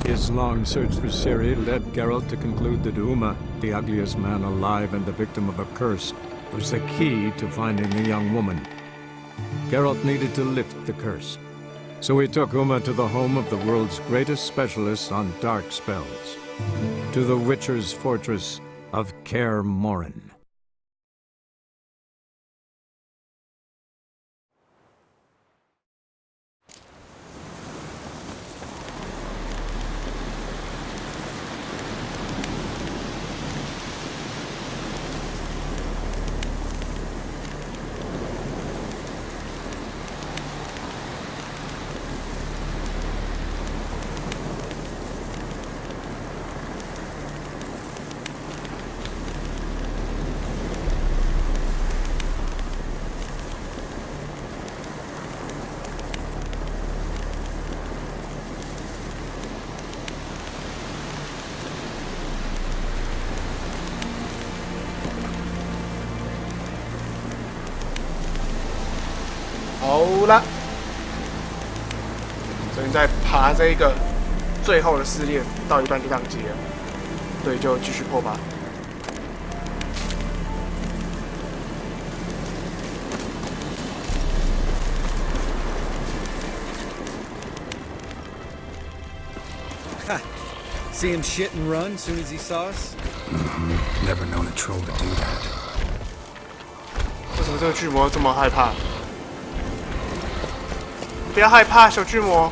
His long search for Ciri led Geralt to conclude that Uma, the ugliest man alive and the victim of a curse, was the key to finding the young woman. Geralt needed to lift the curse, so he took Uma to the home of the world's greatest specialist on dark spells, to the Witcher's fortress of Kaer Morhen.好了，所以在爬这一个最后的试炼到一半就宕机了，所以就继续破吧。Ha! See him shit and run as soon as he saw us? Never known a troll to do that. 为什么这个巨魔这么害怕？不要害怕，小巨魔。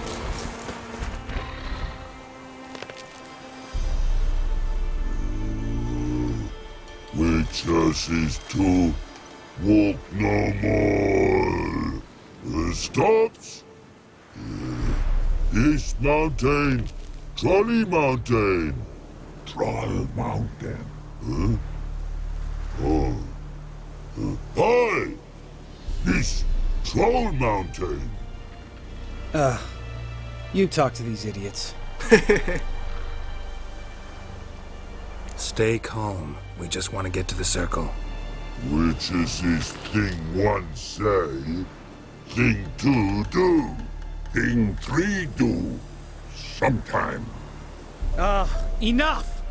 Witches is to walk no more. Stops. East Mountain, Trolley Mountain. Troll Mountain. Hi! This Troll Mountain. You talk to these idiots. Stay calm. We just want to get to the circle. Witches is thing one say, thing two do, thing three do. Sometime. Enough!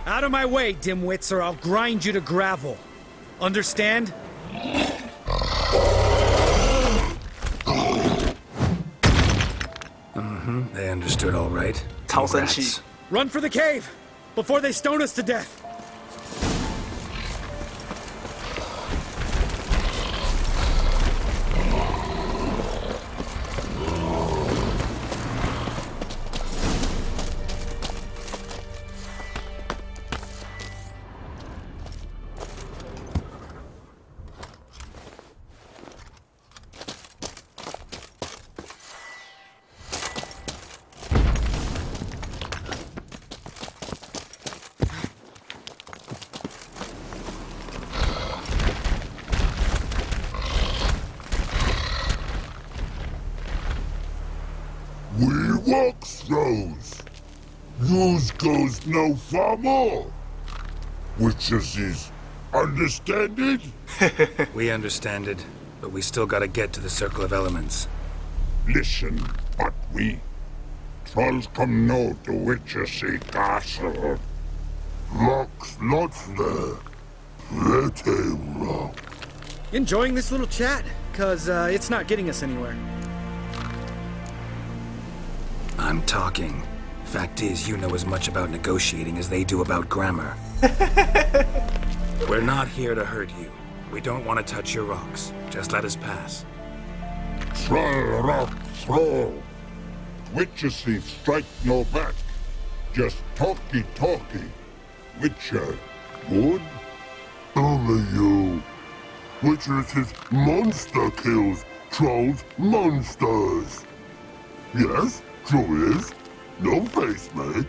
Out of my way, dimwits, or I'll grind you to gravel. Understand? They understood all right. 超生气。 Rats. Run for the cave! Before they stone us to death! We walk throws. Yous goes no far more. Witches is understand it? We understand it, but we still gotta get to the Circle of Elements. Listen, but we trolls come no to Witches castle. Rocks not there. Pretty rock. Enjoying this little chat? Cause, it's not getting us anywhere. I'm talking. Fact is, you know as much about negotiating as they do about grammar. We're not here to hurt you. We don't want to touch your rocks. Just let us pass. Troll rock throw. Witches strike no back. Just talky. Witcher, good? Only you. Witches is monster kills. Trolls monsters. Yes, true is. No face make.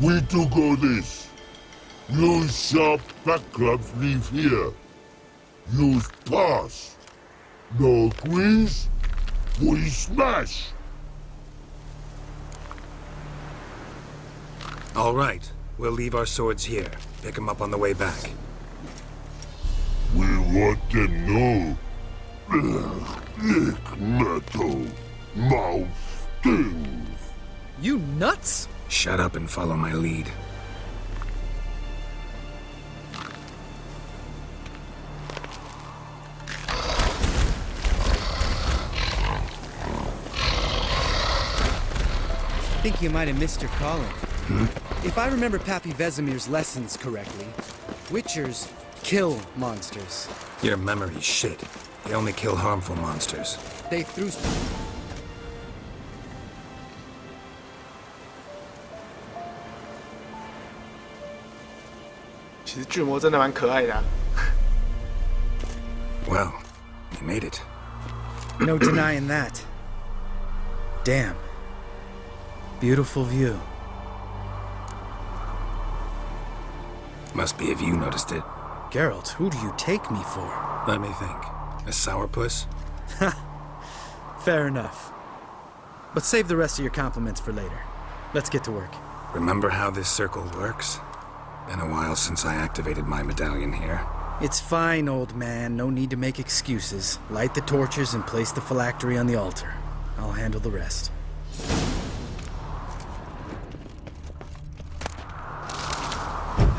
We do go this. Use sharp back clubs leave here. Use pass. No agrees, we smash. All right. We'll leave our swords here. Pick them up on the way back. We what them know. Lick metal. Mouth stings. You nuts? Shut up and follow my lead. I think you might have missed your calling. If I remember Pappy Vesemir's lessons correctly, Witchers kill monsters. Your memory's shit. They only kill harmful monsters. They threw...其实巨魔真的蛮可爱的啊。Well, you made it. No denying that. Damn. Beautiful view. Must be if you noticed it. Geralt, who do you take me for? Let me think. A sourpuss? Fair enough. But save the rest of your compliments for later. Let's get to work. Remember how this circle works? Been a while since I activated my medallion here. It's fine, old man. No need to make excuses. Light the torches and place the phylactery on the altar. I'll handle the rest.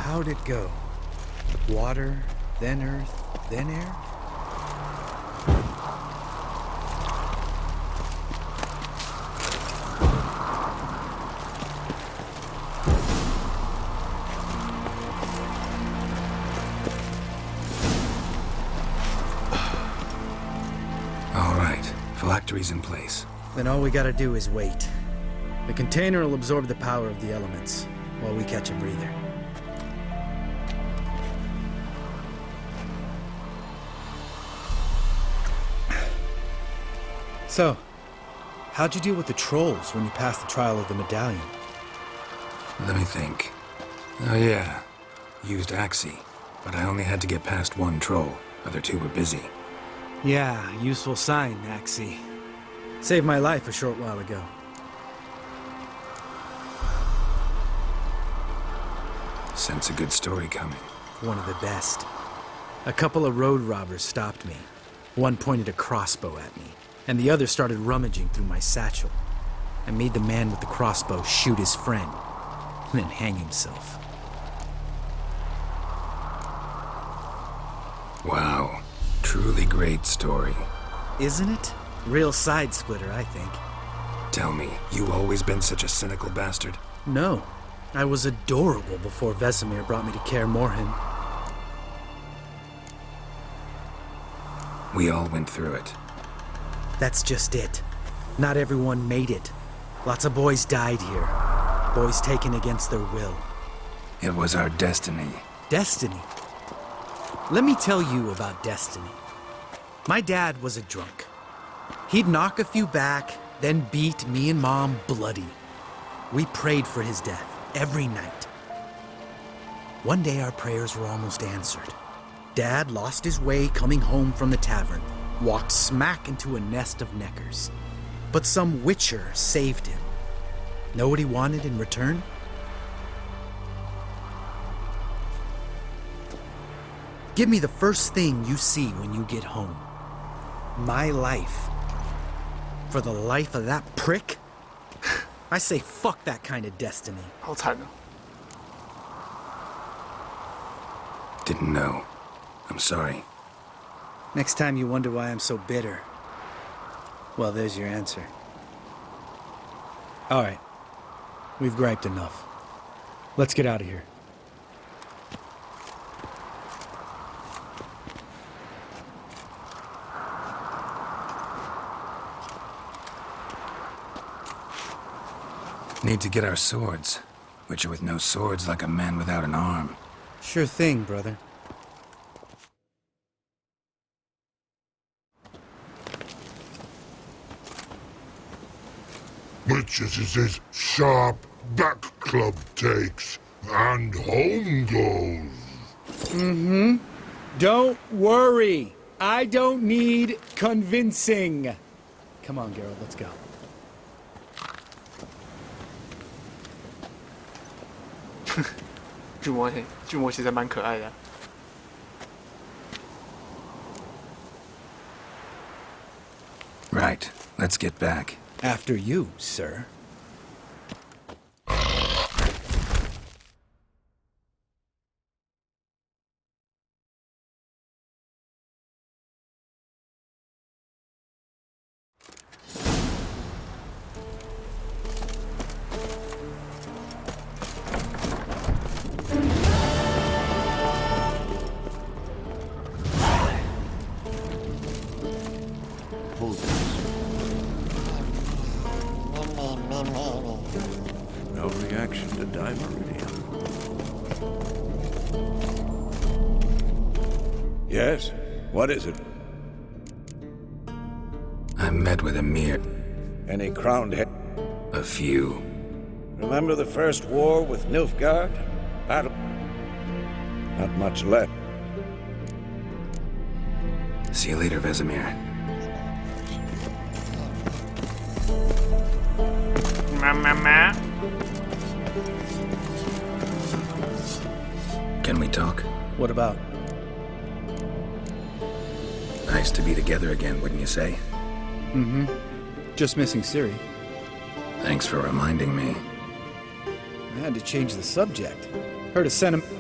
How'd it go? Water, then earth, then air? All right, phylactery's in place. Then all we gotta do is wait. The container will absorb the power of the elements while we catch a breather. So, how'd you deal with the trolls when you passed the trial of the medallion? Let me think. Oh yeah, used Axie, but I only had to get past one troll. Other two were busy. Yeah, useful sign, Axie. Saved my life a short while ago. Sense a good story coming. One of the best. A couple of road robbers stopped me. One pointed a crossbow at me, and the other started rummaging through my satchel. I made the man with the crossbow shoot his friend, and then hang himself. Wow, truly great story. Isn't it? Real side splitter, I think. Tell me, you always been such a cynical bastard? No, I was adorable before Vesemir brought me to Kaer Morhen. We all went through it. That's just it. Not everyone made it. Lots of boys died here. Boys taken against their will. It was our destiny. Destiny? Let me tell you about destiny. My dad was a drunk. He'd knock a few back, then beat me and Mom bloody. We prayed for his death every night. One day our prayers were almost answered. Dad lost his way coming home from the tavern, walked smack into a nest of neckers. But some witcher saved him. Know what he wanted in return? Give me the first thing you see when you get home. My life. For the life of that prick? I say fuck that kind of destiny. 好惨哦！ Didn't know. I'm sorry. Next time you wonder why I'm so bitter, well, there's your answer. All right. We've griped enough. Let's get out of here. Need to get our swords. Witcher with no swords like a man without an arm. Sure thing, brother. Witches is his sharp back club takes, and home goes. Don't worry. I don't need convincing. Come on, Geralt, let's go. Right. Let's get back. After you, sir. No reaction to dimeridium. Yes? What is it? I met with Emir. Any crowned head? A few. Remember the first war with Nilfgaard? Battle? Not much left. See you later, Vesemir. Can we talk? What about? Nice to be together again, wouldn't you say? Mm-hmm. Just missing Ciri. Thanks for reminding me. I had to change the subject. Heard a sentiment.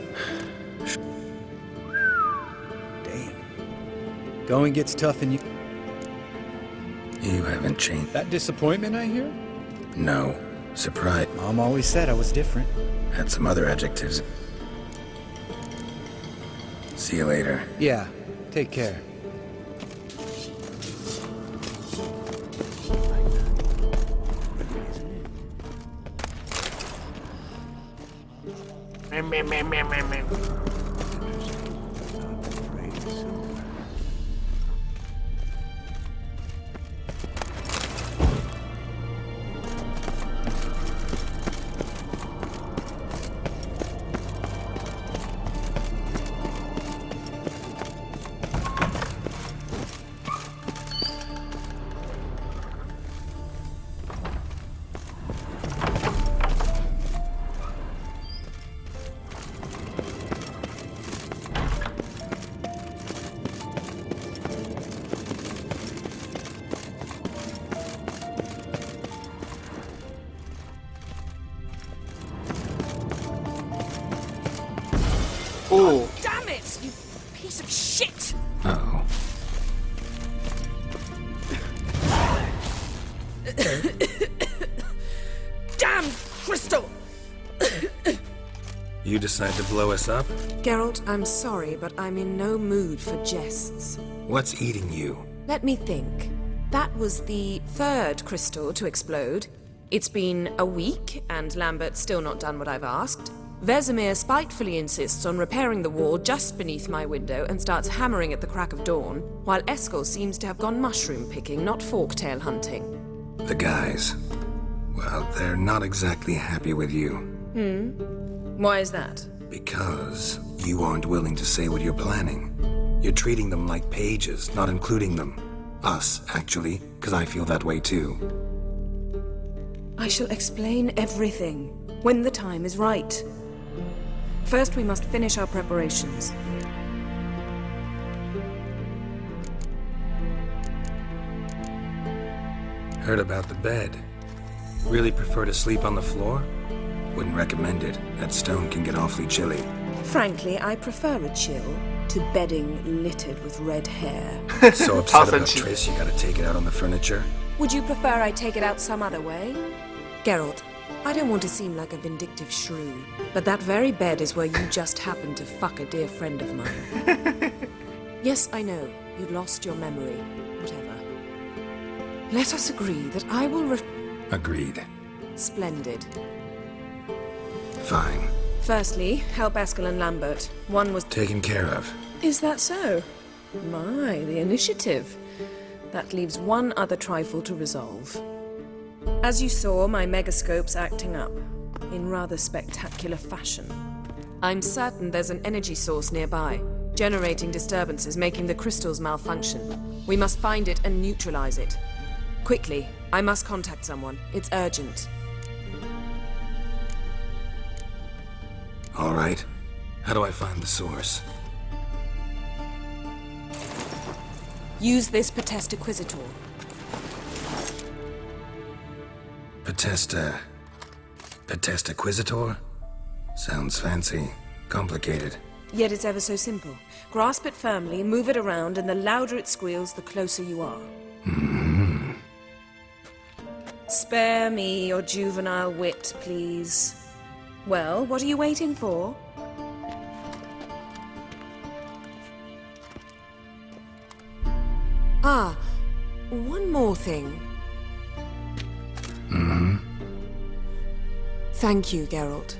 Damn. Going gets tough and you... You haven't changed. That disappointment I hear? No. Surprise. Mom always said I was different. Had some other adjectives. See you later. Yeah, take care. Ooh. Damn it, you piece of shit! Uh-oh. Damn crystal! You decide to blow us up? Geralt, I'm sorry, but I'm in no mood for jests. What's eating you? Let me think. That was the third crystal to explode. It's been a week, and Lambert's still not done what I've asked. Vesemir spitefully insists on repairing the wall just beneath my window and starts hammering at the crack of dawn, while Eskel seems to have gone mushroom picking, not forktail hunting. The guys. Well, they're not exactly happy with you. Why is that? Because you aren't willing to say what you're planning. You're treating them like pages, not including them. Us, actually, because I feel that way too. I shall explain everything when the time is right. First, we must finish our preparations. Heard about the bed. Really prefer to sleep on the floor? Wouldn't recommend it. That stone can get awfully chilly. Frankly, I prefer a chill to bedding littered with red hair. So upset about Triss, you gotta take it out on the furniture? Would you prefer I take it out some other way? Geralt, I don't want to seem like a vindictive shrew, but that very bed is where you just happened to fuck a dear friend of mine. Yes, I know, you lost your memory. Whatever. Let us agree that I will Agreed. Splendid. Fine. Firstly, help Eskel and Lambert. One was Taken care of. Is that so? My, the initiative. That leaves one other trifle to resolve. As you saw, my megascope's acting up, in rather spectacular fashion. I'm certain there's an energy source nearby, generating disturbances, making the crystals malfunction. We must find it and neutralize it. Quickly, I must contact someone. It's urgent. All right. How do I find the source? Use this Potestaquizator. Petestaquizator? Sounds fancy. Complicated. Yet it's ever so simple. Grasp it firmly, move it around, and the louder it squeals, the closer you are. Mm-hmm. Spare me your juvenile wit, please. Well, what are you waiting for? Ah, one more thing. Mm-hmm. Thank you, Geralt.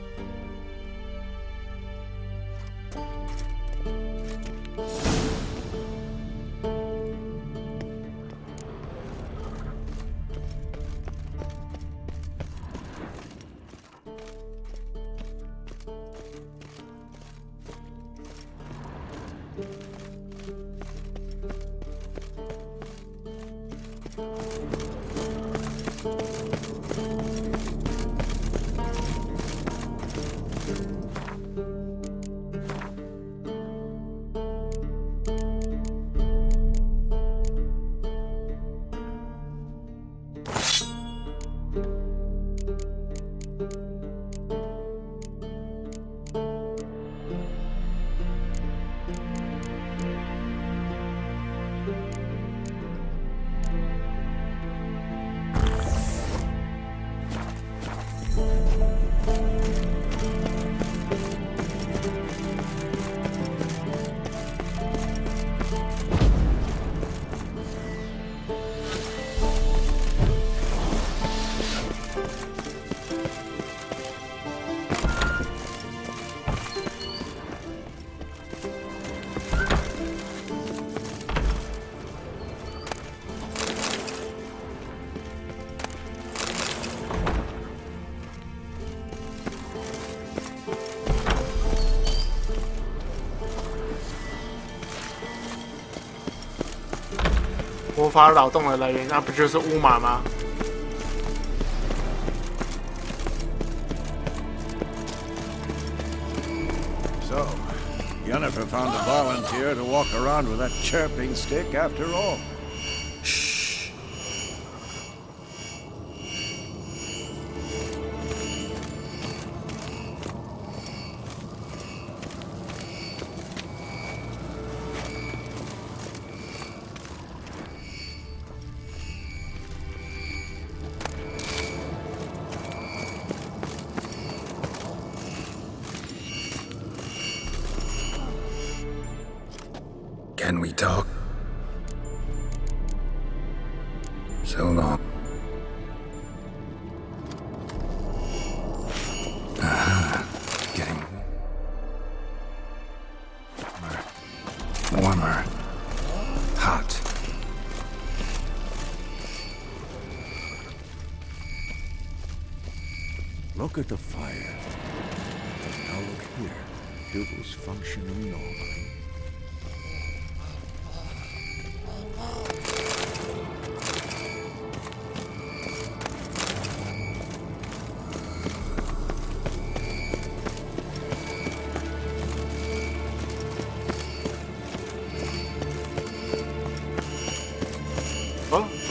魔法扰动的来源，那不就是乌马吗？ So, Yennefer found a volunteer to walk around with that chirping stick after all. Shh. Can we talk? So long. Getting warmer. Hot. Look at the fire. Now look here. Dougal's functioning normally.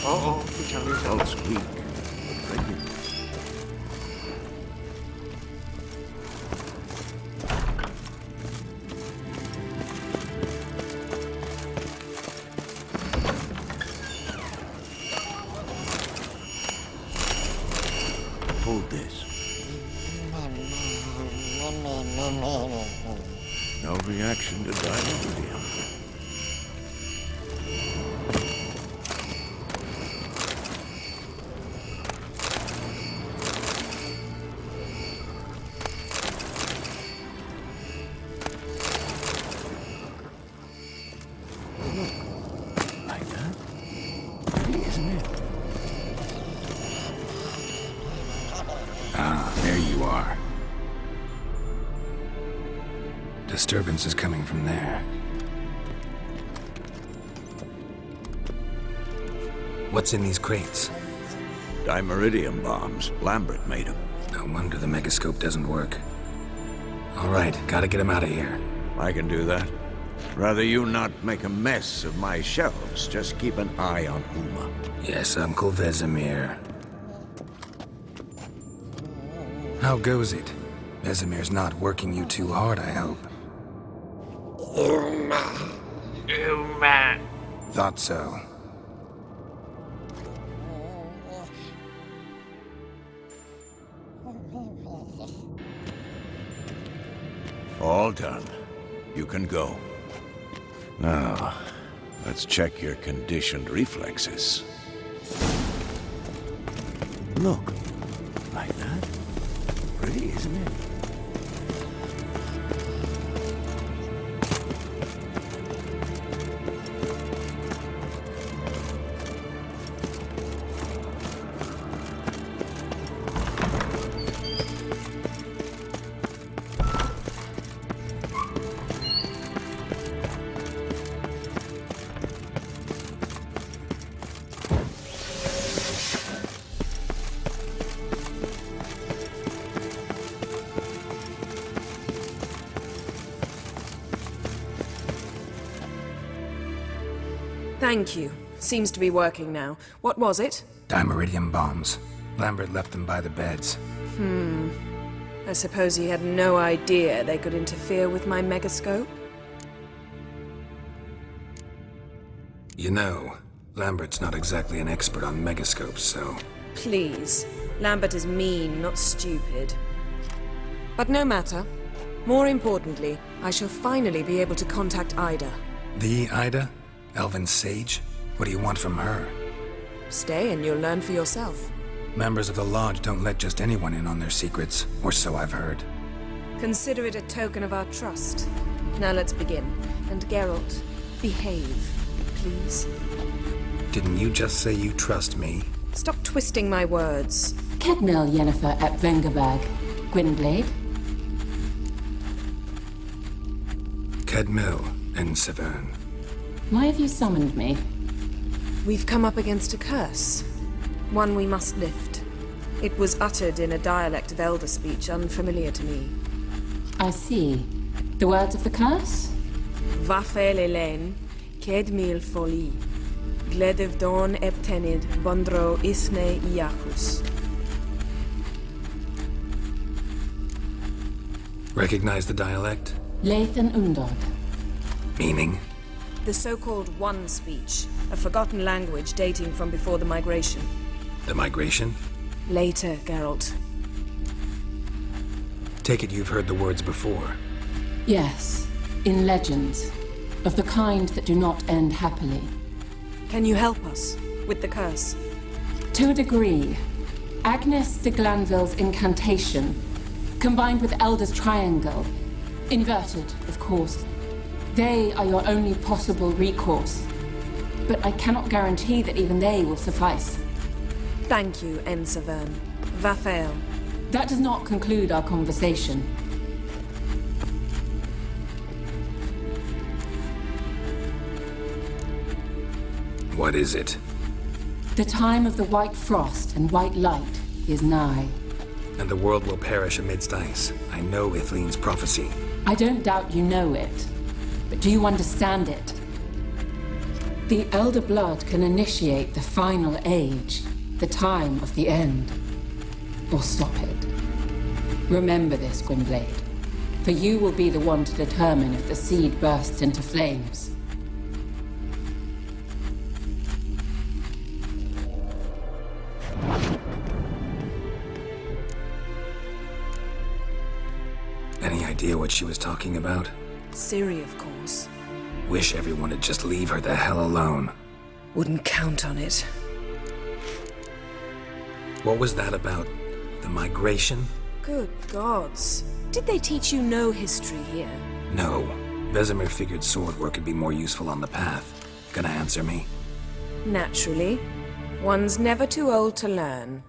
Oh, 不强烈强。 Pulse weak, but regular. Hold this. No reaction to Dynamodium. Like that? Pretty, isn't it? Ah, there you are. Disturbance is coming from there. What's in these crates? Dimeridium bombs. Lambert made them. No wonder the megascope doesn't work. All right, gotta get him out of here. I can do that. Rather you not make a mess of my shelves. Just keep an eye on Uma. Yes, Uncle Vesemir. How goes it? Vesemir's not working you too hard, I hope. Thought so. All done. You can go. Now, let's check your conditioned reflexes. Look. Like that. Pretty, isn't it? Thank you. Seems to be working now. What was it? Dimeridium bombs. Lambert left them by the beds. I suppose he had no idea they could interfere with my megascope? You know, Lambert's not exactly an expert on megascopes, so... Please. Lambert is mean, not stupid. But no matter. More importantly, I shall finally be able to contact Ida. The Ida? Elven's sage? What do you want from her? Stay and you'll learn for yourself. Members of the Lodge don't let just anyone in on their secrets, or so I've heard. Consider it a token of our trust. Now let's begin. And Geralt, behave, please. Didn't you just say you trust me? Stop twisting my words. Kedmil Yennefer at Vengerberg. Gwynblade? Kedmil and Severn. Why have you summoned me? We've come up against a curse. One we must lift. It was uttered in a dialect of Elder speech unfamiliar to me. I see. The words of the curse? Vafel Elen, Kedmil Foli, Gledev Don Eptenid, Bondro Isne Iacus. Recognize the dialect? Lathan Undod. Meaning? The so-called One speech, a forgotten language dating from before the migration. The migration? Later, Geralt. Take it you've heard the words before. Yes, in legends. Of the kind that do not end happily. Can you help us with the curse? To a degree. Agnes de Glanville's incantation, combined with Elder's triangle, inverted, of course. They are your only possible recourse. But I cannot guarantee that even they will suffice. Thank you, Ensevern. Vafael. That does not conclude our conversation. What is it? The time of the white frost and white light is nigh. And the world will perish amidst ice. I know Ithleen's prophecy. I don't doubt you know it. But do you understand it? The Elder Blood can initiate the final age, the time of the end. Or stop it. Remember this, Gwynblade. For you will be the one to determine if the seed bursts into flames. Any idea what she was talking about? Ciri, of course. Wish everyone would just leave her the hell alone. Wouldn't count on it. What was that about? The migration? Good gods. Did they teach you no history here? No. Vesemir figured sword work would be more useful on the path. Gonna answer me? Naturally. One's never too old to learn.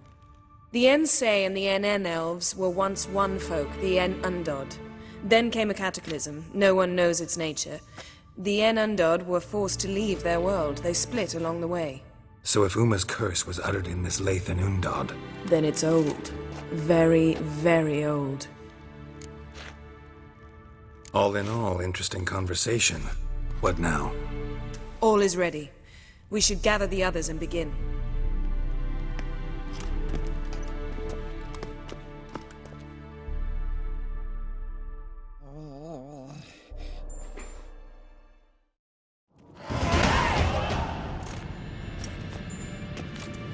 The Ensei and the NN elves were once one folk, the En Undod. Then came a cataclysm. No one knows its nature. The En Undod were forced to leave their world. They split along the way. So if Uma's curse was uttered in this Lathan Undod... Then it's old. Very, very old. All in all, interesting conversation. What now? All is ready. We should gather the others and begin.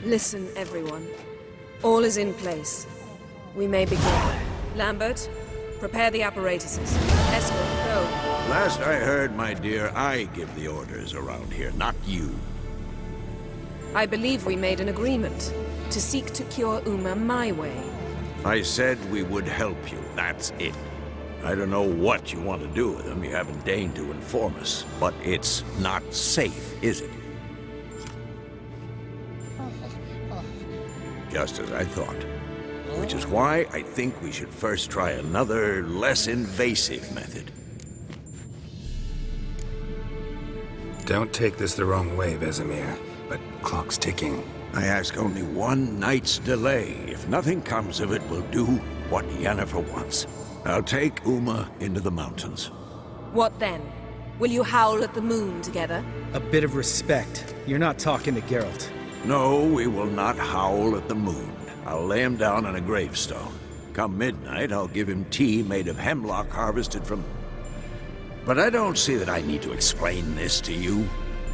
Listen, everyone. All is in place. We may begin. Lambert, prepare the apparatuses. Escort, go. Last I heard, my dear, I give the orders around here, not you. I believe we made an agreement to seek to cure Uma my way. I said we would help you, that's it. I don't know what you want to do with them, you haven't deigned to inform us, but it's not safe, is it? Just as I thought. Which is why I think we should first try another, less invasive method. Don't take this the wrong way, Vesemir, but clock's ticking. I ask only one night's delay. If nothing comes of it, we'll do what Yennefer wants. I'll take Uma into the mountains. What then? Will you howl at the moon together? A bit of respect. You're not talking to Geralt. No, we will not howl at the moon. I'll lay him down on a gravestone. Come midnight, I'll give him tea made of hemlock harvested from... But I don't see that I need to explain this to you.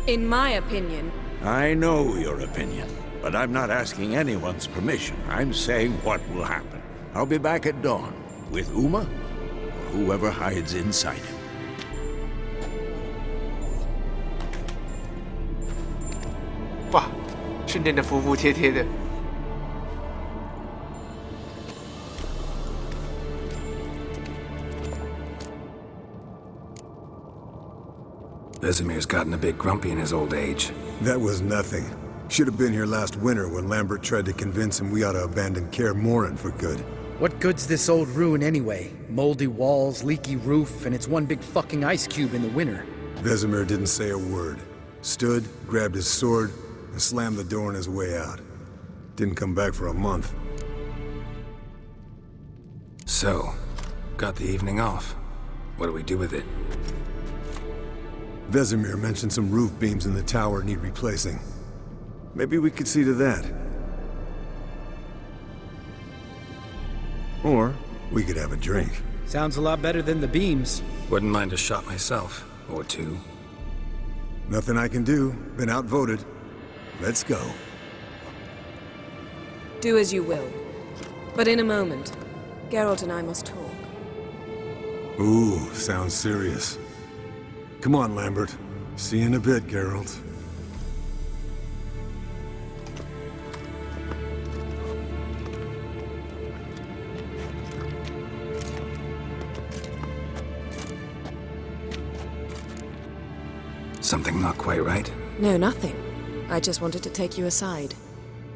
In my opinion... I know your opinion, but I'm not asking anyone's permission. I'm saying what will happen. I'll be back at dawn, with Uma, or whoever hides inside him. Wow, 训练的服服帖帖的。Vesemir's gotten a bit grumpy in his old age. That was nothing. Should have been here last winter when Lambert tried to convince him we ought to abandon Kaer Morhen for good. What good's this old ruin anyway? Moldy walls, leaky roof, and it's one big fucking ice cube in the winter. Vesemir didn't say a word. Stood, grabbed his sword, and slammed the door on his way out. Didn't come back for a month. So, got the evening off. What do we do with it? Vesemir mentioned some roof beams in the tower need replacing. Maybe we could see to that. Or we could have a drink. Sounds a lot better than the beams. Wouldn't mind a shot myself, or two. Nothing I can do. Been outvoted. Let's go. Do as you will. But in a moment, Geralt and I must talk. Ooh, sounds serious. Come on, Lambert. See you in a bit, Geralt. Something not quite right? No, nothing. I just wanted to take you aside,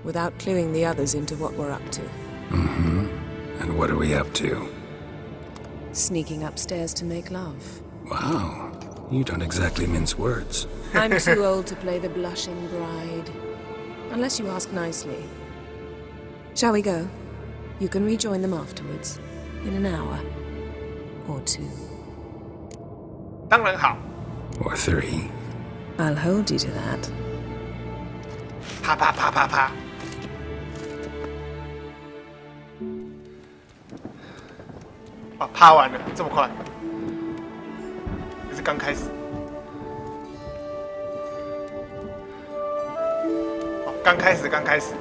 without cluing the others into what we're up to. Mm-hmm. And what are we up to? Sneaking upstairs to make love. Wow. You don't exactly mince words. I'm too old to play the blushing bride. Unless you ask nicely. Shall we go? You can rejoin them afterwards. In an hour. Or two. 当然好。 Or 3. I'll hold you to that. 啪啪啪啪啪。啊，啪完了，这么快？这是刚开始。哦，刚开始，刚开始。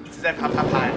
一直在啪啪啪呀。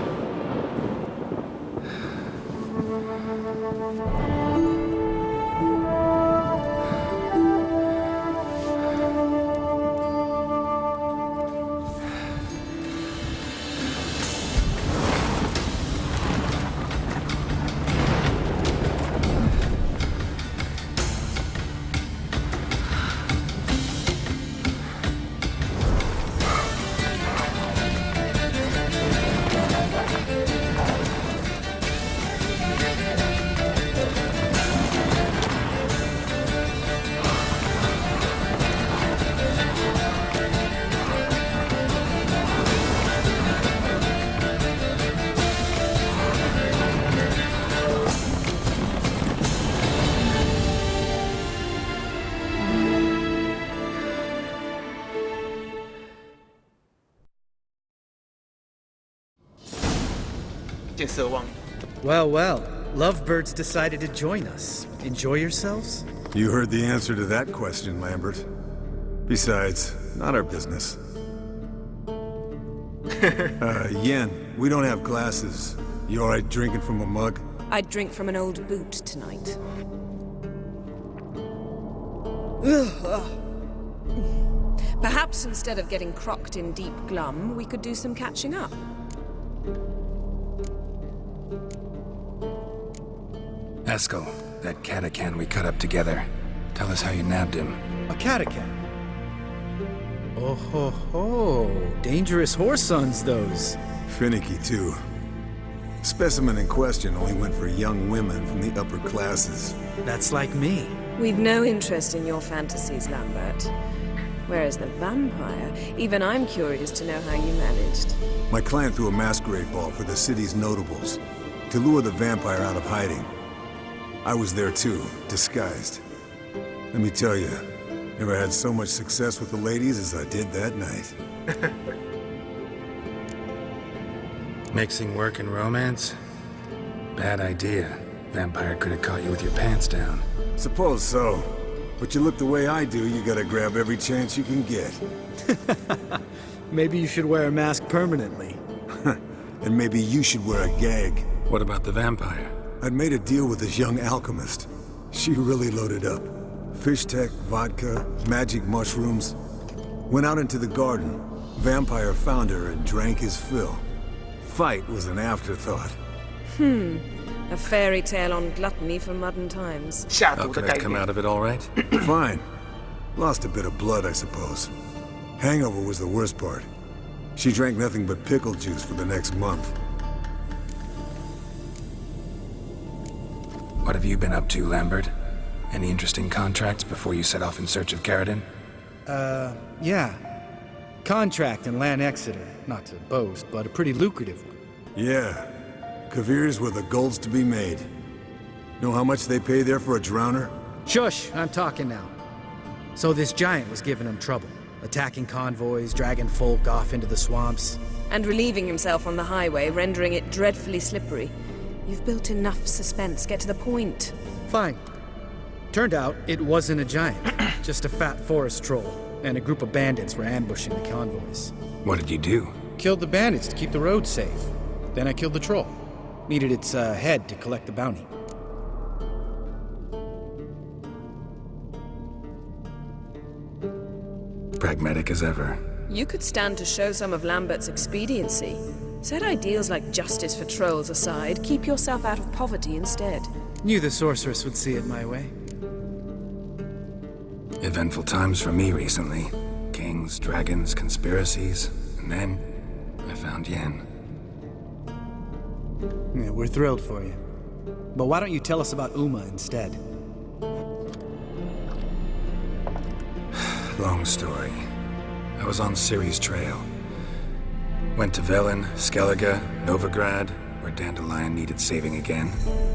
见色忘友。 Well, well. Lovebirds decided to join us. Enjoy yourselves? You heard the answer to that question, Lambert. Besides, not our business. Yen, we don't have glasses. You alright drinking from a mug? I'd drink from an old boot tonight. Perhaps instead of getting crocked in deep glum, we could do some catching up. Eskel, that catacan we cut up together. Tell us how you nabbed him. A catacan? Oh ho ho. Dangerous horse sons, those. Finicky, too. Specimen in question only went for young women from the upper classes. That's like me. We've no interest in your fantasies, Lambert. Whereas the vampire, even I'm curious to know how you managed. My client threw a masquerade ball for the city's notables to lure the vampire out of hiding. I was there too, disguised. Let me tell you, never had so much success with the ladies as I did that night. Mixing work and romance? Bad idea. Vampire could have caught you with your pants down. Suppose so. But you look the way I do, you gotta grab every chance you can get. Maybe you should wear a mask permanently. And maybe you should wear a gag. What about the vampire? I'd made a deal with this young alchemist. She really loaded up. Fish tech, vodka, magic mushrooms. Went out into the garden. Vampire found her and drank his fill. Fight was an afterthought. A fairy tale on gluttony for modern times. 下 How 毒的 could 概 I come 念。 out of it all right? Fine. Lost a bit of blood, I suppose. Hangover was the worst part. She drank nothing but pickle juice for the next month. What have you been up to, Lambert? Any interesting contracts before you set off in search of Garrison? Yeah. Contract in Lan Exeter. Not to boast, but a pretty lucrative one. Yeah. Kavir's were the gold's to be made. Know how much they pay there for a drowner? Shush, I'm talking now. So this giant was giving him trouble. Attacking convoys, dragging folk off into the swamps. And relieving himself on the highway, rendering it dreadfully slippery. You've built enough suspense. Get to the point. Fine. Turned out it wasn't a giant. Just a fat forest troll. And a group of bandits were ambushing the convoys. What did you do? Killed the bandits to keep the road safe. Then I killed the troll. Needed its head to collect the bounty. Pragmatic as ever. You could stand to show some of Lambert's expediency. Set ideals like justice for trolls aside, keep yourself out of poverty instead. Knew the sorceress would see it my way. Eventful times for me recently. Kings, dragons, conspiracies, and then I found Yen. Yeah, we're thrilled for you. But why don't you tell us about Uma instead? Long story. I was on Ciri's trail. Went to Velen, Skellige, Novigrad, where Dandelion needed saving again.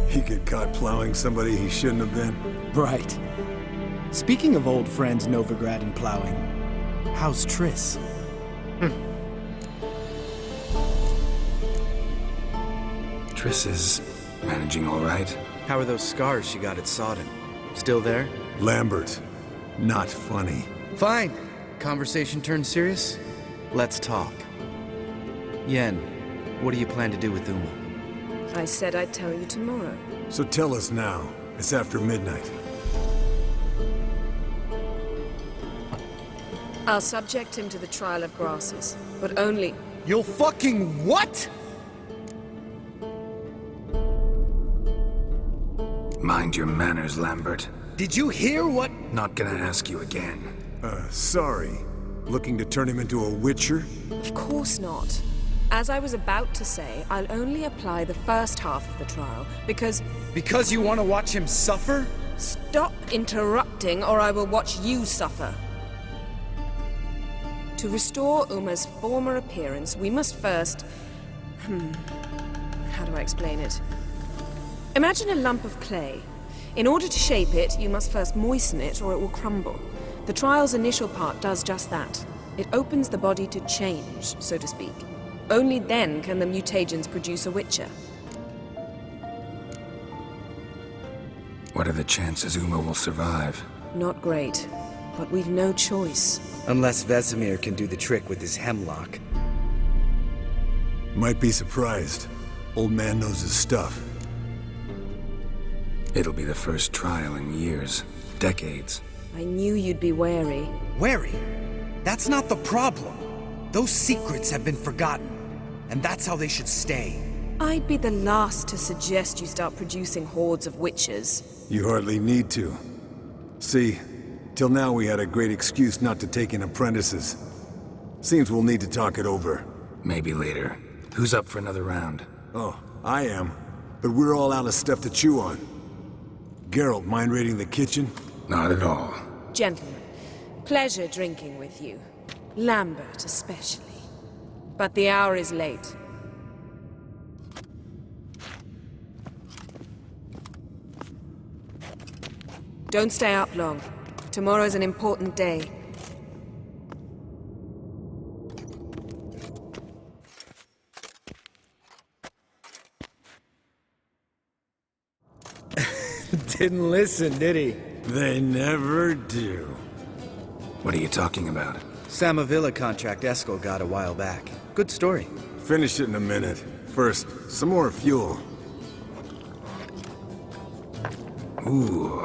He get caught plowing somebody he shouldn't have been. Right. Speaking of old friends Novigrad and plowing, how's Triss? Triss is managing all right. How are those scars she got at Sodden? Still there? Lambert. Not funny. Fine. Conversation turned serious? Let's talk. Yen, what do you plan to do with Uma? I said I'd tell you tomorrow. So tell us now. It's after midnight. I'll subject him to the trial of grasses, but only... You'll fucking what? Mind your manners, Lambert. Did you hear what? Not gonna ask you again. Sorry. Looking to turn him into a witcher? Of course not. As I was about to say, I'll only apply the first half of the trial, because... Because you want to watch him suffer? Stop interrupting, or I will watch you suffer. To restore Uma's former appearance, we must first... How do I explain it? Imagine a lump of clay. In order to shape it, you must first moisten it, or it will crumble. The trial's initial part does just that. It opens the body to change, so to speak. Only then can the mutagens produce a witcher. What are the chances Uma will survive? Not great, but we've no choice. Unless Vesemir can do the trick with his hemlock. Might be surprised. Old man knows his stuff. It'll be the first trial in years. Decades. I knew you'd be wary. Wary? That's not the problem. Those secrets have been forgotten, and that's how they should stay. I'd be the last to suggest you start producing hordes of witches. You hardly need to. See, till now we had a great excuse not to take in apprentices. Seems we'll need to talk it over. Maybe later. Who's up for another round? Oh, I am. But we're all out of stuff to chew on. Geralt, mind raiding the kitchen? Not at all. Gentlemen, pleasure drinking with you. Lambert especially. But the hour is late. Don't stay up long. Tomorrow's an important day. Didn't listen, did he? They never do. What are you talking about? Samavilla contract Eskel got a while back. Good story. Finish it in a minute. First, some more fuel. Ooh,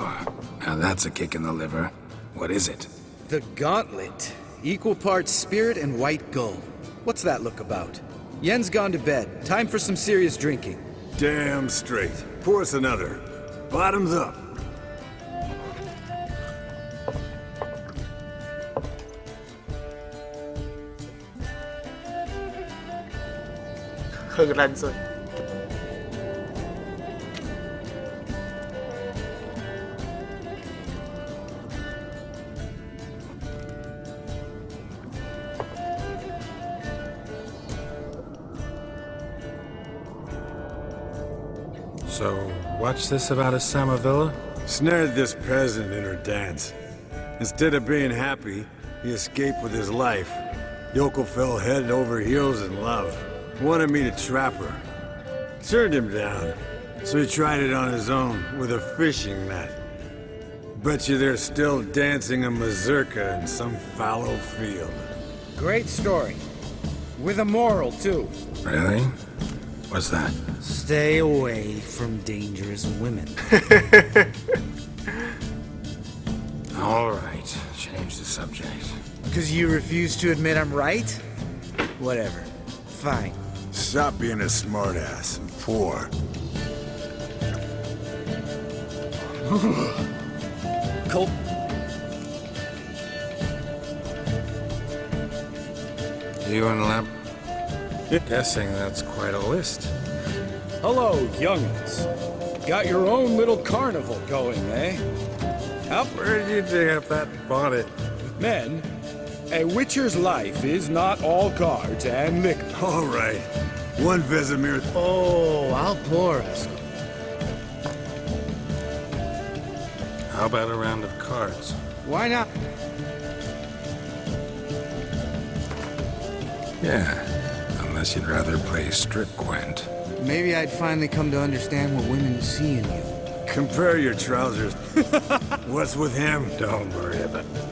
now that's a kick in the liver. What is it? The Gauntlet. Equal parts spirit and white gull. What's that look about? Yen's gone to bed. Time for some serious drinking. Damn straight. Pour us another. Bottoms up.喝个烂醉。So, what's this about a Samavilla? Snared this peasant in her dance. Instead of being happy, he escaped with his life. Yoko fell head over heels in love. Wanted me to trap her. Turned him down. So he tried it on his own with a fishing net. Bet you they're still dancing a mazurka in some fallow field. Great story. With a moral, too. Really? What's that? Stay away from dangerous women. All right, change the subject. Because you refuse to admit I'm right? Whatever. Fine. Stop being a smartass and pour. Colt. You and Lamp? Guessing that's quite a list. Hello, young'uns. Got your own little carnival going, eh? Where did you dig up that bonnet? Men, a witcher's life is not all cards and liquor. All right. One Vesemir. Oh, I'll pour us. How about a round of cards? Why not? Yeah, unless you'd rather play strip Gwent. Maybe I'd finally come to understand what women see in you. Compare your trousers. What's with him? Don't worry about it.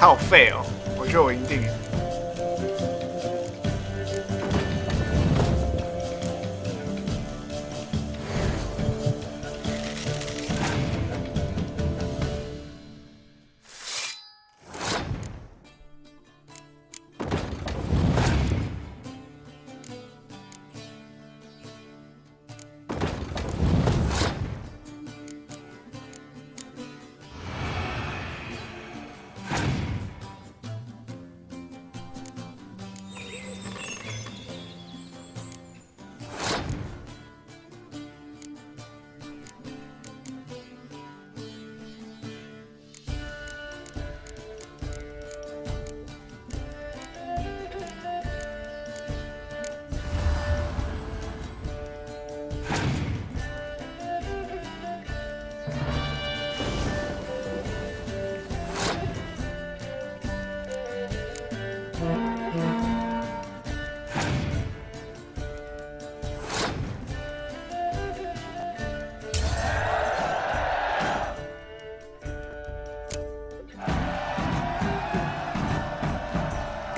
他好废哦，我觉得我赢定了。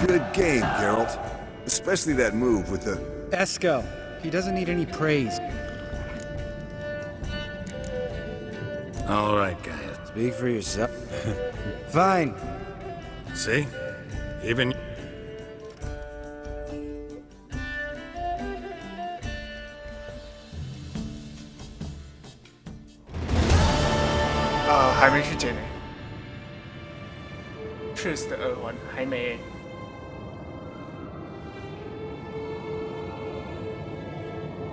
Good game, Geralt. Especially that move with the... Eskel, he doesn't need any praise. All right, guys. Speak for yourself. Fine. See? Even... 还没去捡呢。确实的耳环还没。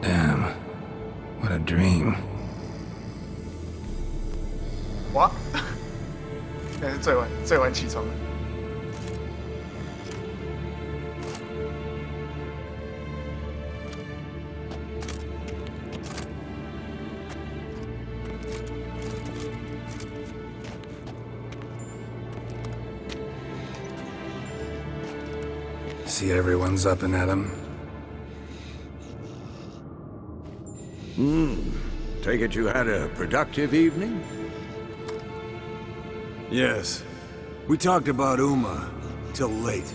Damn. What a dream. 哇！那是最晚起床的。See everyone's up and at 'em. Take it you had a productive evening? Yes. We talked about Uma till late.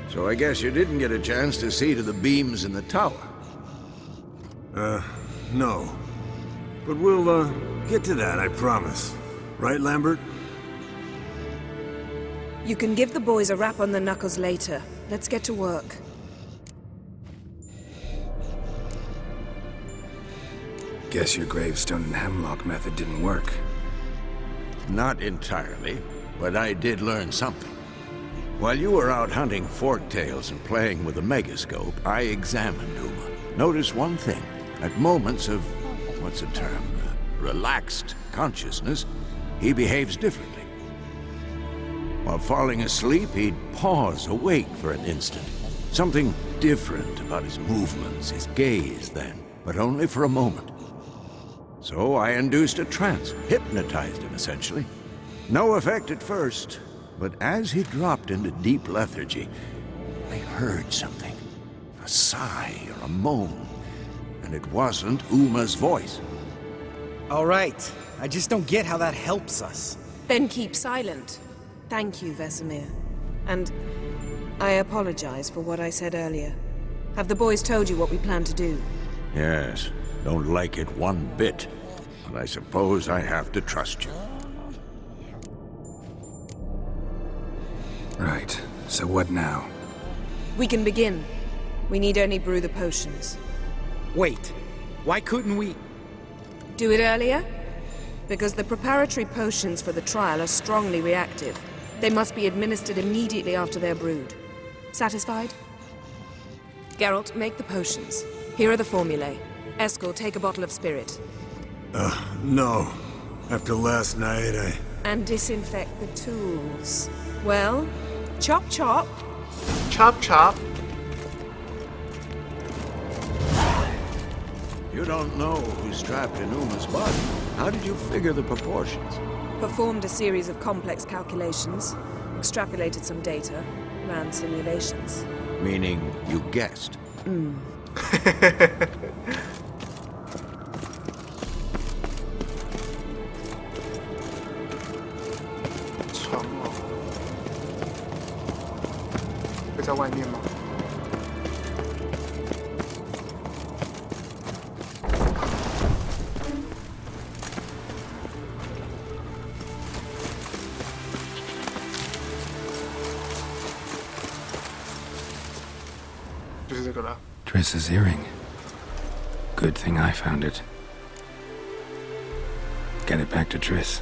So I guess you didn't get a chance to see to the beams in the tower. No. But we'll, get to that, I promise. Right, Lambert? You can give the boys a rap on the knuckles later. Let's get to work. Guess your gravestone and hemlock method didn't work. Not entirely, but I did learn something. While you were out hunting forktails and playing with a megascope, I examined Uma. Noticed one thing. At moments of, what's the term, relaxed consciousness, he behaves differently. While falling asleep, he'd pause, awake for an instant. Something different about his movements, his gaze then, but only for a moment. So I induced a trance, hypnotized him essentially. No effect at first, but as he dropped into deep lethargy, I heard something. A sigh or a moan, and it wasn't Uma's voice. All right. I just don't get how that helps us. Then keep silent. Thank you, Vesemir. And I apologize for what I said earlier. Have the boys told you what we plan to do? Yes, don't like it one bit, but I suppose I have to trust you. Right. So what now? We can begin. We need only brew the potions. Wait. Why couldn't we... Do it earlier? Because the preparatory potions for the trial are strongly reactive. They must be administered immediately after they're brewed. Satisfied? Geralt, make the potions. Here are the formulae. Eskel, take a bottle of spirit. No. After last night, And disinfect the tools. Well, chop chop. Chop chop. You don't know who's trapped in Uma's body. How did you figure the proportions? Performed a series of complex calculations, extrapolated some data, ran simulations. Meaning you guessed. 会在外面吗？就是这个了。 Triss's earring. Good thing I found it. Get it back to Triss.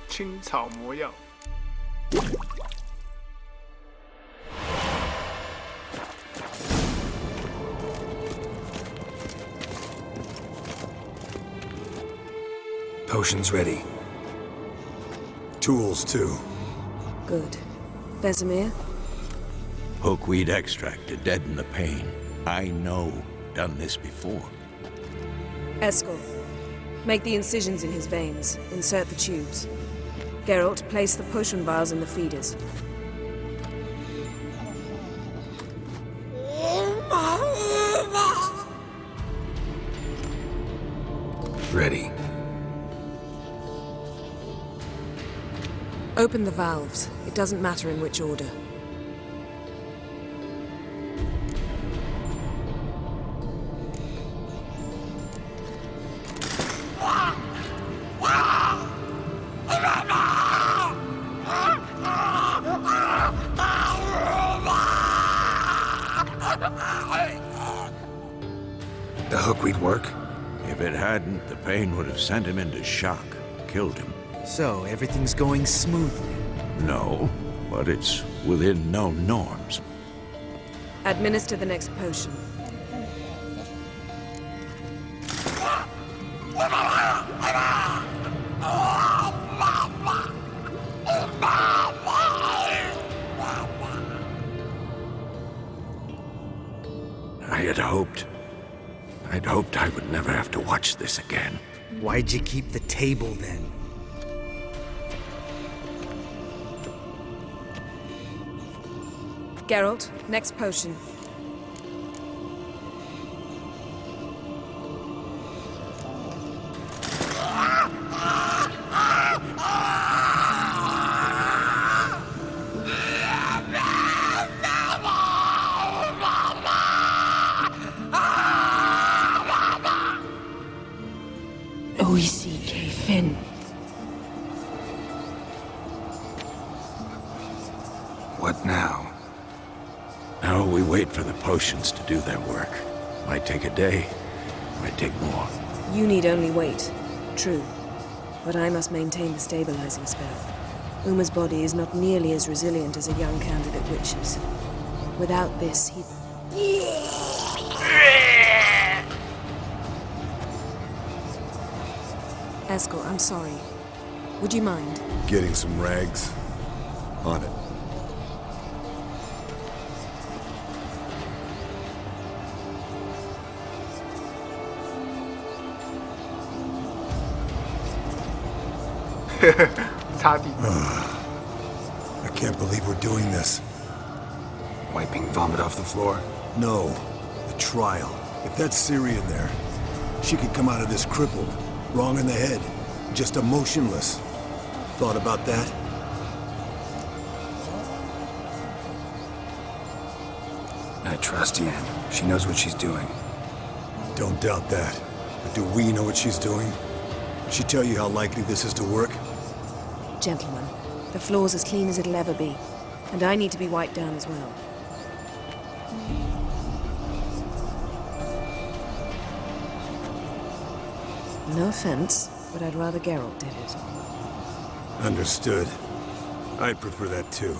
青草魔药。Potions ready. Tools, too. Good. Vesemir? Hookweed extract to deaden the pain. I know. Done this before. Escort. Make the incisions in his veins. Insert the tubes. Geralt, place the potion vials in the feeders. Ready. Open the valves. It doesn't matter in which order. The hookweed work? If it hadn't, the pain would have sent him into shock, killed him. So, everything's going smoothly? No, but it's within known norms. Administer the next potion. I'd hoped I would never have to watch this again. Why'd you keep the table then? Geralt, next potion. What now? Now we wait for the potions to do their work. Might take a day, might take more. You need only wait. True. But I must maintain the stabilizing spell. Uma's body is not nearly as resilient as a young candidate witch's. Without this, he... Escort, I'm sorry. Would you mind? Getting some rags? On it. I can't believe we're doing this. Wiping vomit off the floor? No, the trial. If that's Ciri in there, she could come out of this crippled, wrong in the head, just emotionless. Thought about that? I trust Yen. She knows what she's doing. Don't doubt that. But do we know what she's doing? She tell you how likely this is to work? Gentlemen, the floor's as clean as it'll ever be. And I need to be wiped down as well. No offense, but I'd rather Geralt did it. Understood. I'd prefer that too.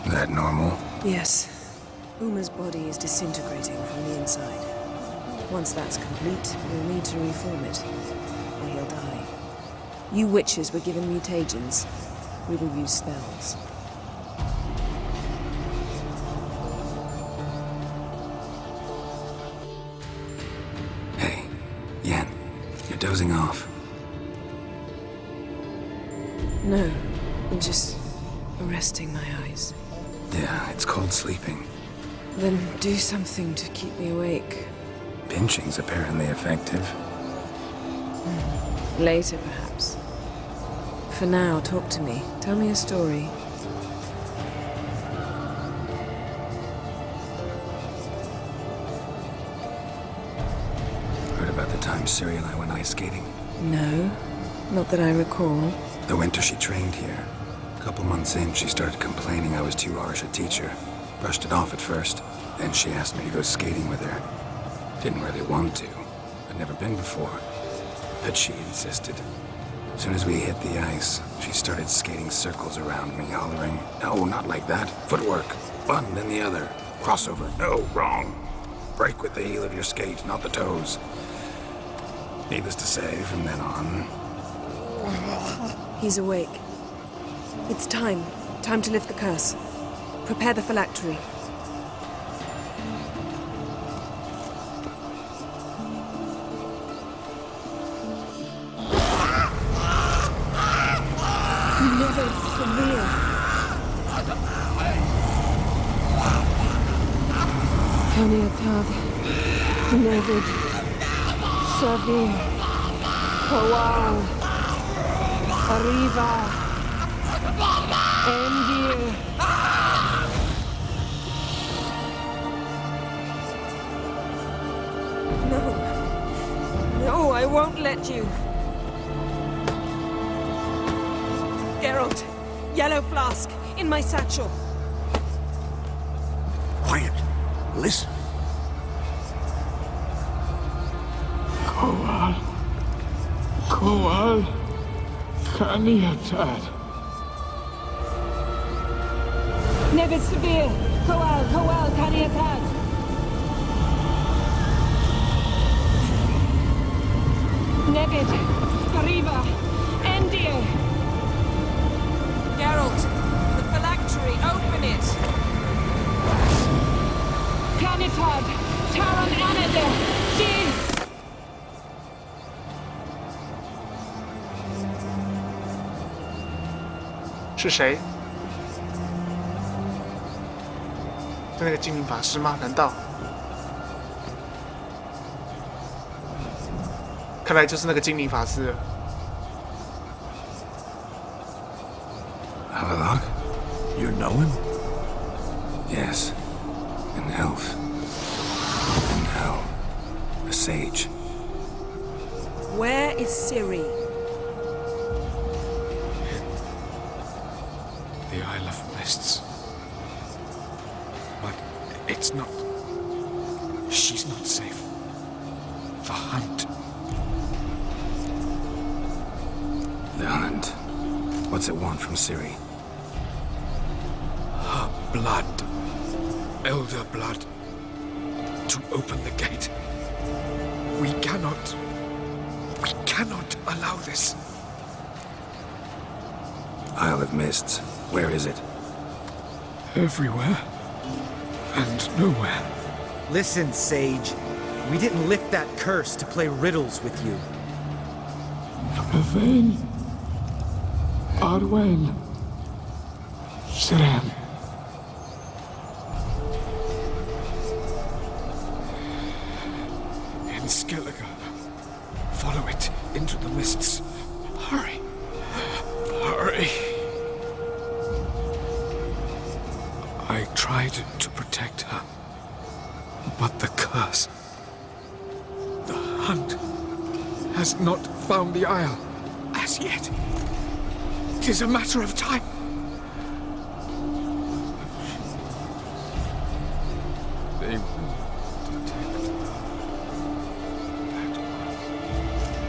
That normal? Yes. Uma's body is disintegrating from the inside. Once that's complete, we'll need to reform it, or he'll die. You witches were given mutagens. We will use spells. Hey, Yen, you're dozing off. No, I'm just resting my eyes. Yeah, it's called sleeping. Then do something to keep me awake. Pinching's apparently effective. Later, perhaps. For now, talk to me. Tell me a story. Heard about the time Ciri and I went ice skating? No, not that I recall. The winter she trained here. A couple months in, she started complaining I was too harsh a teacher. Brushed it off at first. Then she asked me to go skating with her. Didn't really want to. I'd never been before. But she insisted. As soon as we hit the ice, she started skating circles around me, hollering, "No, not like that. Footwork. One, then the other. Crossover. No, wrong. Break with the heel of your skate, not the toes." Needless to say, from then on... He's awake. It's time. Time to lift the curse. Prepare the phylactery. Never severe. Caniatad. Nevid. Severe. Kowal. Arriva. Endir. No. No, I won't let you. Geralt, yellow flask, in my satchel. Quiet. Listen. Kowal. Kowal. Kaniatad. Nevid severe. Kowal, Kaniatad. Nevid, Arriva, Endir. Geralt, the phylactery, open it. Canitad, Taron Anadir, Dis.是谁？是那个精灵法师吗？难道？看来就是那个精灵法师了。Havelock? You know him? Yes. An elf. And hell. A sage. Where is Ciri? The Isle of Mists. But it's not... She's not safe. The hunt. The hunt. What's it want from Ciri? Her blood. Elder blood. To open the gate. We cannot allow this. Isle of Mists. Where is it? Everywhere. And nowhere. Listen, Sage. We didn't lift that curse to play riddles with you. Then Arwen. Siren. In Skellige. Follow it into the mists. Hurry. Hurry. I tried to protect her. But the curse. The hunt has not found the Isle as yet. 'Tis a matter of time. They will detect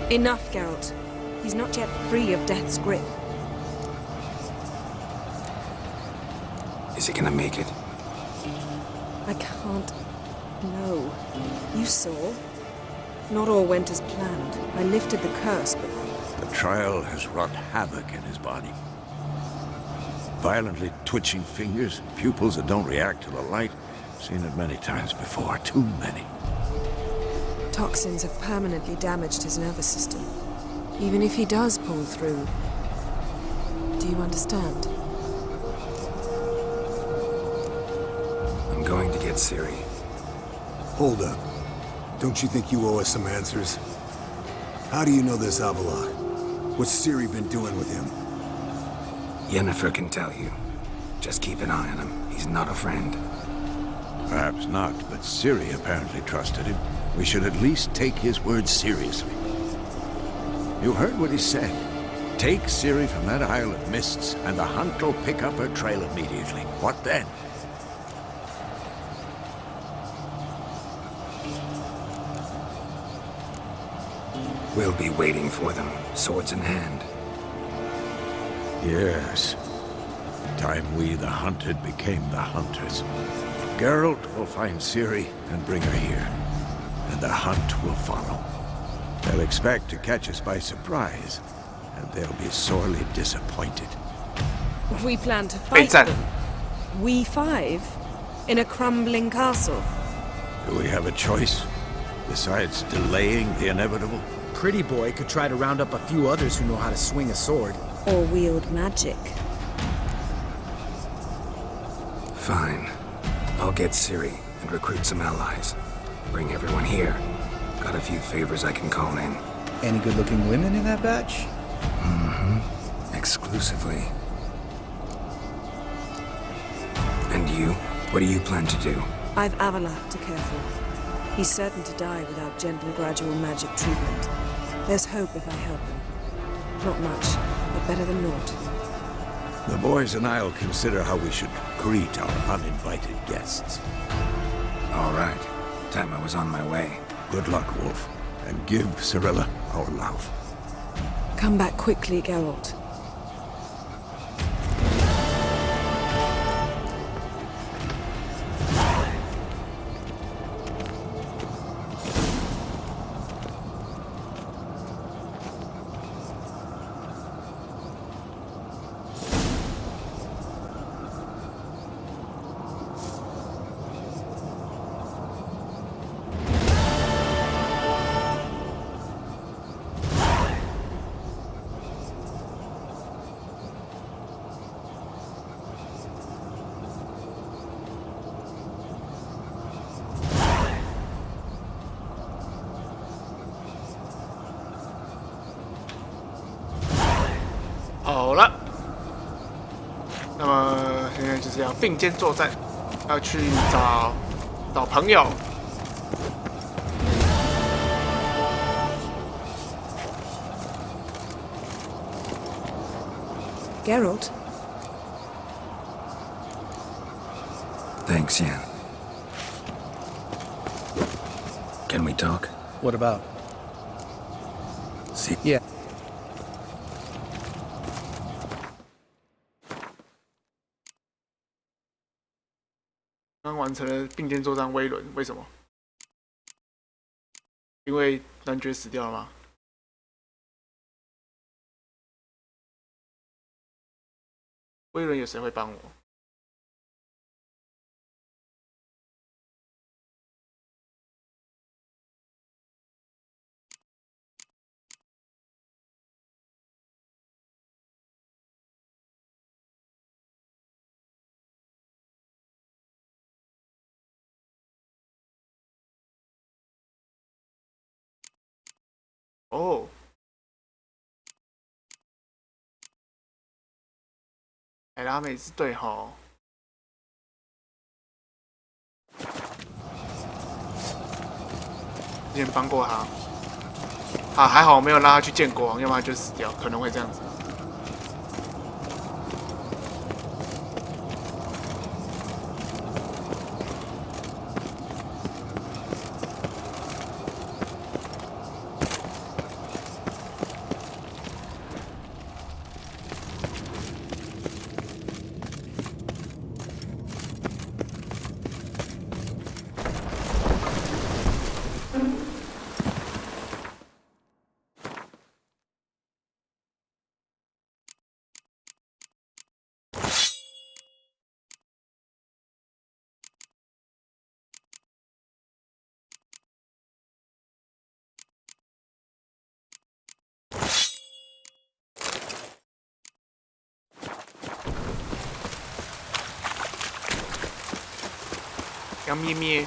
that. Enough, Geralt. He's not yet free of death's grip. Is he gonna make it? I can't. No. You saw. Not all went as planned. I lifted the curse, but... The trial has wrought havoc in his body. Violently twitching fingers, pupils that don't react to the light. Seen it many times before, too many. Toxins have permanently damaged his nervous system. Even if he does pull through. Do you understand? I'm going to get Ciri. Hold up. Don't you think you owe us some answers? How do you know this Avallac'h? What's Ciri been doing with him? Yennefer can tell you. Just keep an eye on him. He's not a friend. Perhaps not, but Ciri apparently trusted him. We should at least take his word seriously. You heard what he said. Take Ciri from that Isle of Mists, and the hunt will pick up her trail immediately. What then? We'll be waiting for them, swords in hand. Yes. Time we, the hunted, became the hunters. Geralt will find Ciri and bring her here, and the hunt will follow. They'll expect to catch us by surprise, and they'll be sorely disappointed. We plan to fight them. We five? In a crumbling castle? Do we have a choice, besides delaying the inevitable? Pretty boy could try to round up a few others who know how to swing a sword. Or wield magic. Fine. I'll get Ciri and recruit some allies. Bring everyone here. Got a few favors I can call in. Any good-looking women in that batch? Mm-hmm. Exclusively. And you? What do you plan to do? I've Avallac'h to care for. He's certain to die without gentle, gradual magic treatment. There's hope if I help him. Not much, but better than naught. The boys and I'll consider how we should greet our uninvited guests. All right. Time I was on my way. Good luck, Wolf. And give Cirilla our love. Come back quickly, Geralt.好了，那么现在就是要并肩作战，要去找朋友。Geralt? Thanks, Yen. Can we talk? What about? See? Yeah. 刚完成了并肩作战威伦，为什么？因为男爵死掉了吗？威伦有谁会帮我？哦，哎，他们也是对吼。之前帮过他，啊，还好我没有让他去见国王，要不然就死掉，可能会这样子。要咩咩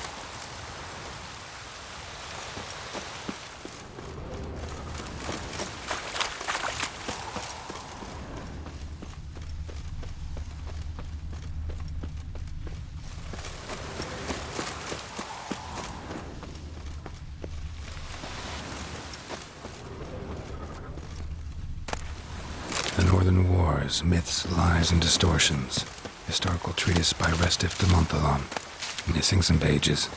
？The Northern Wars, Myths, Lies, and Distortions. Historical treatise by Restif de Montholon. Missing some pages.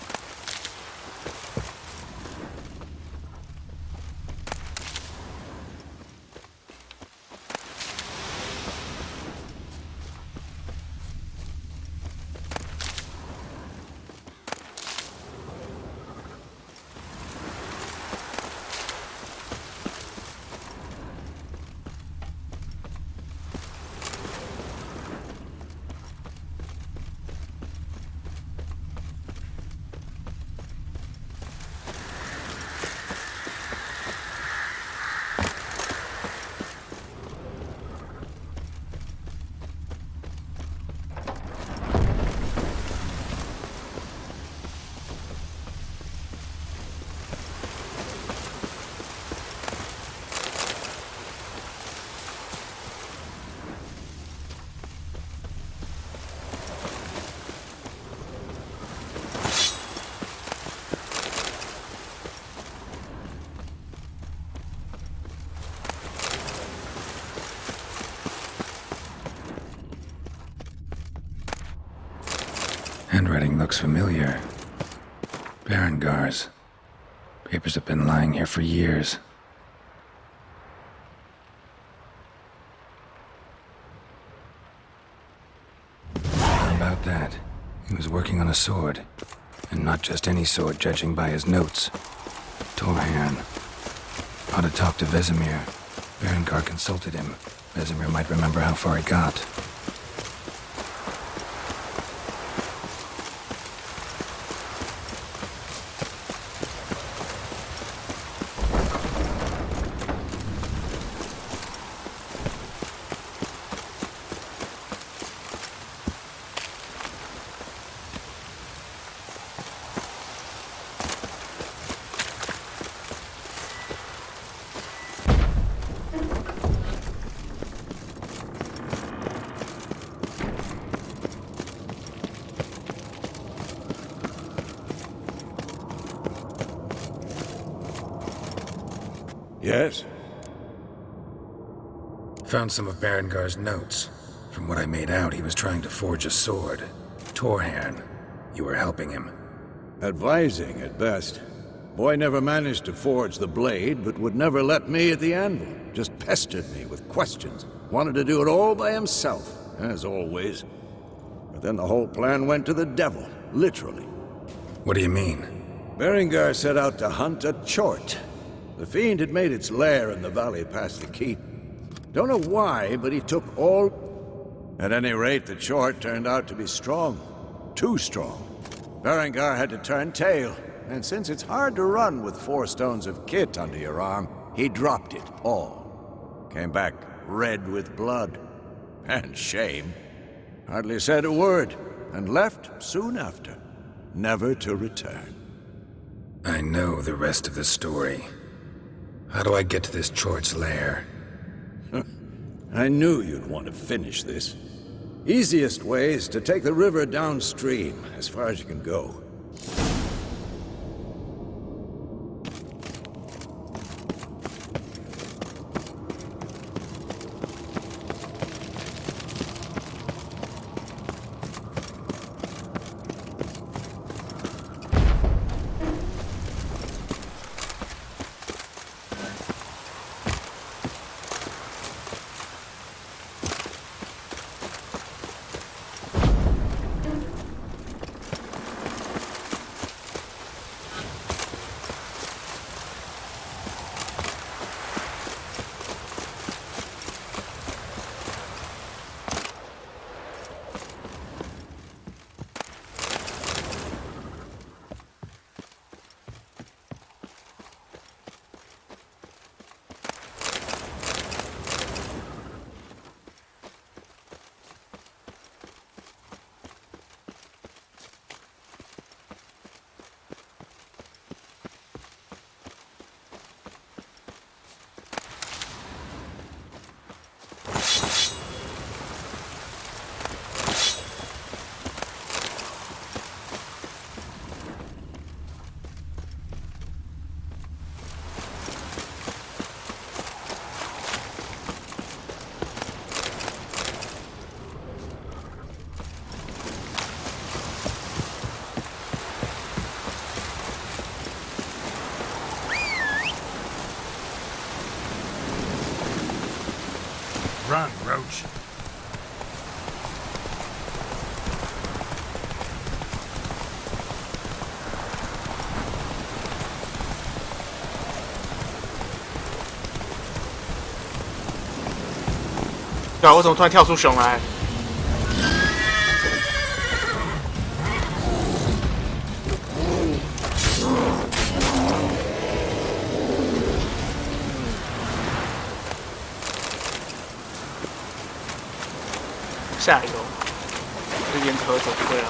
Handwriting looks familiar. Berengar's. Papers have been lying here for years. How about that? He was working on a sword. And not just any sword, judging by his notes. Torhan. Ought to talk to Vesemir. Berengar consulted him. Vesemir might remember how far he got. Yes? Found some of Berengar's notes. From what I made out, he was trying to forge a sword. Torhan. You were helping him. Advising, at best. Boy never managed to forge the blade, but would never let me at the anvil. Just pestered me with questions. Wanted to do it all by himself, as always. But then the whole plan went to the devil, literally. What do you mean? Berengar set out to hunt a chort. The fiend had made its lair in the valley past the keep. Don't know why, but he took all... At any rate, the chort turned out to be strong. Too strong. Berengar had to turn tail, and since it's hard to run with 4 stones of kit under your arm, he dropped it all. Came back red with blood. And shame. Hardly said a word, and left soon after, never to return. I know the rest of the story. How do I get to this Chort's lair? I knew you'd want to finish this. Easiest way is to take the river downstream, as far as you can go. Run, Roach.对啊，为什么突然跳出熊来？下一个，就沿着河走就对了。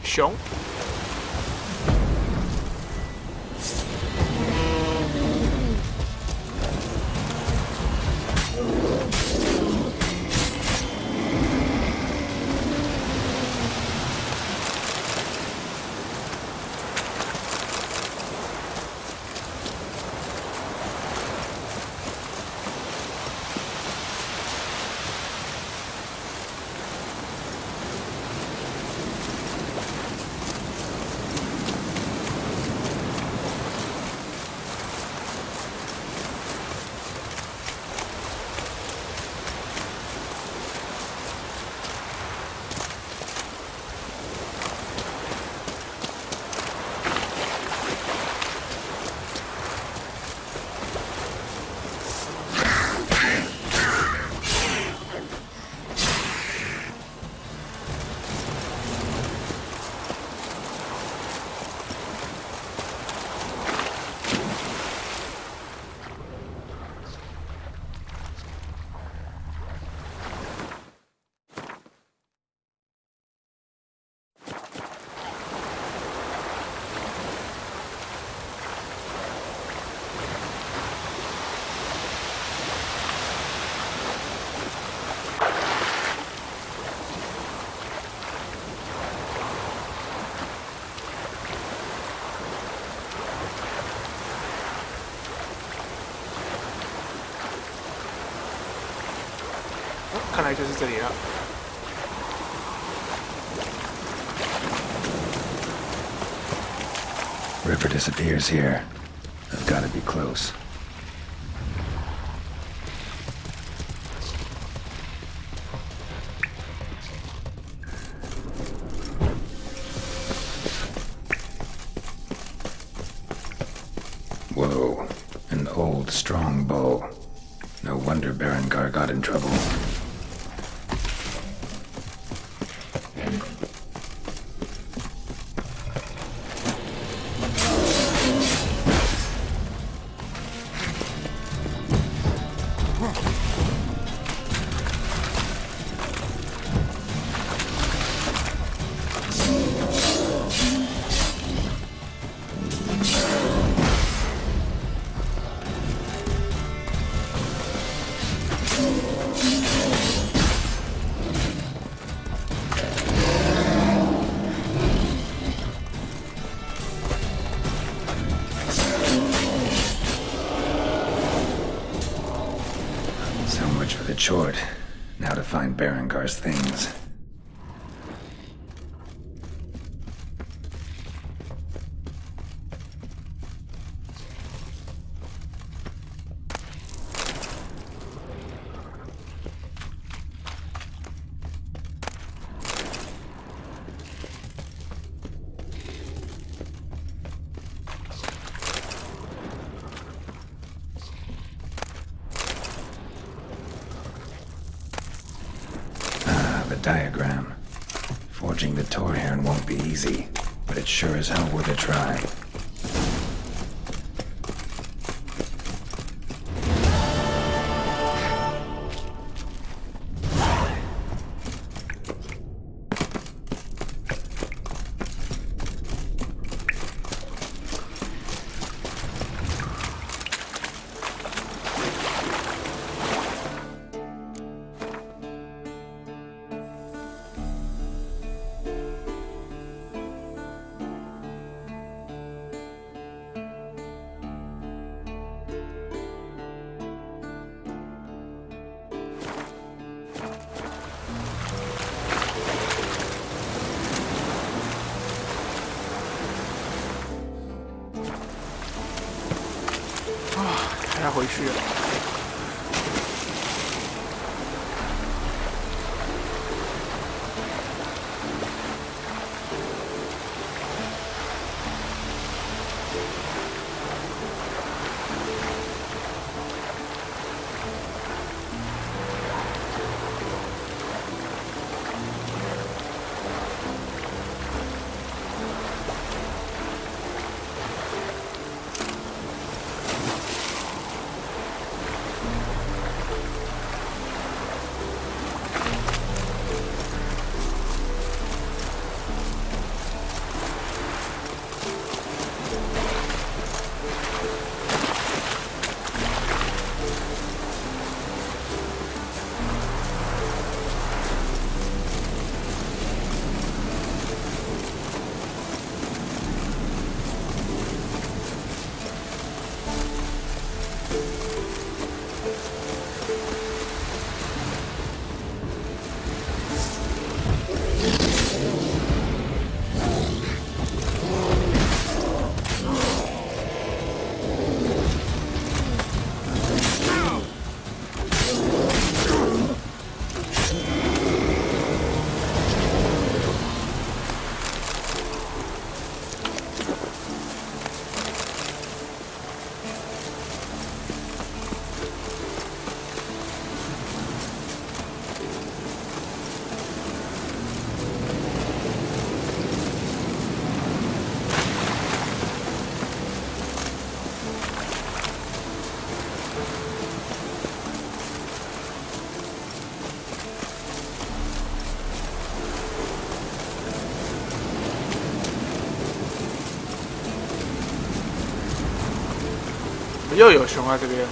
熊。来就是这里了。River disappears here. I've got to be close. Whoa, an old, strong bow. No wonder Berengar got in trouble. So much for the chort. Now to find Berengar's things. Diagram. Forging the Torhairn won't be easy, but it's sure as hell worth a try.还要回去了。又有熊啊这边。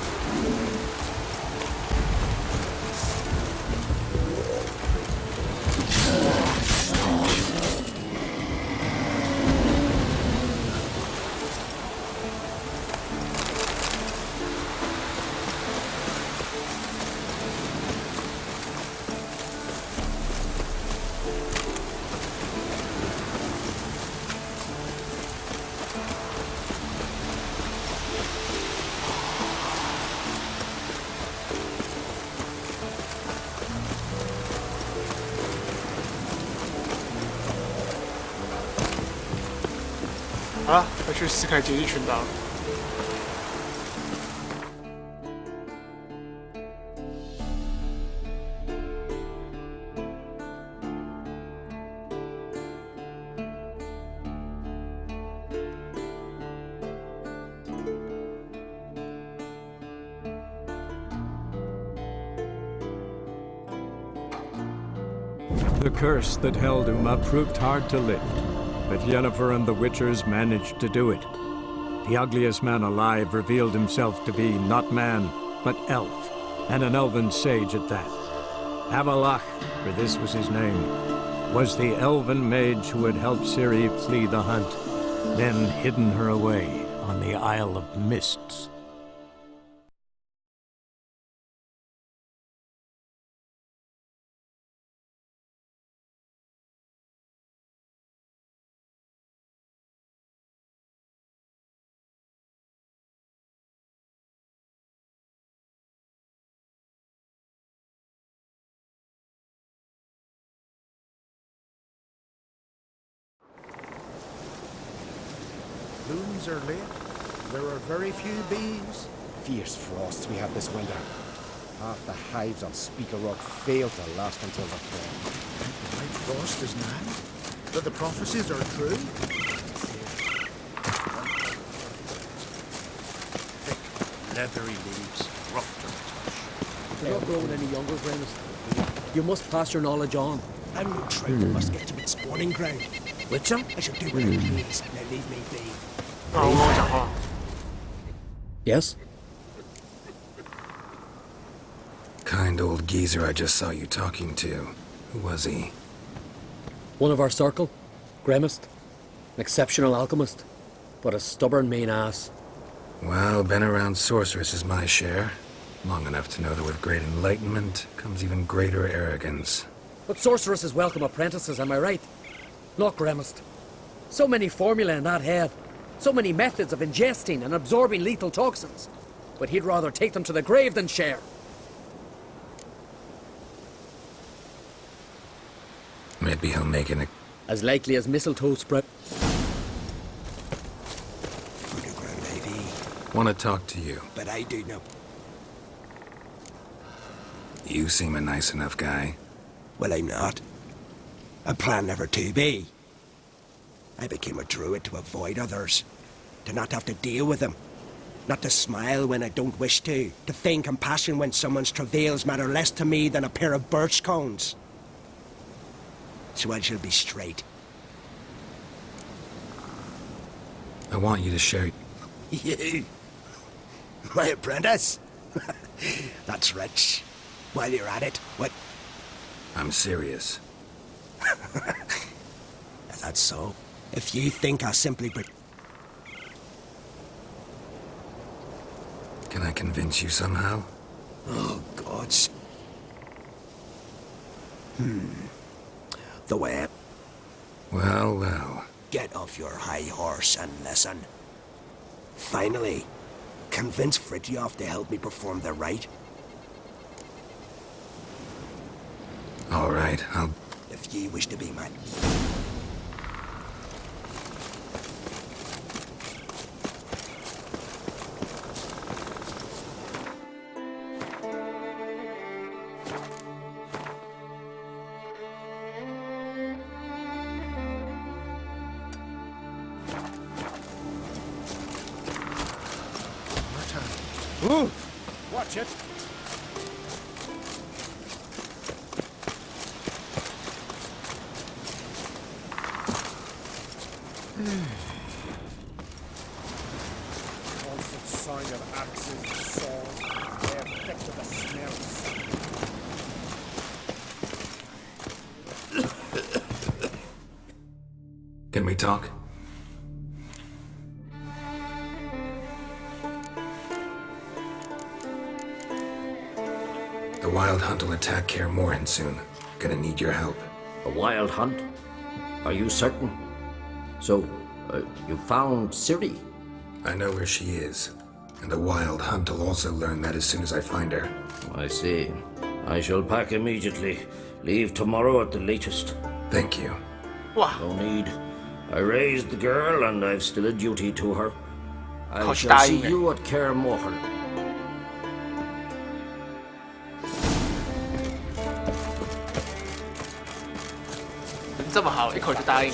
好了，要去斯凯杰利群岛了。The curse that held Uma proved hard to lift, but Yennefer and the Witchers managed to do it. The ugliest man alive revealed himself to be not man, but elf, and an elven sage at that. Avalach, for this was his name, was the elven mage who had helped Ciri flee the hunt, then hidden her away on the Isle of Mists. Blooms are late. There are very few bees. Fierce frosts we have this winter. Half the hives on Speaker Rock fail to last until the fall. The white frost is nigh. That the prophecies are true. Thick, leathery leaves, rough to the touch. You're not growing any younger, Gramus. You must pass your knowledge on. I'm no trout. I must get to its spawning ground. Witcher? I shall do what I please. Now leave me be. Yes? Kind old geezer I just saw you talking to. Who was he? One of our circle. Gremist. An exceptional alchemist. But a stubborn main ass. Well, been around sorceress is my share. Long enough to know that with great enlightenment comes even greater arrogance. But sorceresses welcome apprentices, am I right? Not Gremist. So many formulae in that head. So many methods of ingesting and absorbing lethal toxins. But he'd rather take them to the grave than share. Maybe he'll make an... As likely as mistletoe spread. Want to talk to you. But I do know. You seem a nice enough guy. Well, I'm not. I plan never to be. I became a druid to avoid others. To not have to deal with them. Not to smile when I don't wish to. To feign compassion when someone's travails matter less to me than a pair of birch cones. So I shall be straight. I want you to share... You? My apprentice? That's rich. While you're at it, what... I'm serious. That's so. If you think I'll simply... Can I convince you somehow? Oh, gods. The way... Well, well. Get off your high horse and listen. Finally, convince Fridtjof to help me perform the rite. All right, I'll... If ye wish to be mine. Ooh! Watch it! Constant sound of axes and saws. They're thick to the smells. Can we talk? The Wild Hunt will attack Kaer Morhen soon. Gonna need your help. A wild hunt? Are you certain? So, you found Ciri? I know where she is. And the Wild Hunt will also learn that as soon as I find her. I see. I shall pack immediately. Leave tomorrow at the latest. Thank you. Wow. No need. I raised the girl, and I've still a duty to her. I Coach shall see dying. you at凯尔默罕. 人这么好，一口就答应。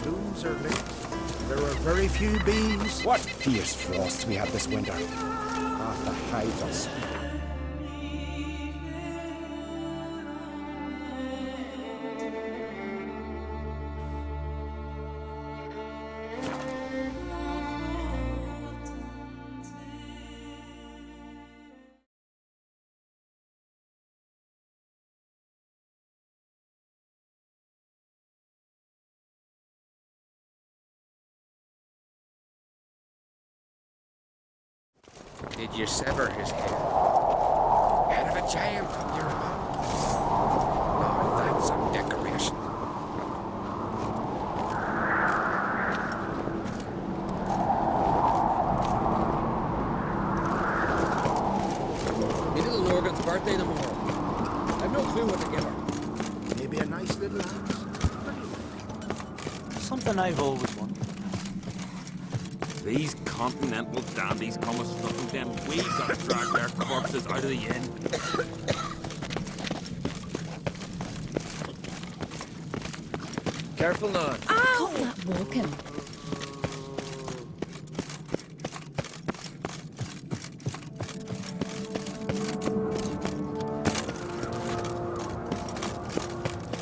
Rooms are lit. There are very few bees. What fierce frosts we have this winter. Half the hives are split. Did you sever his head? Head of a giant on your mountains. Oh, that's some decoration. My little Lorgan's birthday tomorrow. I've no clue what to give her. Maybe a nice little house. Something I've always wanted. These continental dandies come with stuff and then we've got to drag their corpses out of the inn. Careful now. Ow! Not walking.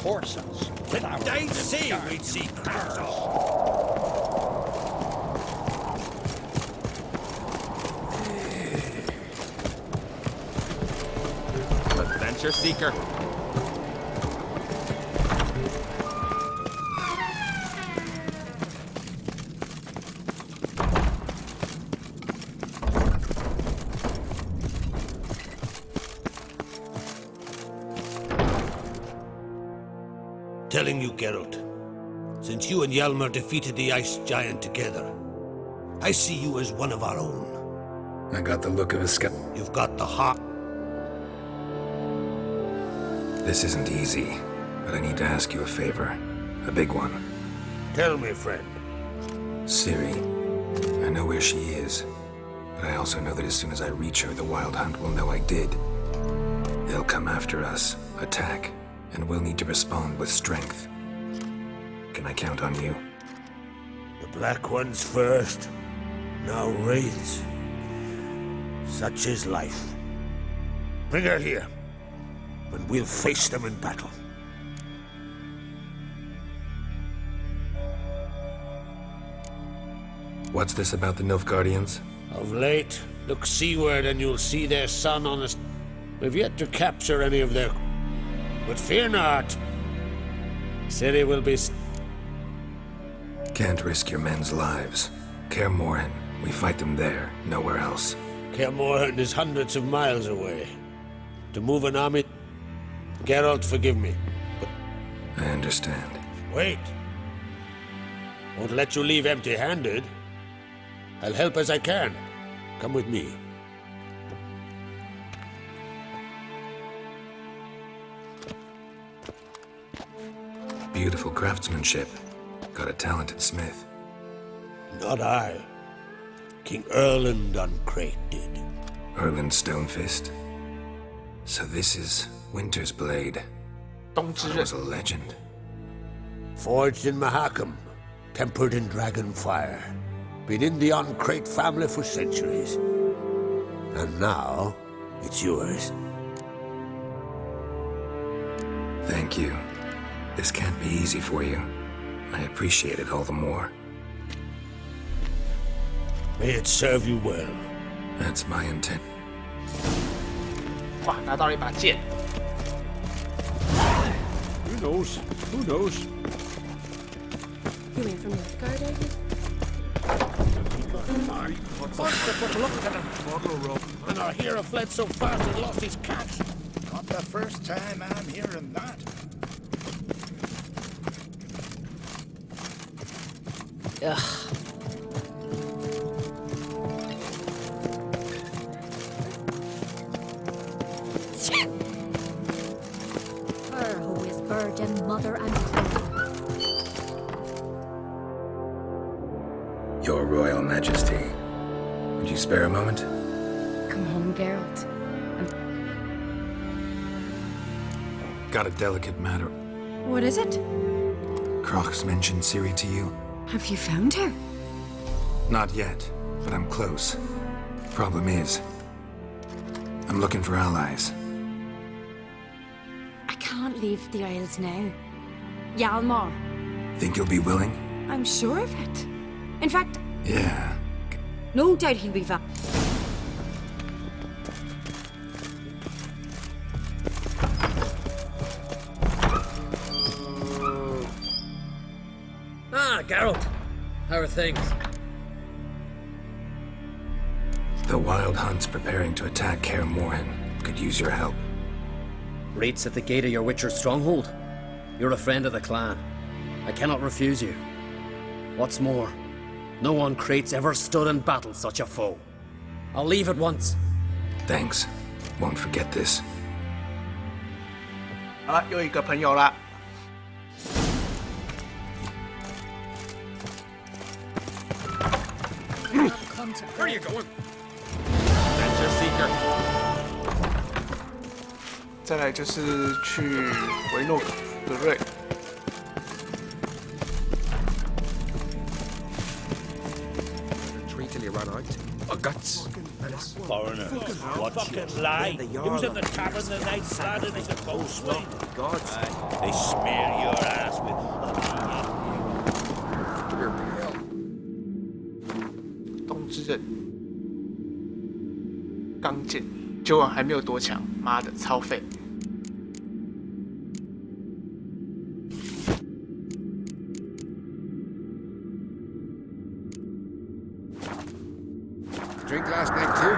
Horses. Did I say we'd see cars? Adventure seeker. Telling you, Geralt, since you and Hjalmar defeated the Ice Giant together, I see you as one of our own. I got the look of a skeptic. You've got the heart. This isn't easy, but I need to ask you a favor. A big one. Tell me, friend. Ciri. I know where she is, but I also know that as soon as I reach her, the Wild Hunt will know I did. They'll come after us, attack, and we'll need to respond with strength. Can I count on you? The Black Ones first, now Wraiths. Such is life. Bring her here, and we'll face them in battle. What's this about the Nilfgaardians? Of late, look seaward and you'll see their sun on us. We've yet to capture any of their... But fear not. Ciri will be... Can't risk your men's lives. Kaer Morhen, we fight them there, nowhere else. Kaer Morhen is hundreds of miles away. To move an army... Geralt, forgive me, but... I understand. Wait. Won't let you leave empty-handed. I'll help as I can. Come with me. Beautiful craftsmanship. Got a talented smith. Not I. King Erland Uncrate did. Erland Stonefist? So this is Winter's Blade. That was a legend. Forged in Mahakam, tempered in dragon fire. Been in the Uncrate family for centuries. And now, it's yours. Thank you. This can't be easy for you. I appreciate it all the more. May it serve you well. That's my intent. 哇，拿到了一把剑。Who knows? Who knows? You in from Northgard, are you? But look at him, mortal rope. And our hero fled so fast he lost his cat. Not the first time I'm hearing that. Ugh. Her who is virgin, mother, and queen. Your Royal Majesty. Would you spare a moment? Come home, Geralt. Got a delicate matter. What is it? Croc's mentioned Ciri to you? Have you found her? Not yet, but I'm close. Problem is, I'm looking for allies. I can't leave the Isles now. Hjalmar, Think you'll be willing? I'm sure of it. In fact, Yeah. no doubt he'll be back. Ah, Geralt. How are things? The Wild Hunt's preparing to attack Kaer Morhen. Could use your help. Raid's at the gate of your Witcher's stronghold. You're a friend of the clan. I cannot refuse you. What's more, no one Krait's ever stood in battle such a foe. I'll leave at once. Thanks. Won't forget this. 好了，又一个朋友了。Where are you going? Adventure seeker. 再来就是去维诺格瑞。Tree till you run out. Oh, guts. Foreigner, what you lie? Who's in the tavern the night slanted as a ghostway? Gods. They smear your ass with honey. 冬之刃，钢剑，结果还没有多强，妈的，超废。Drink last night too?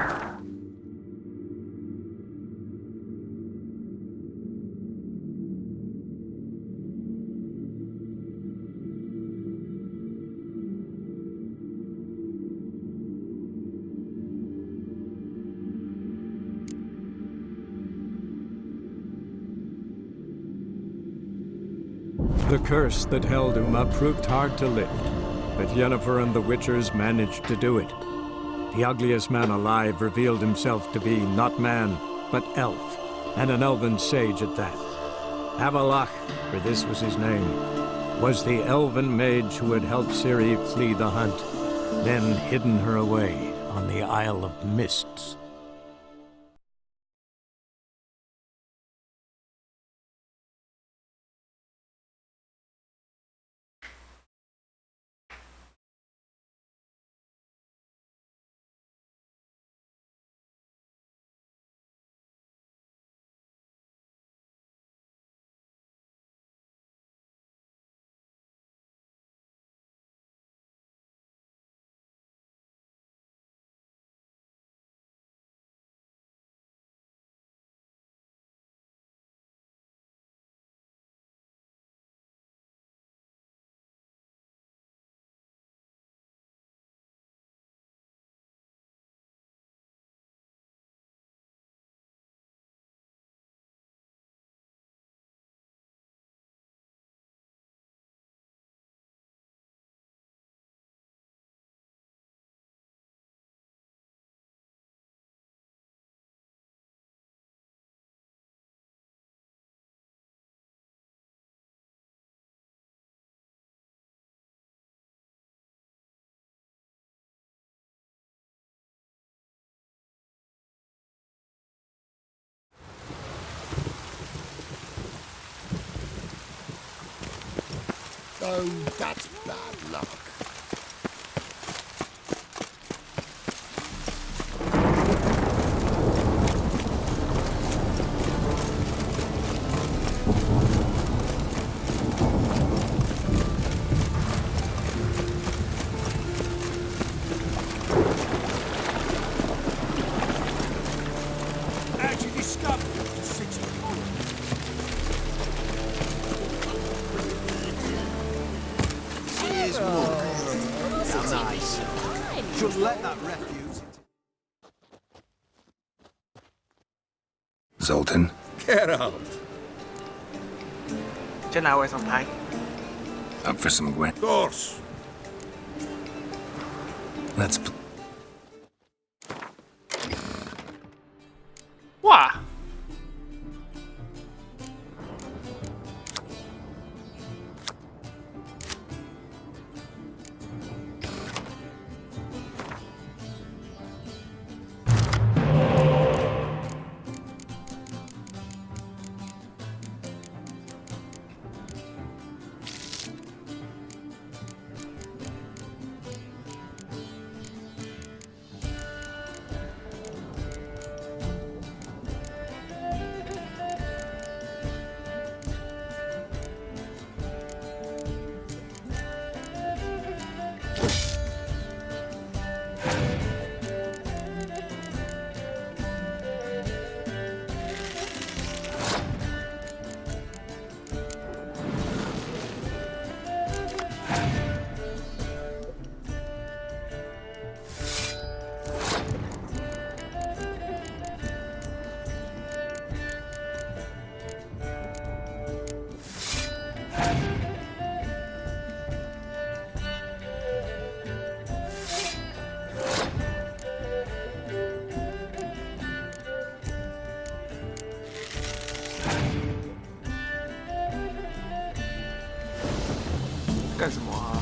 The curse that held Uma proved hard to lift, but Yennefer and the Witchers managed to do it. The ugliest man alive revealed himself to be not man, but elf, and an elven sage at that. Avalach, for this was his name, was the elven mage who had helped Ciri flee the hunt, then hidden her away on the Isle of Mists. Oh, that's bad luck. size. Should let that refuse. Zoltan? Get out. 先来位上拍。 Up for some Gwen? Of course. Let's. 哇！干什么啊？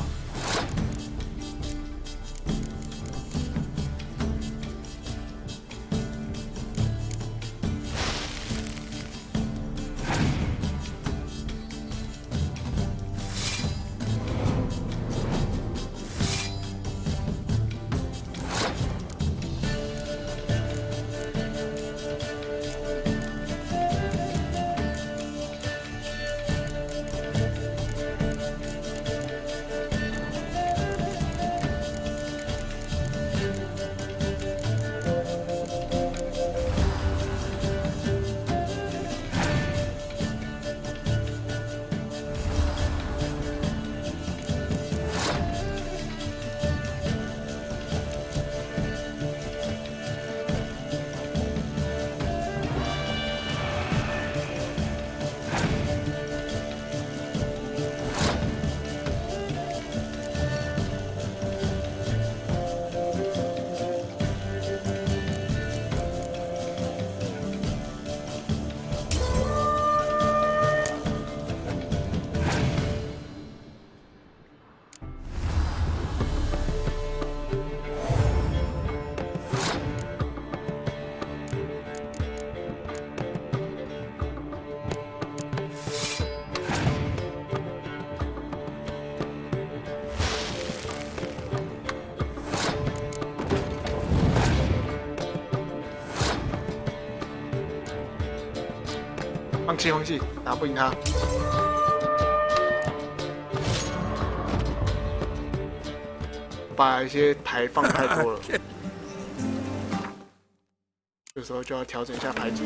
放弃放弃，打不赢他。把一些牌放太多了，这时候就要调整一下牌组。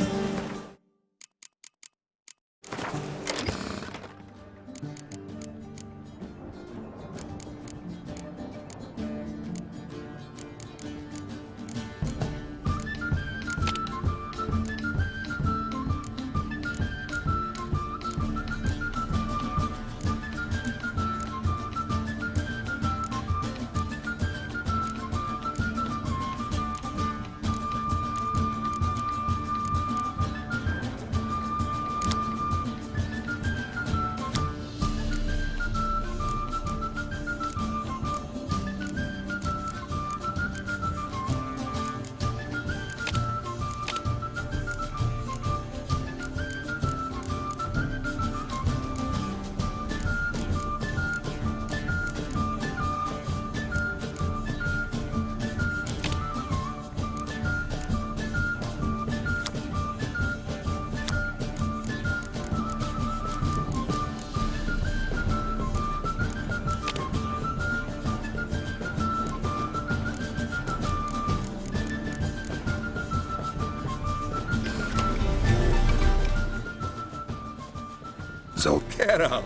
So get out.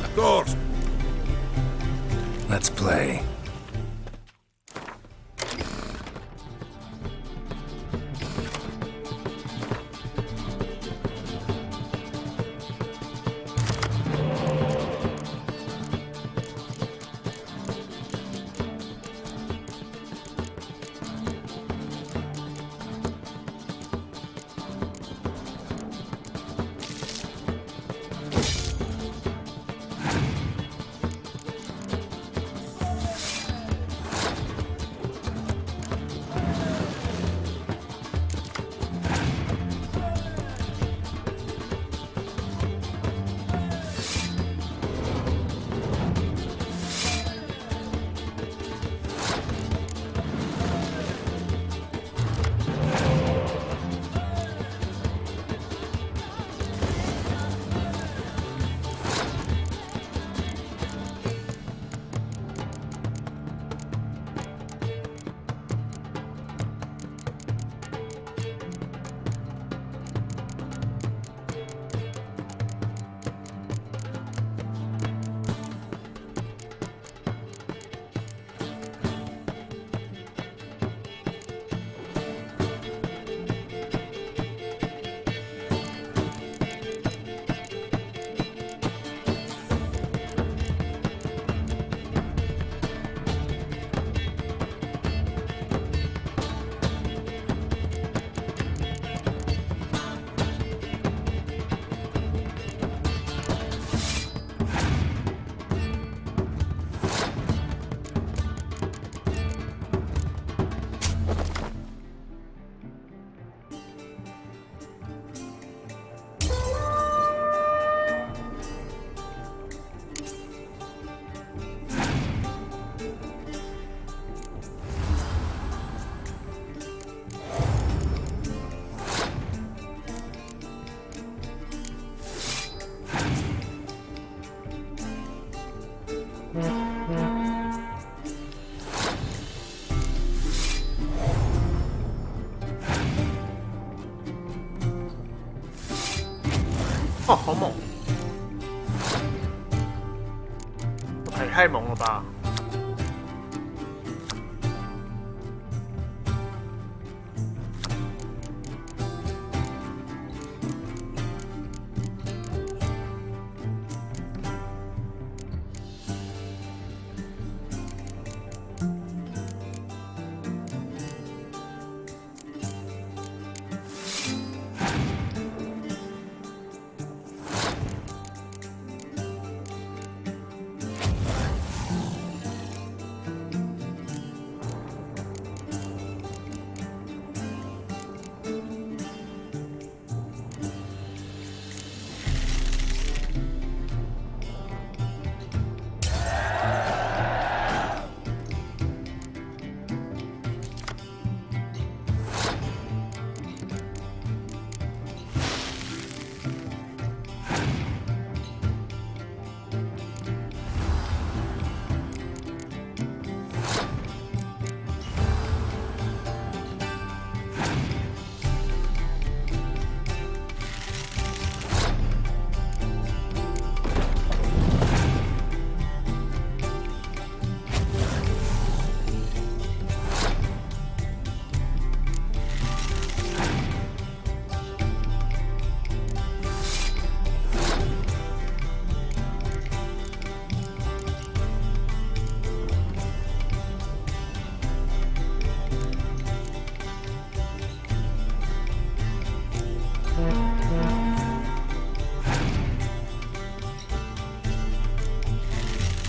Of course. Let's play.哦，好猛！太猛了吧！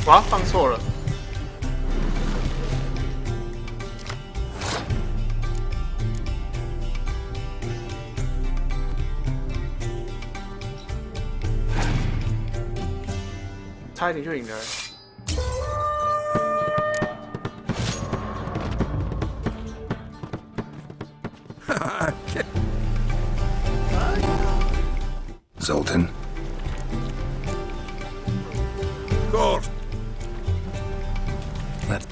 哇，放错了。差一点就赢了。Zoltan? Gold. Let...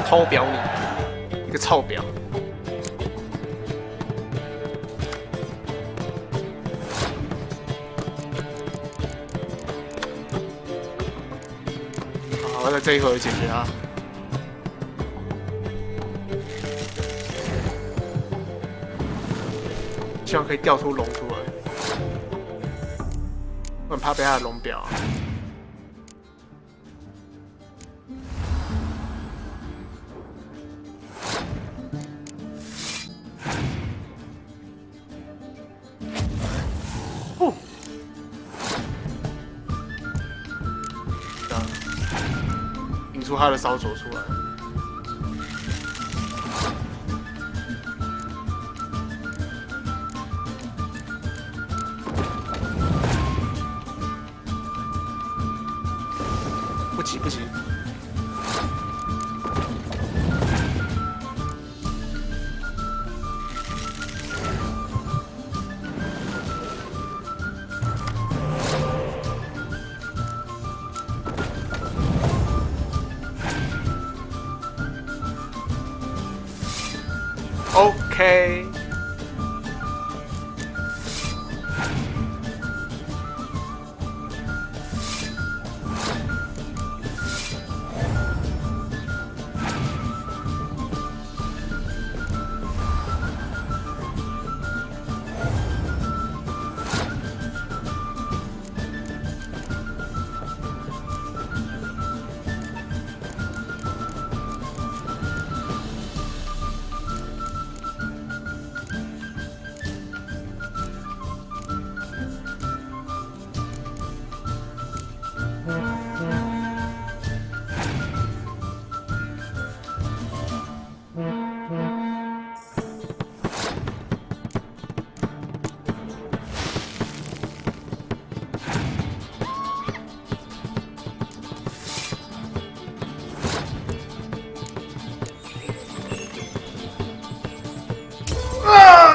偷表你，一个臭婊。好，在这一回解决它。希望可以调出龙出来，我很怕被他的龙表啊。引出他的烧灼出来。不急不急。OK。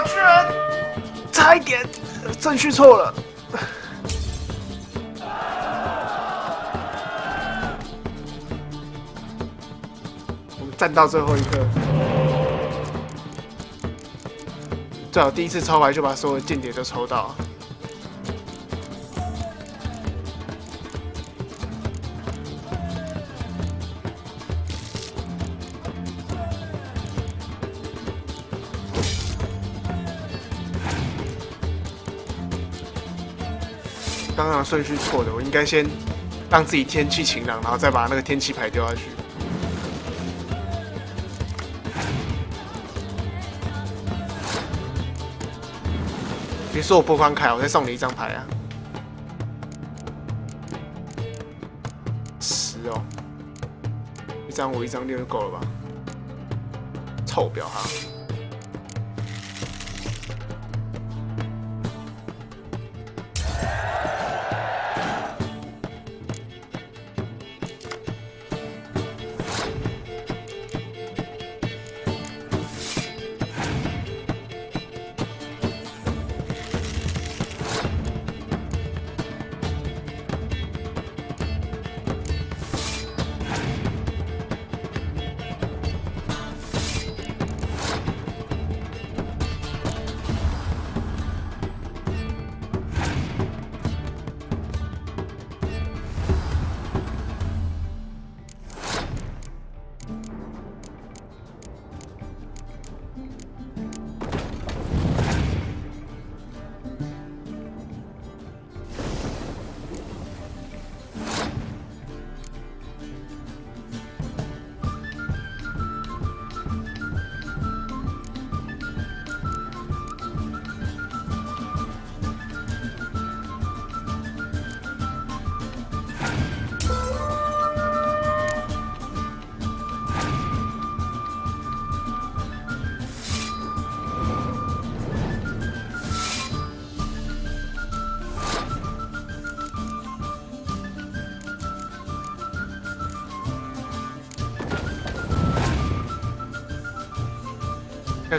居然差一点，顺序错了。我们站到最后一刻，最好第一次抽牌就把所有的间谍都抽到。刚刚的顺序错的，我应该先让自己天气晴朗，然后再把那个天气牌丢下去。别说我播放卡，我再送你一张牌啊！10哦，一张5，一张6就够了吧？臭婊哈！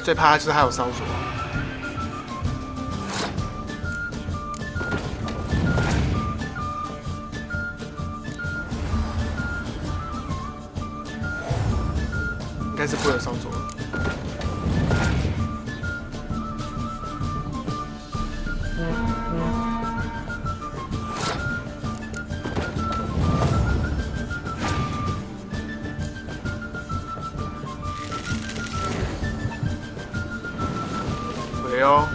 最怕的就是还有烧灼。开始不能操作了。回哦。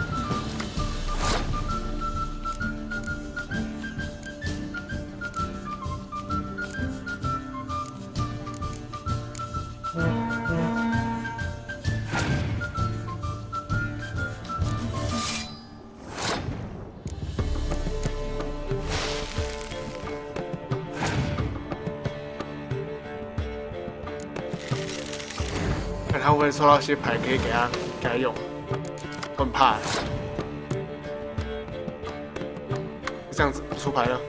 看他会不会抽到一些牌可以给他用，我很怕。这样子出牌了，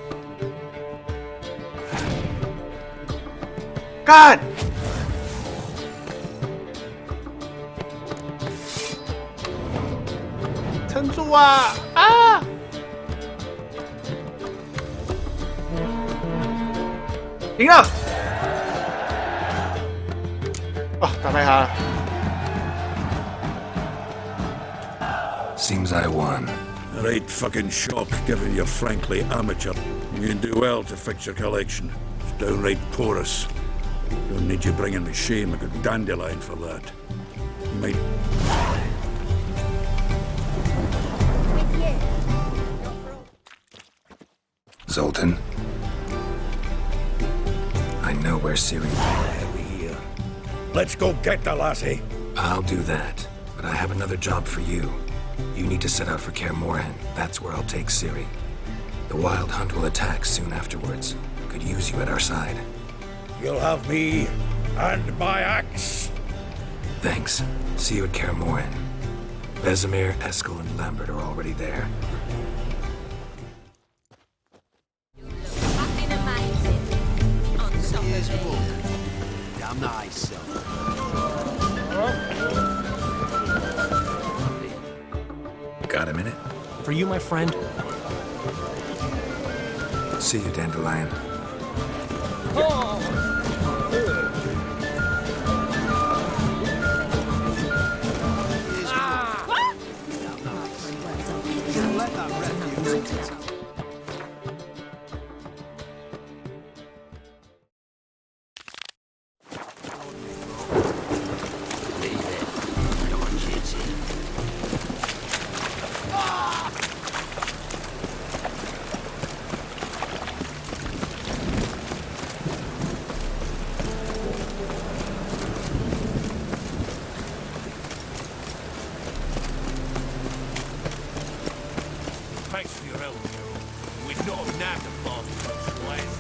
干！撑住啊！啊！赢了！ 哦，打败他了。 Seems I won. Right fucking shock, given you're frankly amateur. You'd do well to fix your collection. It's downright porous. Don't need you bringing me shame. A good dandelion for that. You might... Zoltan? I know where Ciri... Here. Let's go get the lassie. I'll do that, but I have another job for you. You need to set out for Kaer Morhen. That's where I'll take Ciri. The Wild Hunt will attack soon afterwards. Could use you at our side. You'll have me and my axe. Thanks. See you at Kaer Morhen. Vesemir, Eskel, and Lambert are already there. Damn nice. Got a minute? For you, my friend. See you, Dandelion. Thanks for your help, Geralt. We'd not have nabbed the bastard otherwise.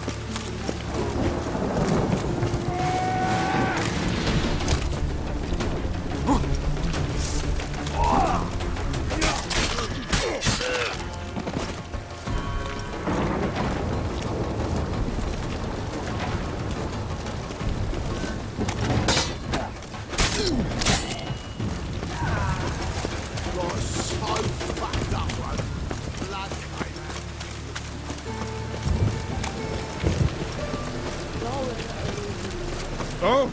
Oh!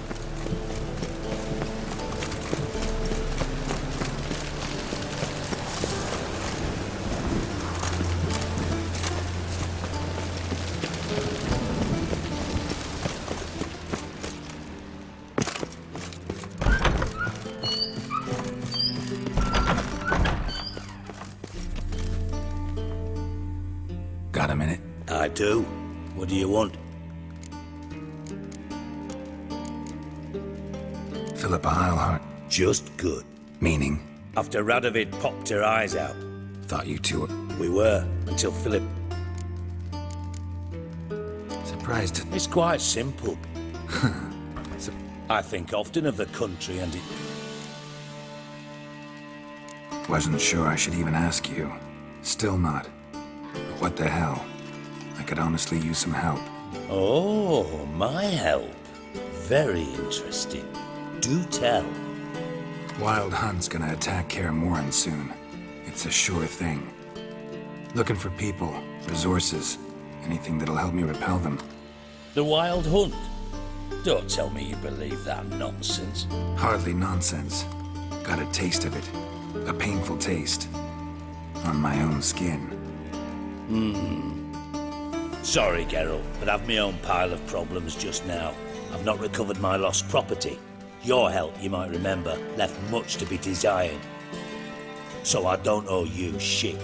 Got a minute? I do. What do you want? Philippa Eilhart. Just good. Meaning? After Radovid popped her eyes out. Thought you two were... We were, until Philip... Surprised. It's quite simple. I think often of the country and it... Wasn't sure I should even ask you. Still not. But what the hell? I could honestly use some help. Oh, my help. Very interesting. Do tell. Wild Hunt's gonna attack Kaer Morhen soon. It's a sure thing. Looking for people, resources, anything that'll help me repel them. The Wild Hunt? Don't tell me you believe that nonsense. Hardly nonsense. Got a taste of it. A painful taste. On my own skin. Sorry, Geralt, but I've my own pile of problems just now. I've not recovered my lost property. Your help, you might remember, left much to be desired. So I don't owe you shit.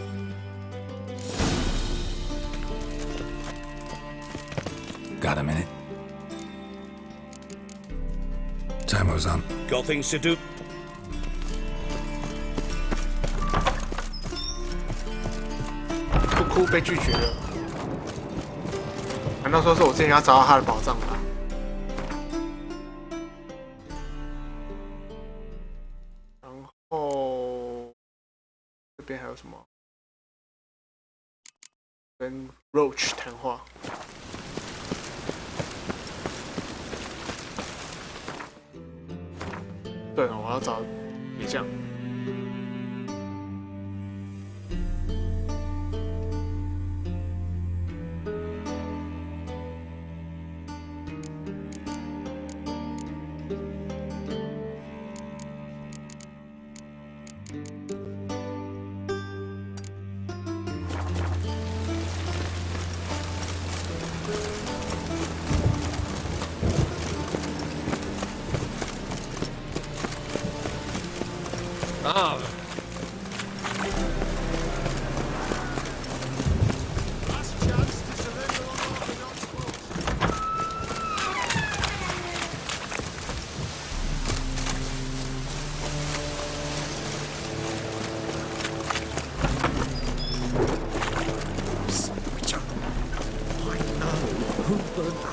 Got a minute? Timer's on. Got things to do? 哭哭被拒绝了，难道说是我之前要找到他的宝藏吗？然后这边还有什么？跟 Roach 谈话。对了，我要找野将。Ah.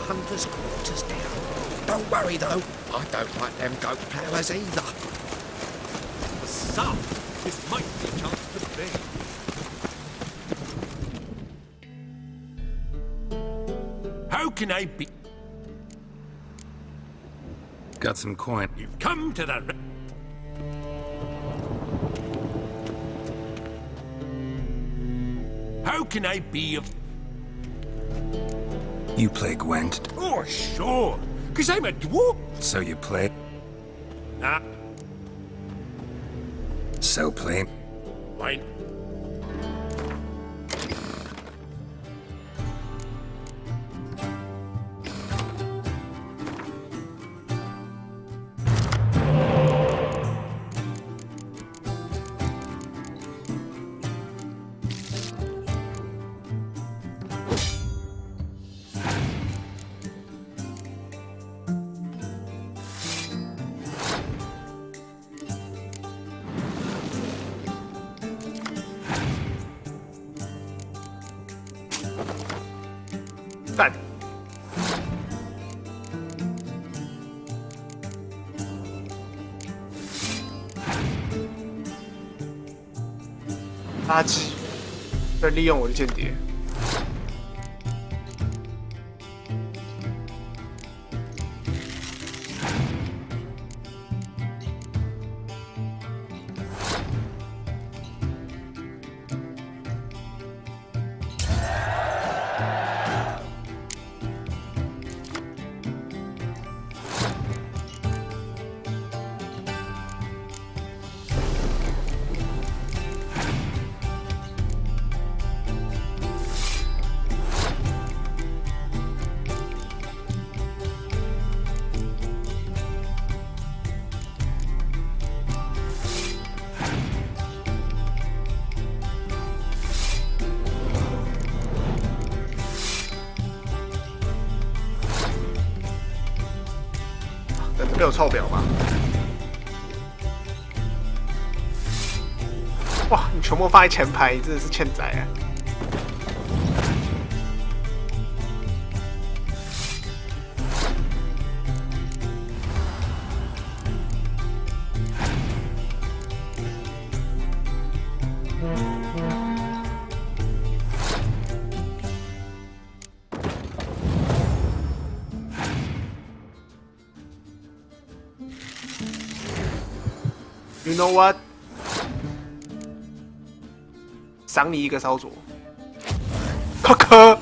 Hunter's quarters down. Don't worry though, I don't like them goat powers either. The sun! This might be a chance for me. How can I be? Got some coin. You've come to the... How can I be of... You play Gwent? Oh, sure. Because I'm a dwarf. So you play? Nah. So play? Fine.蛋。垃圾，在利用我的间谍。没有臭表吧？哇，你全部放在前排，真的是欠宰啊！You know what？ 赏你一个烧灼，可可，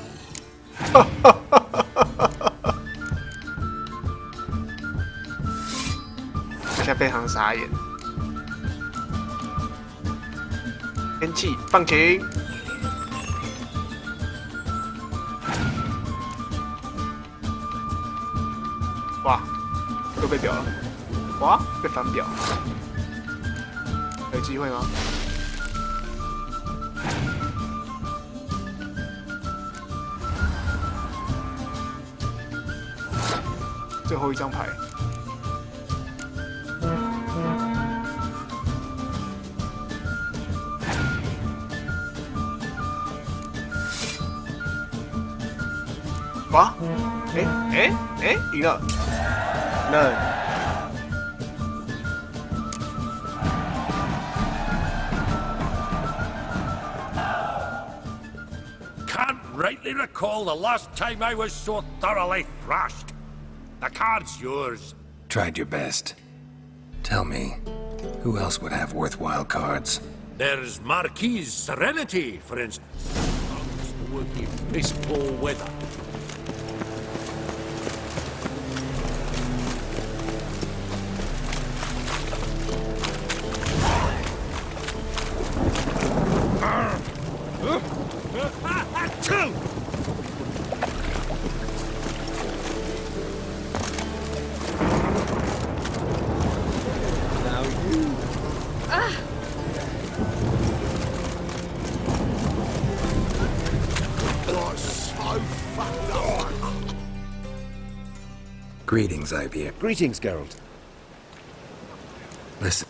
非常傻眼。天气放晴。哇，又被表了！哇，被反表，有机会吗？最后一张牌。哇，赢了！那can't rightly recall the last time I was so thoroughly thrashed. The card's yours. Tried your best. Tell me, who else would have worthwhile cards? There's Marquis's Serenity, for instance. Would be fistful weather. Greetings, IBM. Greetings, Geralt. Listen.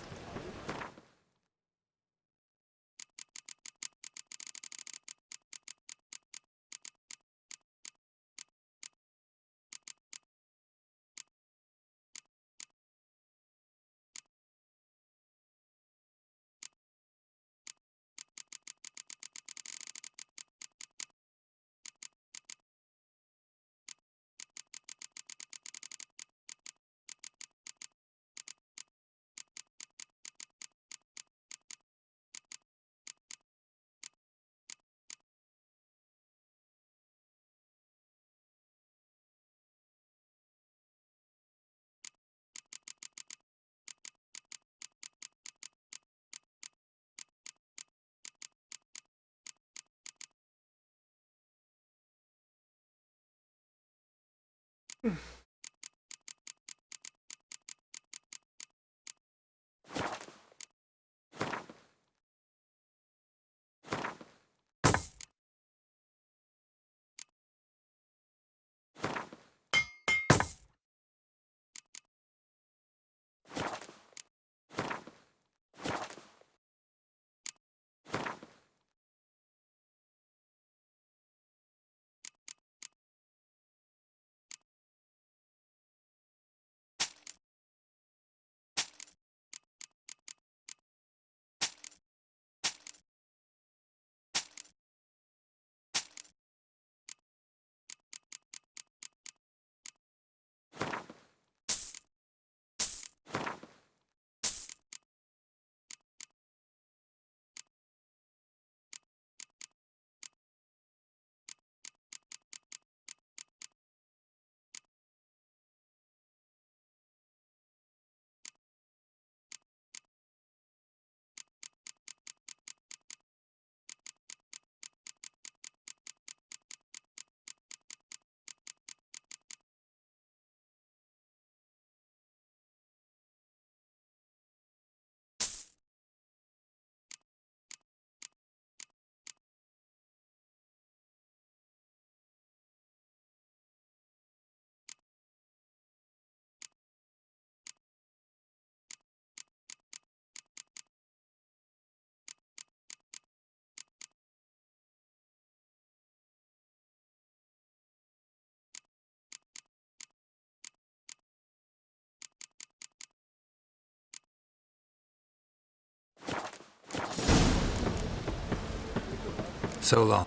So long.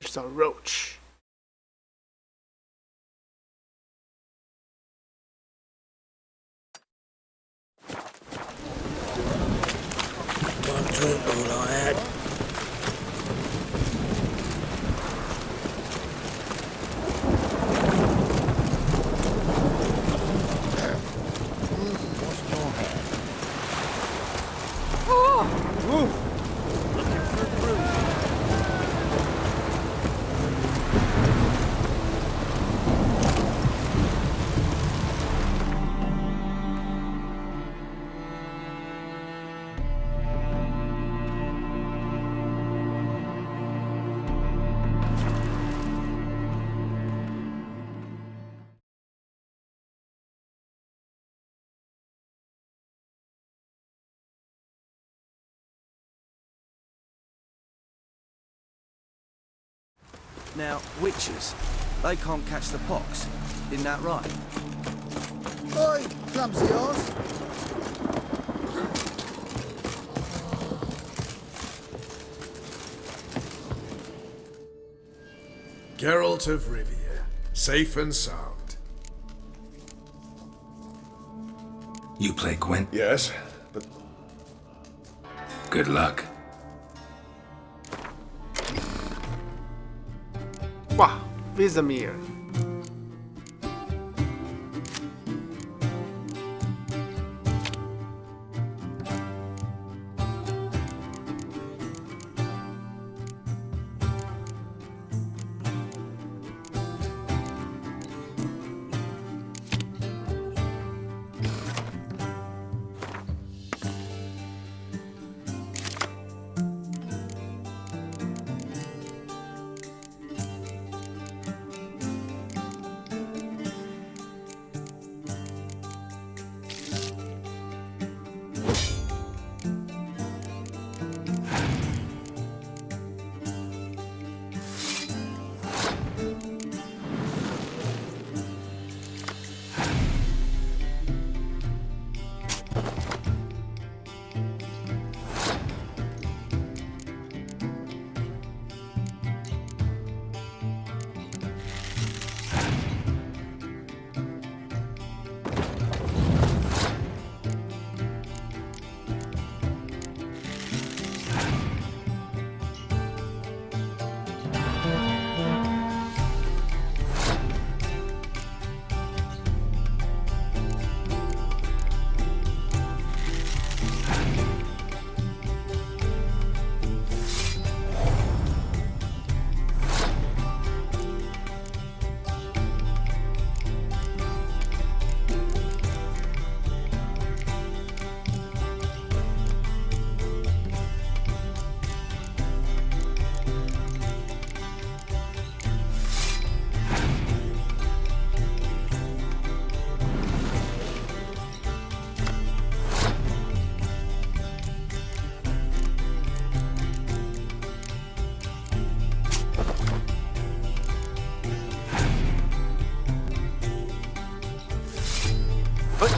It's a roach. One drink, all I had. Now, witches, they can't catch the pox. Isn't that right? Oi, clumsy horse. Geralt of Rivia, safe and sound. You play Gwent? Yes, but... Good luck. 哇 ，Vizimir。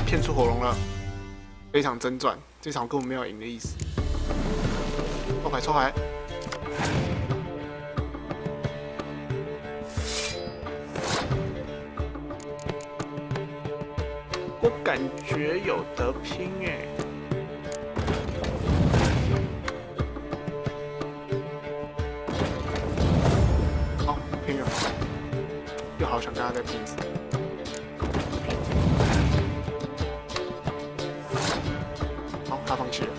骗出火龙了，非常真赚，这场根本没有赢的意思。抽牌抽牌，我感觉有得拼哎。好，拼了，又好想跟他再拼一次。 他放弃了。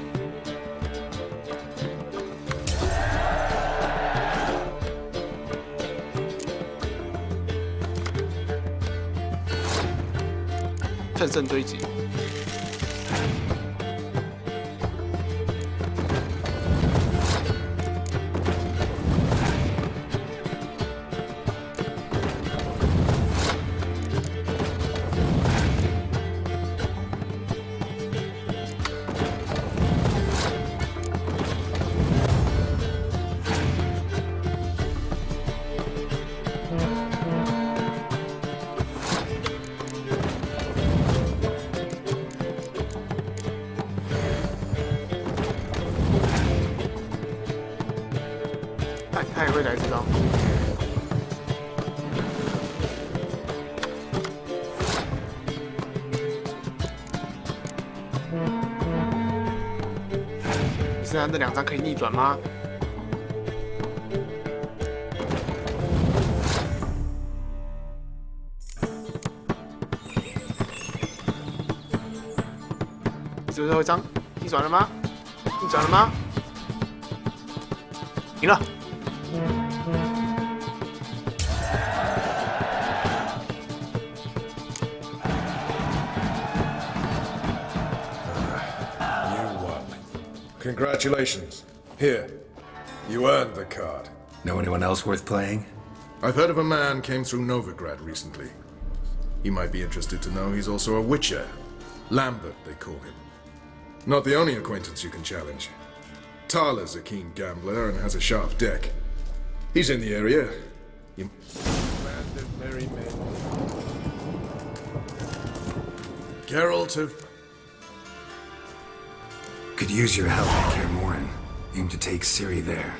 乘胜追击。他也会来这招。现在这2张可以逆转吗？最后一张逆转了吗？逆转了吗？赢了。 Congratulations. Here. You earned the card. Know anyone else worth playing? I've heard of a man came through Novigrad recently. You might be interested to know he's also a witcher. Lambert, they call him. Not the only acquaintance you can challenge. Tala's a keen gambler and has a sharp deck. He's in the area. You... Band of merry men. Geralt of... Could use your help at Kaer Morhen. Aim to take Ciri there.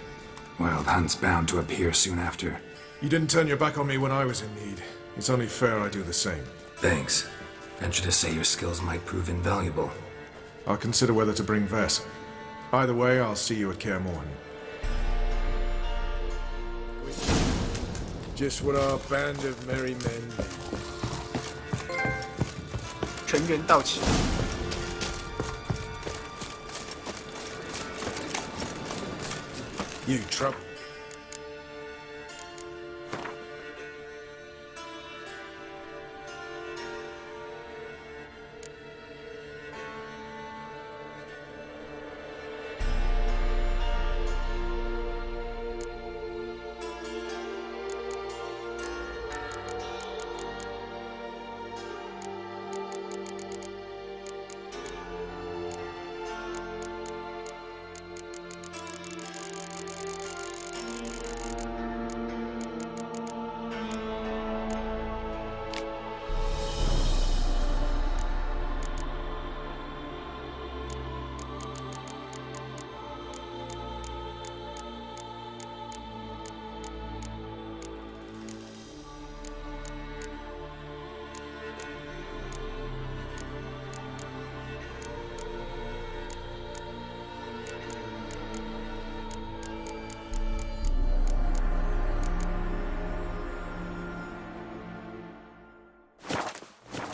Wild Hunt's bound to appear soon after. You didn't turn your back on me when I was in need. It's only fair I do the same. Thanks. Venture to say your skills might prove invaluable. I'll consider whether to bring Vess. Either way, I'll see you at Kaer Morhen. Just what our band of merry men need. 全员到齐。You trouble.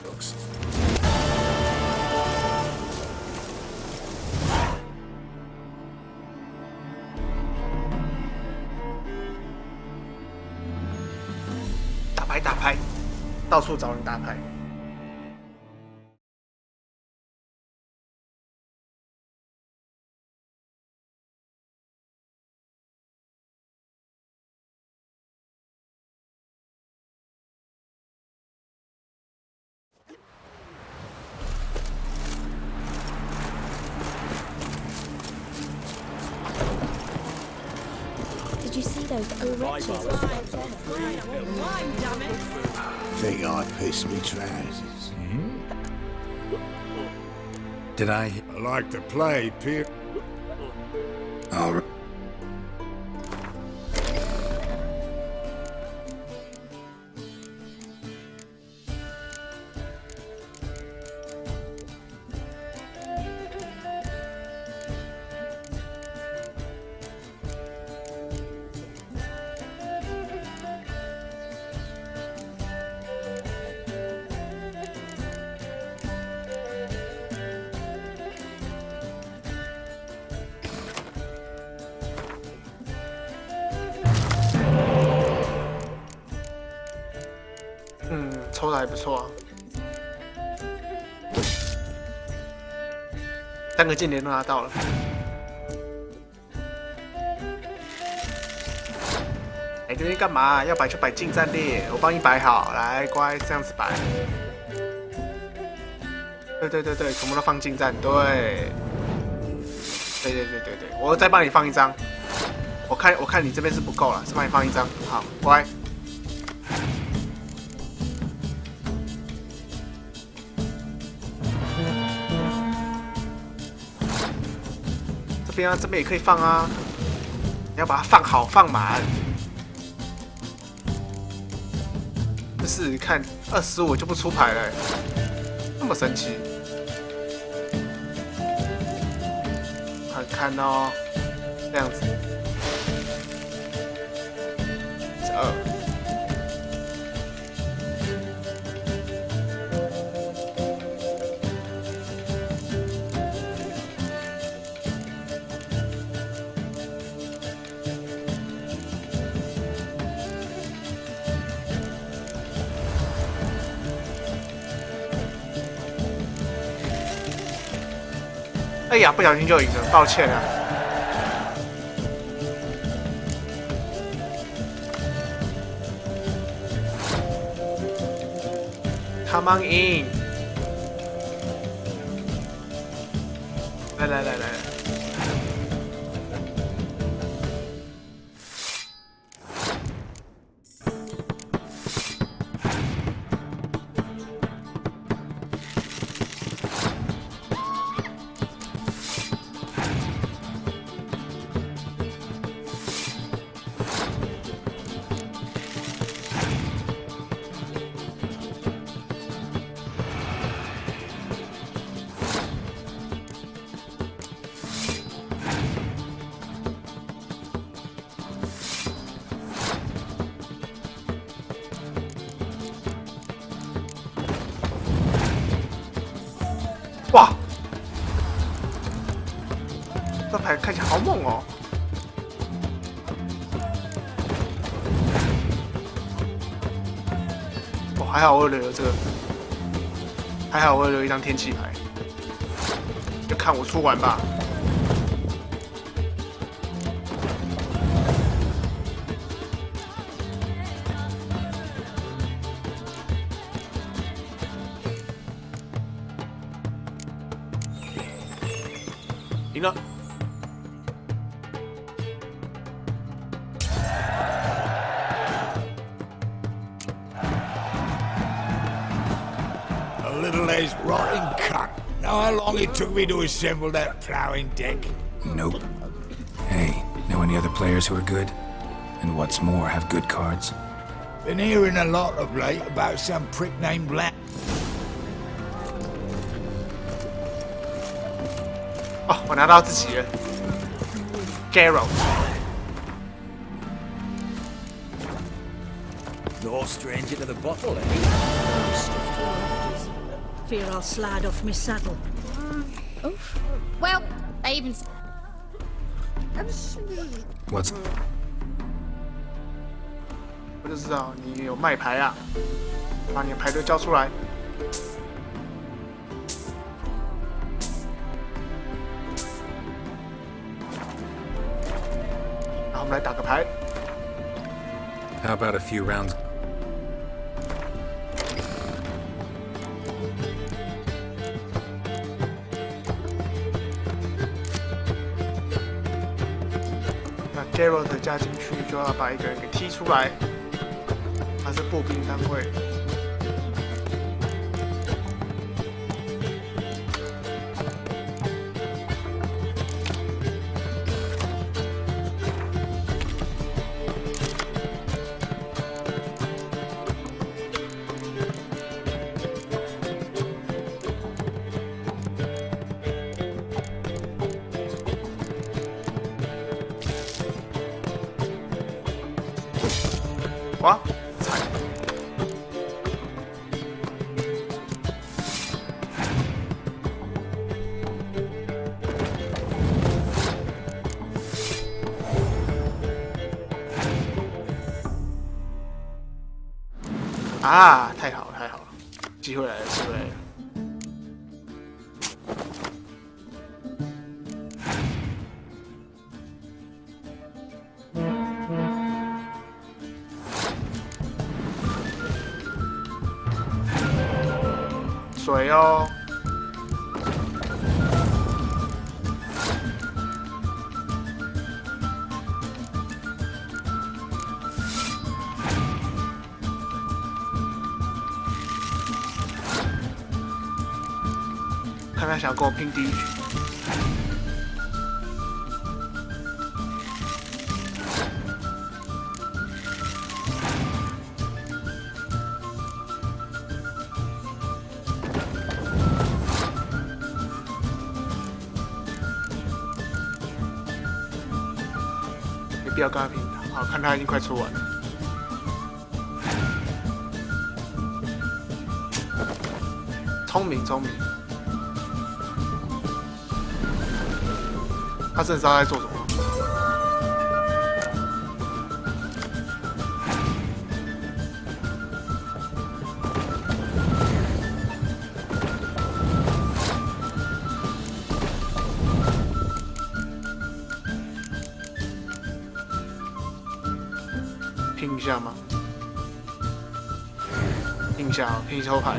Looks. 打牌，到处找人打牌。Did you see those wretches? Think I'd piss me trousers. Did I like to play, Pier. All right.抽的还不错啊，3个间谍都拿到了。哎，这边干嘛？要摆就摆近战列，我帮你摆好，来，乖，这样子摆。对，全部都放近战，对，我再帮你放一张。我看你这边是不够了，再帮你放一张，好，乖。这边也可以放啊，你要把它放好放满。就是看25就不出牌了，那么神奇。看哦，这样子，2。哎呀，不小心就赢了，抱歉啊。Come on in， 来。哇，这牌看起来好猛哦！哦，还好我留了这个，还好我留一张天气牌，就看我出完吧。赢了。A little-aged rotting cunt. Know how long it took me to assemble that ploughing deck? Nope. Hey, know any other players who are good? And what's more, have good cards? Been hearing a lot of late about some prick named Lamb. 哦，我拿到自己了 ，Geralt。No stranger to the bottle, eh? Fear I'll slide off my saddle. Oof. Well, I even. What's... 我就知道你有卖牌啊，把你的牌都交出来。然后我们来打个牌。How about a few rounds? 那 Geralt 加进去就要把一个人给踢出来，他是步兵单位。哇，踩！啊，太好了，太好了，机会来了，机会来了！水哦。看他想跟我拼第一局。没必要跟他拼的，好看他已经快出完了。聪明聪明，他真的知道在做什么。拼一下吗？拼一下，拼抽牌。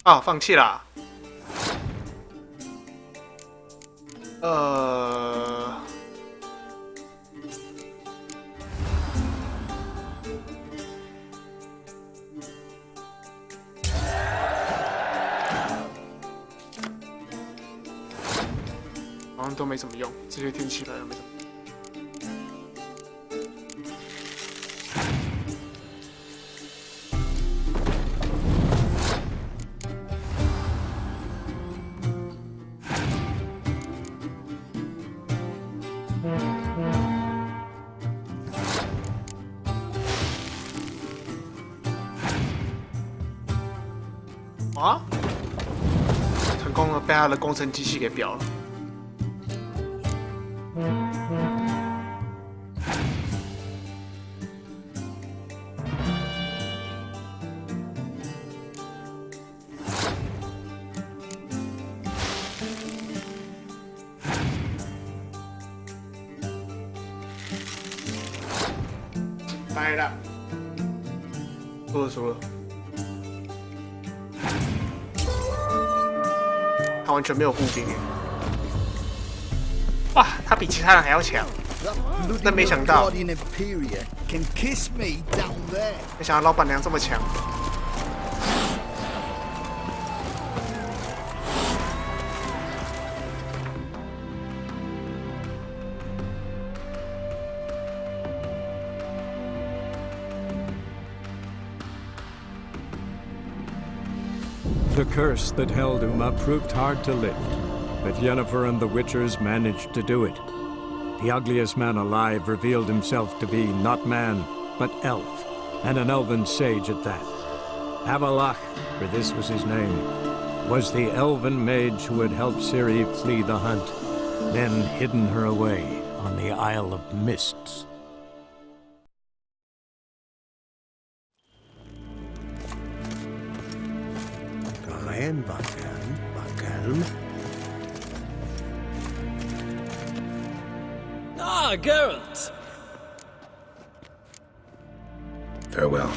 啊，放弃啦。好像都没什么用，这些天气牌都没什么用。啊！成功的被他的工程机器给表了。掰了，输了。他完全没有护兵耶！哇，他比其他人还要强，真没想到。没想到老板娘这么强。The curse that held Uma proved hard to lift, but Yennefer and the Witchers managed to do it. The ugliest man alive revealed himself to be not man, but elf, and an elven sage at that. Avalach, for this was his name, was the elven mage who had helped Ciri flee the hunt, then hidden her away on the Isle of Mists. Ah, Geralt! Farewell.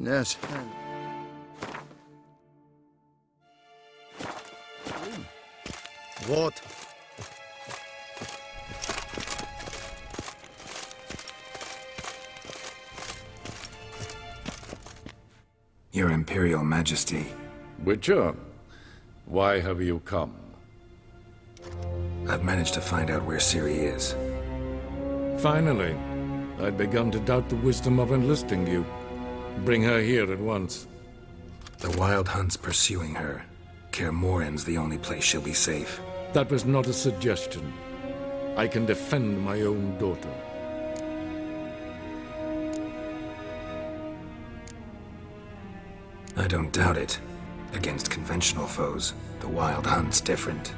Yes. What? Your Imperial Majesty. Witcher, why have you come? I've managed to find out where Ciri is. Finally. I'd begun to doubt the wisdom of enlisting you. Bring her here at once. The Wild Hunt's pursuing her. Kaer Morhen's the only place she'll be safe. That was not a suggestion. I can defend my own daughter. I don't doubt it. Against conventional foes, the Wild Hunt's different.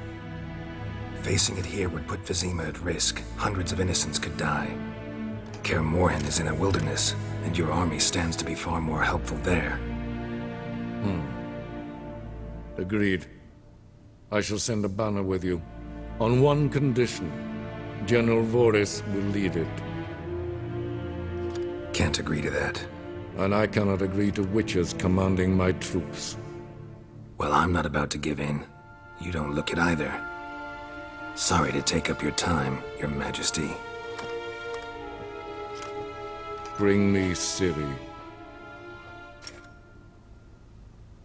Facing it here would put Vizima at risk. Hundreds of innocents could die. Kaer Morhen is in a wilderness, and your army stands to be far more helpful there. Agreed. I shall send a banner with you. On one condition. General Voris will lead it. Can't agree to that. And I cannot agree to witches commanding my troops. Well, I'm not about to give in. You don't look it either. Sorry to take up your time, Your Majesty. Bring me Ciri.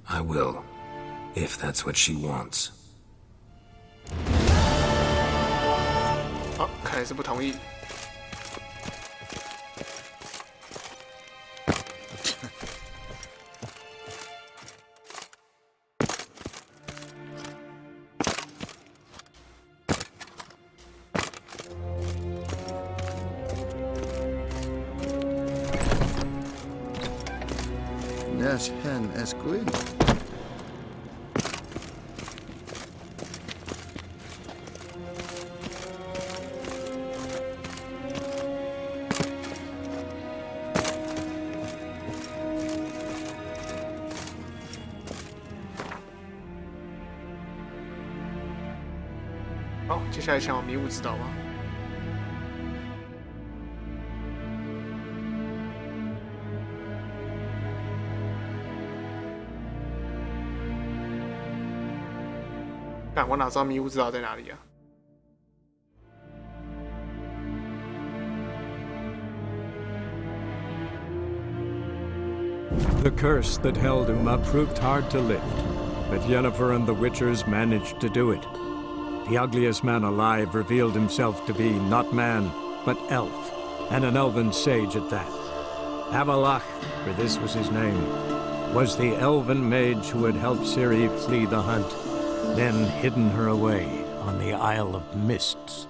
I will, if that's what she wants. 好，看来是不同意。Yes, hen es queen. Oh, 好，接下来想要迷雾指导吗？ 我哪知道迷雾知道在哪里啊？ The curse that held Uma proved hard to lift, but Yennefer and the Witchers managed to do it. the ugliest man alive revealed himself to be not man, but elf, and an elven sage at that. Avalach, for this was his name, was the elven mage who had helped Ciri flee the hunt, then hidden her away on the Isle of Mists.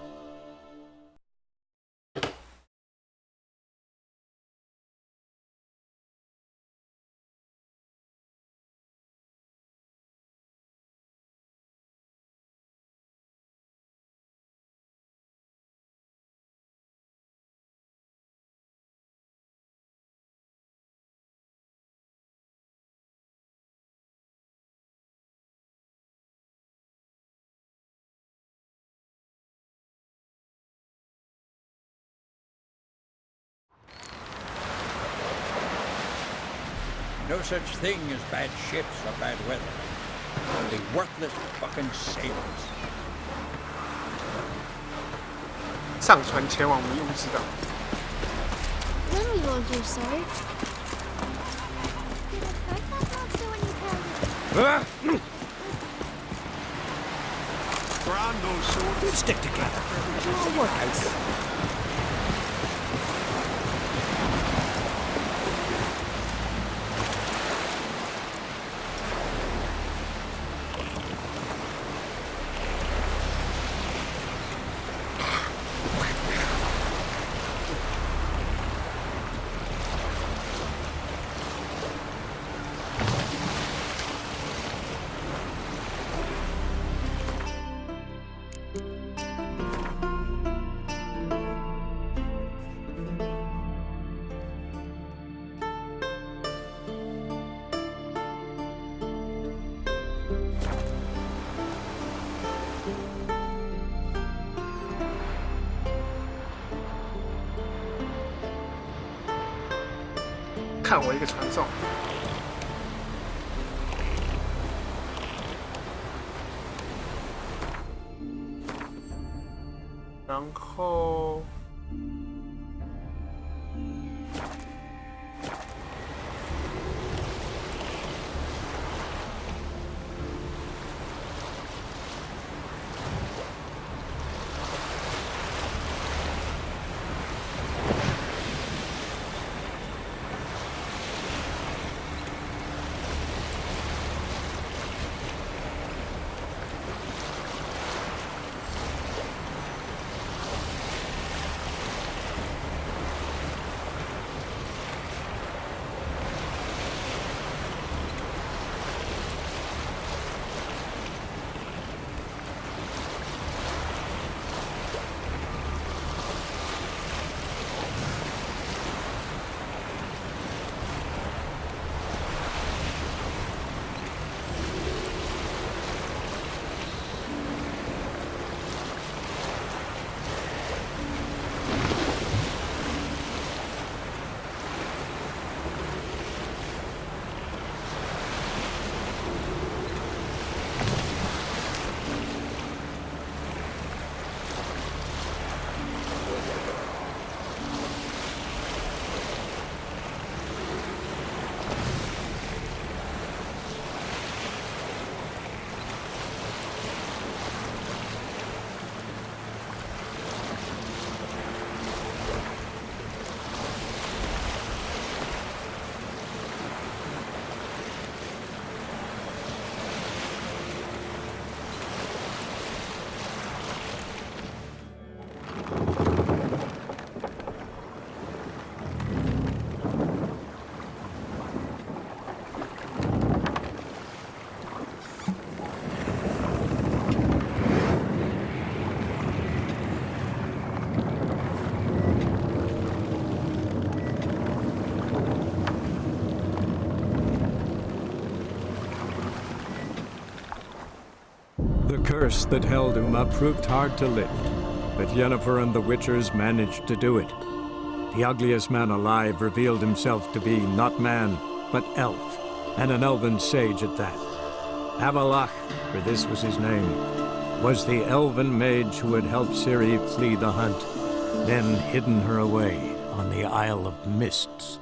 No such thing as bad ships or bad weather. Only worthless fucking sailors. 上船前往迷雾之岛。 When we will do so. Brando sword. Stick together. It'll work out.看我一个传送。然后。 The curse that held Uma proved hard to lift, but Yennefer and the Witchers managed to do it. The ugliest man alive revealed himself to be not man, but elf, and an elven sage at that. Avalach, for this was his name, was the elven mage who had helped Ciri flee the hunt, then hidden her away on the Isle of Mists.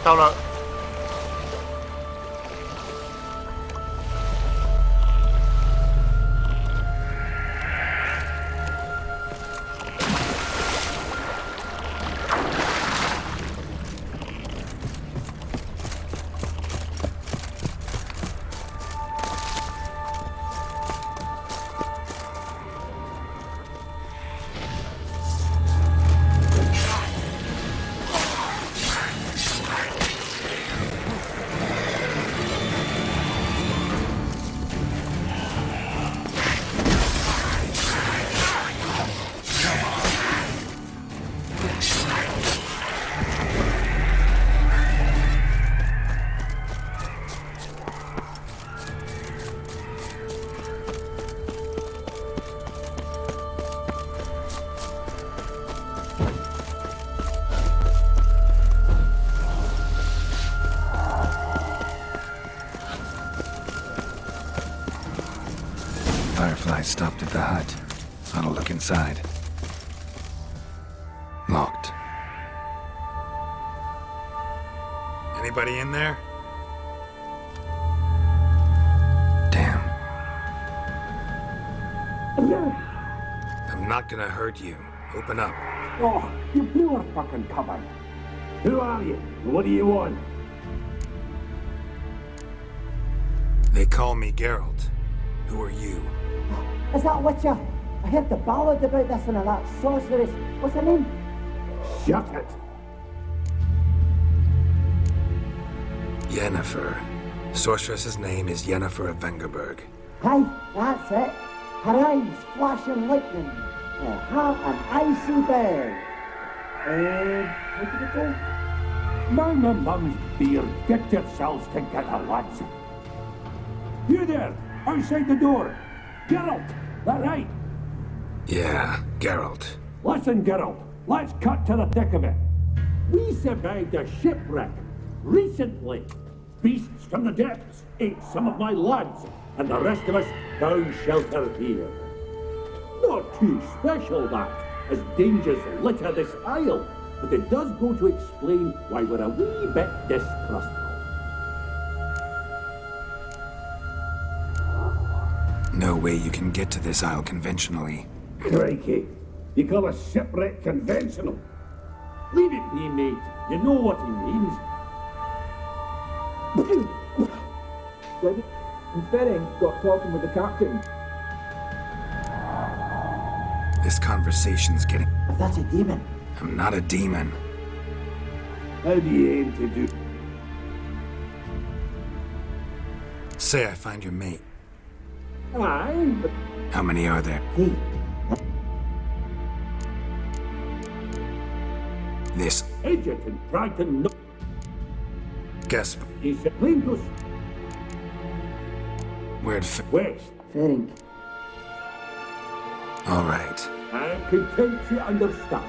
到了。Firefly stopped at the hut. I'll look inside. Locked. Anybody in there? Damn. I'm not gonna hurt you. Open up. Oh, you blew a fucking cover. Who are you? What do you want? They call me Geralt. Who are you? Is that Witcher? I heard the ballad about this and that sorceress. What's her name? Shut it. Yennefer. Sorceress's name is Yennefer of Vengerberg. Aye, that's it. Her eyes flashing lightning. Her heart an icy bell. What did it go? Man and mum's beard, get yourselves together, lads. You there, outside the door. Geralt, that right? Yeah, Geralt. Listen, Geralt, let's cut to the thick of it. We survived a shipwreck recently. Beasts from the depths ate some of my lads, and the rest of us found shelter here. Not too special, that, as dangers litter this isle, but it does go to explain why we're a wee bit distrustful. No way you can get to this isle conventionally. Crikey, you call a shipwreck conventional? Leave it be, mate. You know what he means. And Ferenc got talking with the captain. This conversation's getting... That's a demon. I'm not a demon. How do you aim to do? Say I find your mate. Aye, but... How many are there? Hey. This... Edgerton tried to know... Guess... He said, Lingus. Where'd West. Ferenc. All right. I'm content to understand.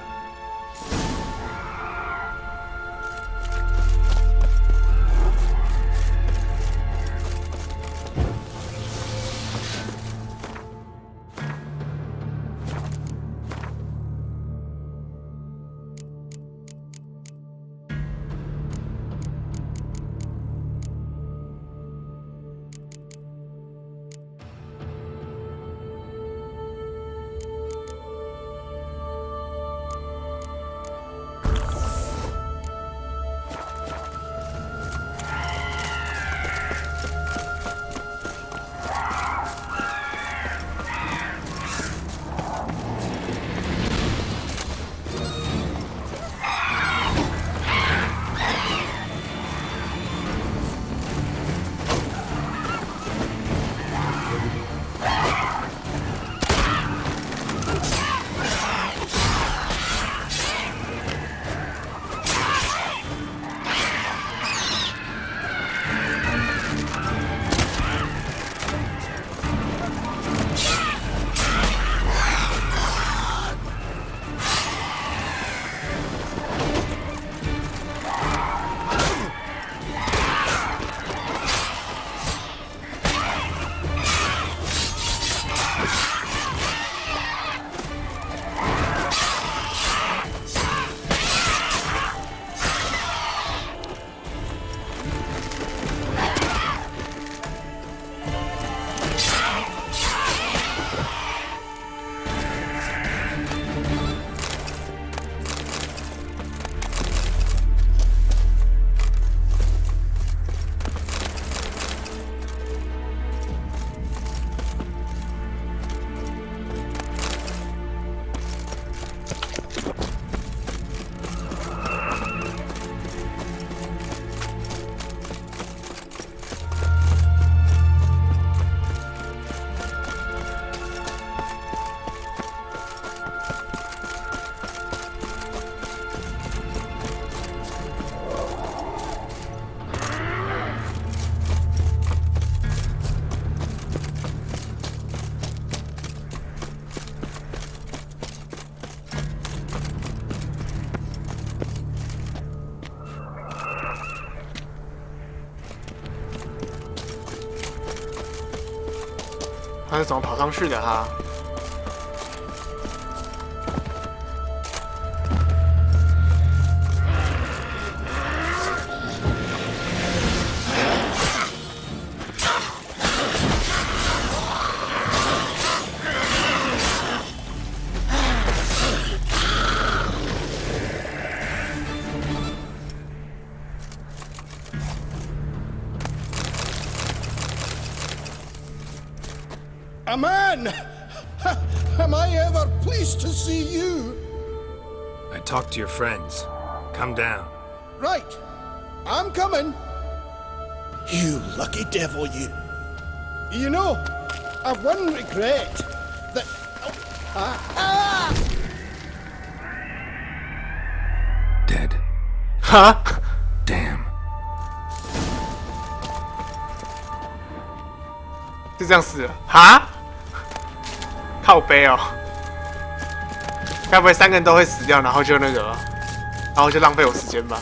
他是怎么跑上去的哈？A man! Am I ever pleased to see you? I talked to your friends. Come down. Right. I'm coming. You lucky devil, you. You know, I've one regret. That... Dead. Huh? Damn. 就这样死了？哈？靠背哦，该不会3个人都会死掉，然后就那个，然后就浪费我时间吧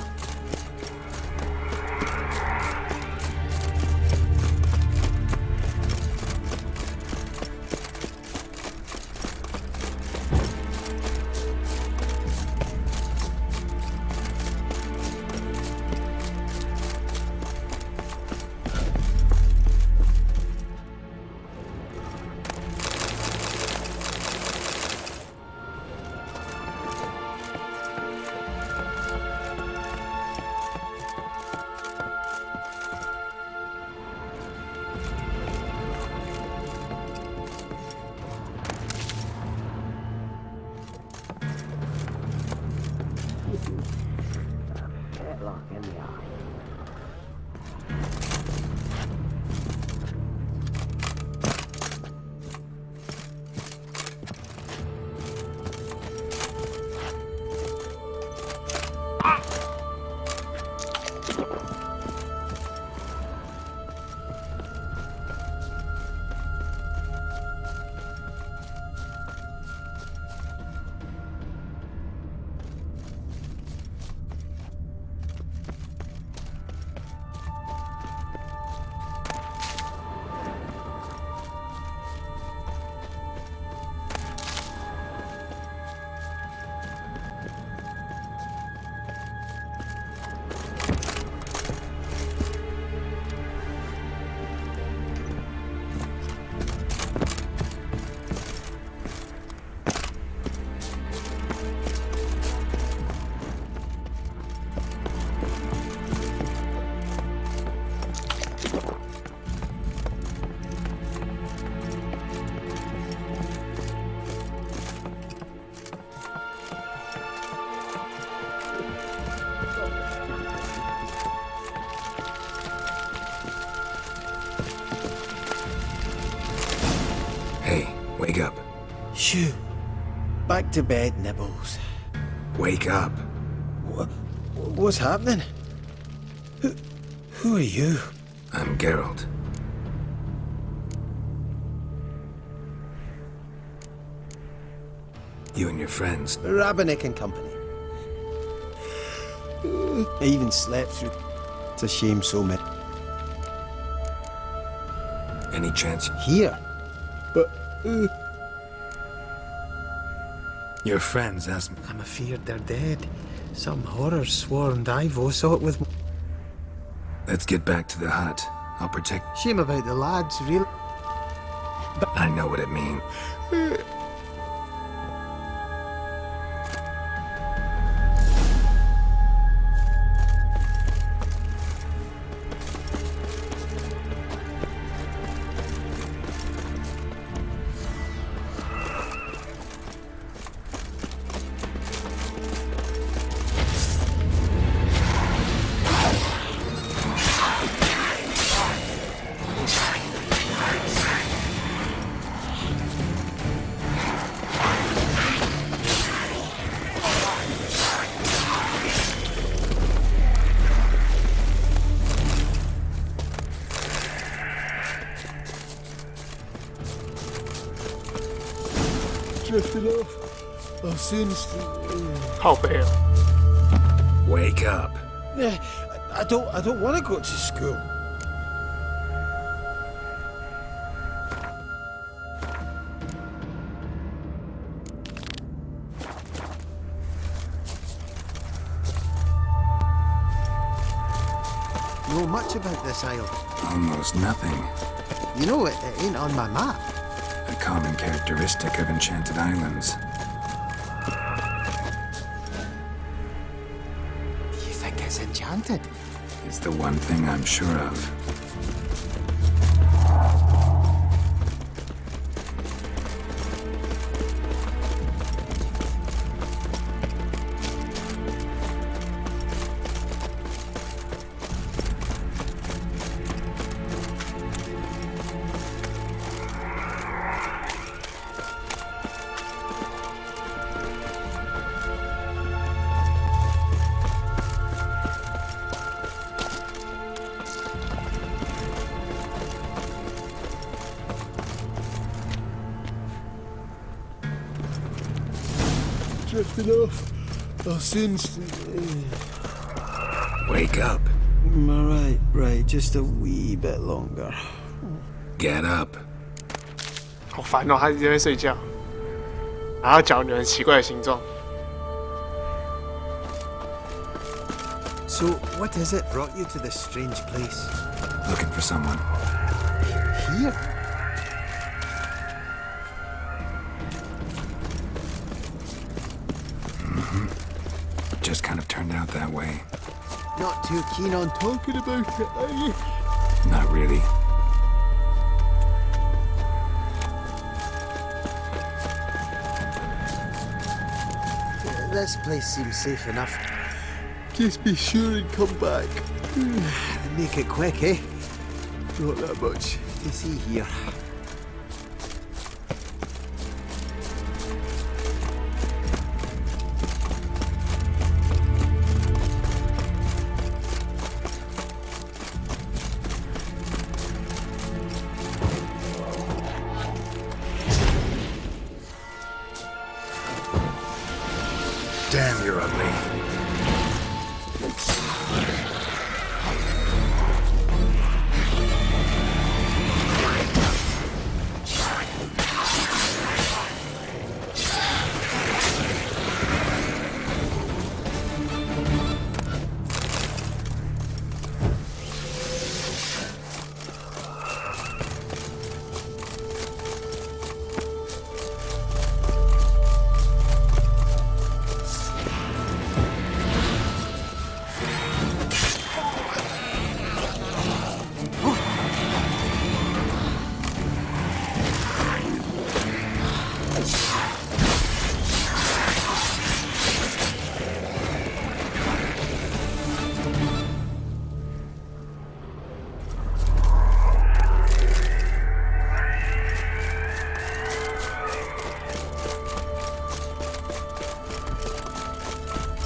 ？Wake up. Shoo. Back to bed, Nibbles. Wake up. What's happening? Who are you? I'm Geralt. You and your friends. Rabbinick and company. I even slept through. It's a shame so many. Any chance? Here? But... Your friends asked me. I'm afeard they're dead. Some horror swarmed Ivo saw it with... Let's get back to the hut. I'll protect... Shame about the lads, really. But I know what it means. Drifted off. I'll soon... How bad? Wake up. I don't want to go to school. know much about this isle. Almost nothing. You know, it ain't on my map. A common characteristic of enchanted islands. Do you think it's enchanted? It's the one thing I'm sure of. Drifting off our sins. Wake up. Right. Just a wee bit longer. Get up. 好烦哦，他一直在睡觉，然后脚扭成奇怪的形状。So, what is it brought you to this strange place? Looking for someone. Here? Just kind of turned out that way. Not too keen on talking about it, are you? Not really. This place seems safe enough. Just be sure and come back. Make it quick, eh? Not that much to see here. Damn, you're ugly.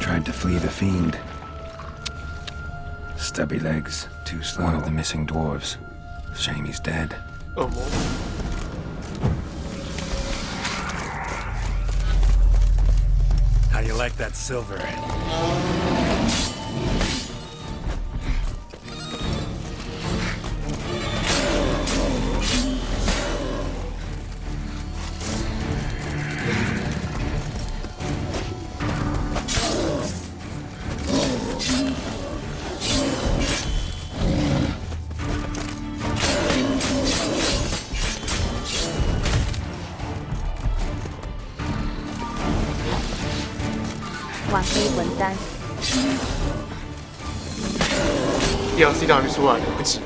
Tried to flee the fiend. Stubby legs, too slow. One of the missing dwarves. Shame he's dead. Oh, How you like that silver? DLC 都还没出来，不急。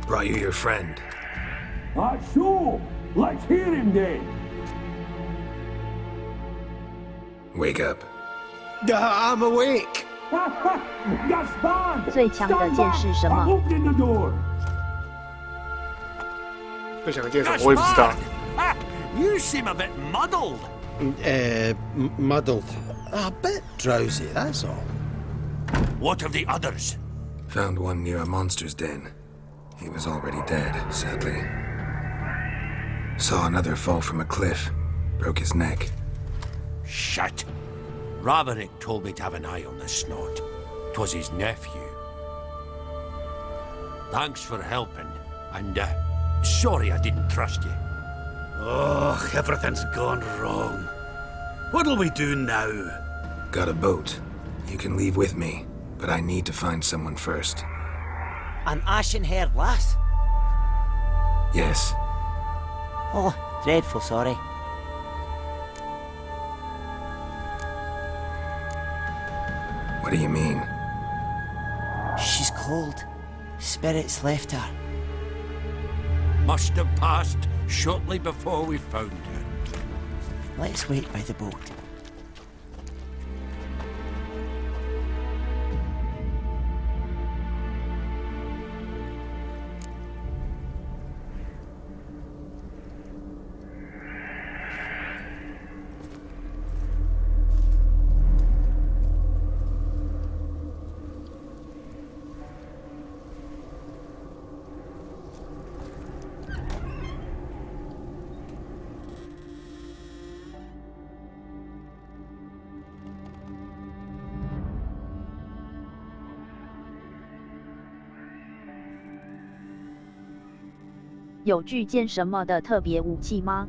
Brought you your friend. Sure. Let's hear him then. Wake up. I'm awake. Gaspard! 最强的剑是什么？ Open the door. 最强的剑什么？我也不知道。You seem a bit muddled. Muddled. A bit drowsy, that's all. What of the others? Found one near a monster's den. He was already dead, sadly. Saw another fall from a cliff. Broke his neck. Shit. Roderick told me to have an eye on the snot. 'Twas his nephew. Thanks for helping, and sorry I didn't trust you. Oh, everything's gone wrong. What'll we do now? Got a boat. You can leave with me, but I need to find someone first. An ashen-haired lass? Yes. Oh, dreadful sorry. What do you mean? She's cold. Spirits left her. Must have passed shortly before we found her. Let's wait by the boat.有巨剑什么的特别武器吗？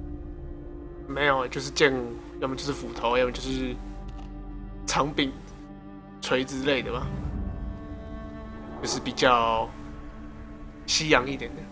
没有，就是剑，要么就是斧头，要么就是长柄、锤之类的吧，就是比较西洋一点的。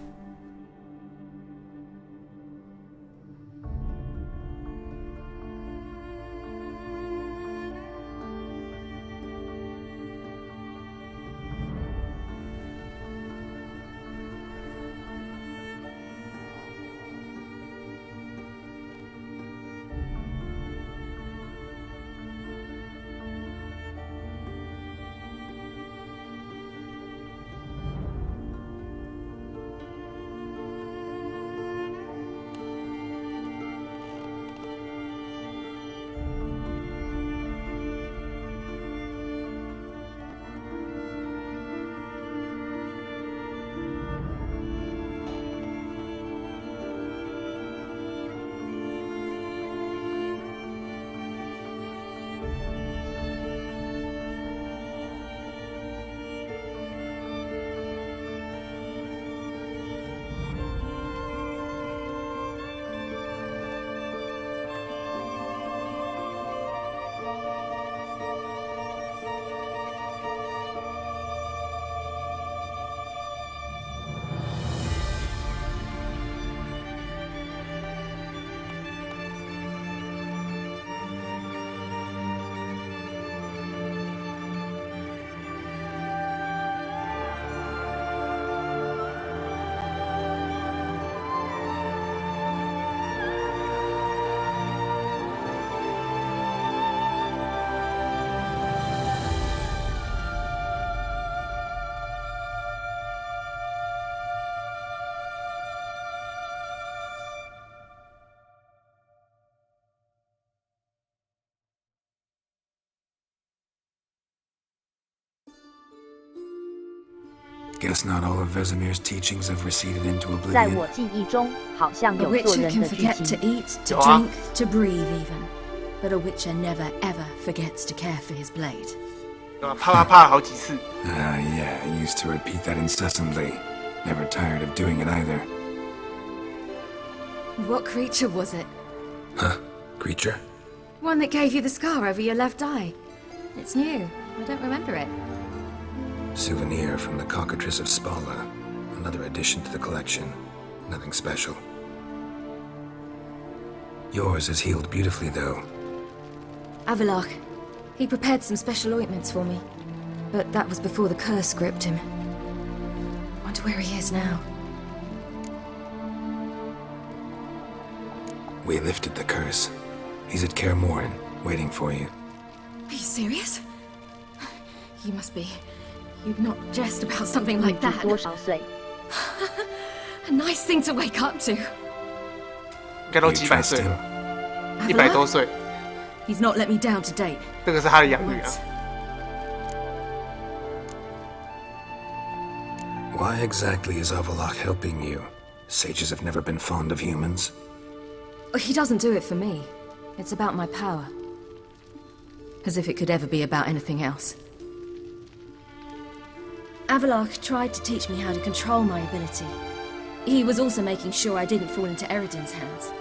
Guess not all of Vesemir's teachings have receded into 在 oblivion. 我记忆中，好像 A 有做 witcher 人 can 的剧 forget to 情。 eat, to drink, to breathe even. But a witcher never ever forgets to care for his blade. 啪啪啪好几次。Yeah, I used to repeat that incessantly. Never tired of doing it either. What creature was it? Huh? Creature? One that gave you the scar over your left eye. It's new. I don't remember it. Souvenir from the Cockatrice of Spala. Another addition to the collection. Nothing special. Yours has healed beautifully, though. Avalok. He prepared some special ointments for me. But that was before the curse gripped him. Wonder where he is now. We lifted the curse. He's at Kaer Morhen, waiting for you. Are you serious? You must be. You'd not jest about something like that. 多少岁？ A nice thing to wake up to. 应该都几百岁了，100多岁。 He's not let me down to date. 这个是他的养女啊。 Why exactly is Avalok helping you? Sages have never been fond of humans. He doesn't do it for me. It's about my power. As if it could ever be about anything else. Avalok tried to teach me how to control my ability. He was also making sure I didn't fall into Eridan's hands.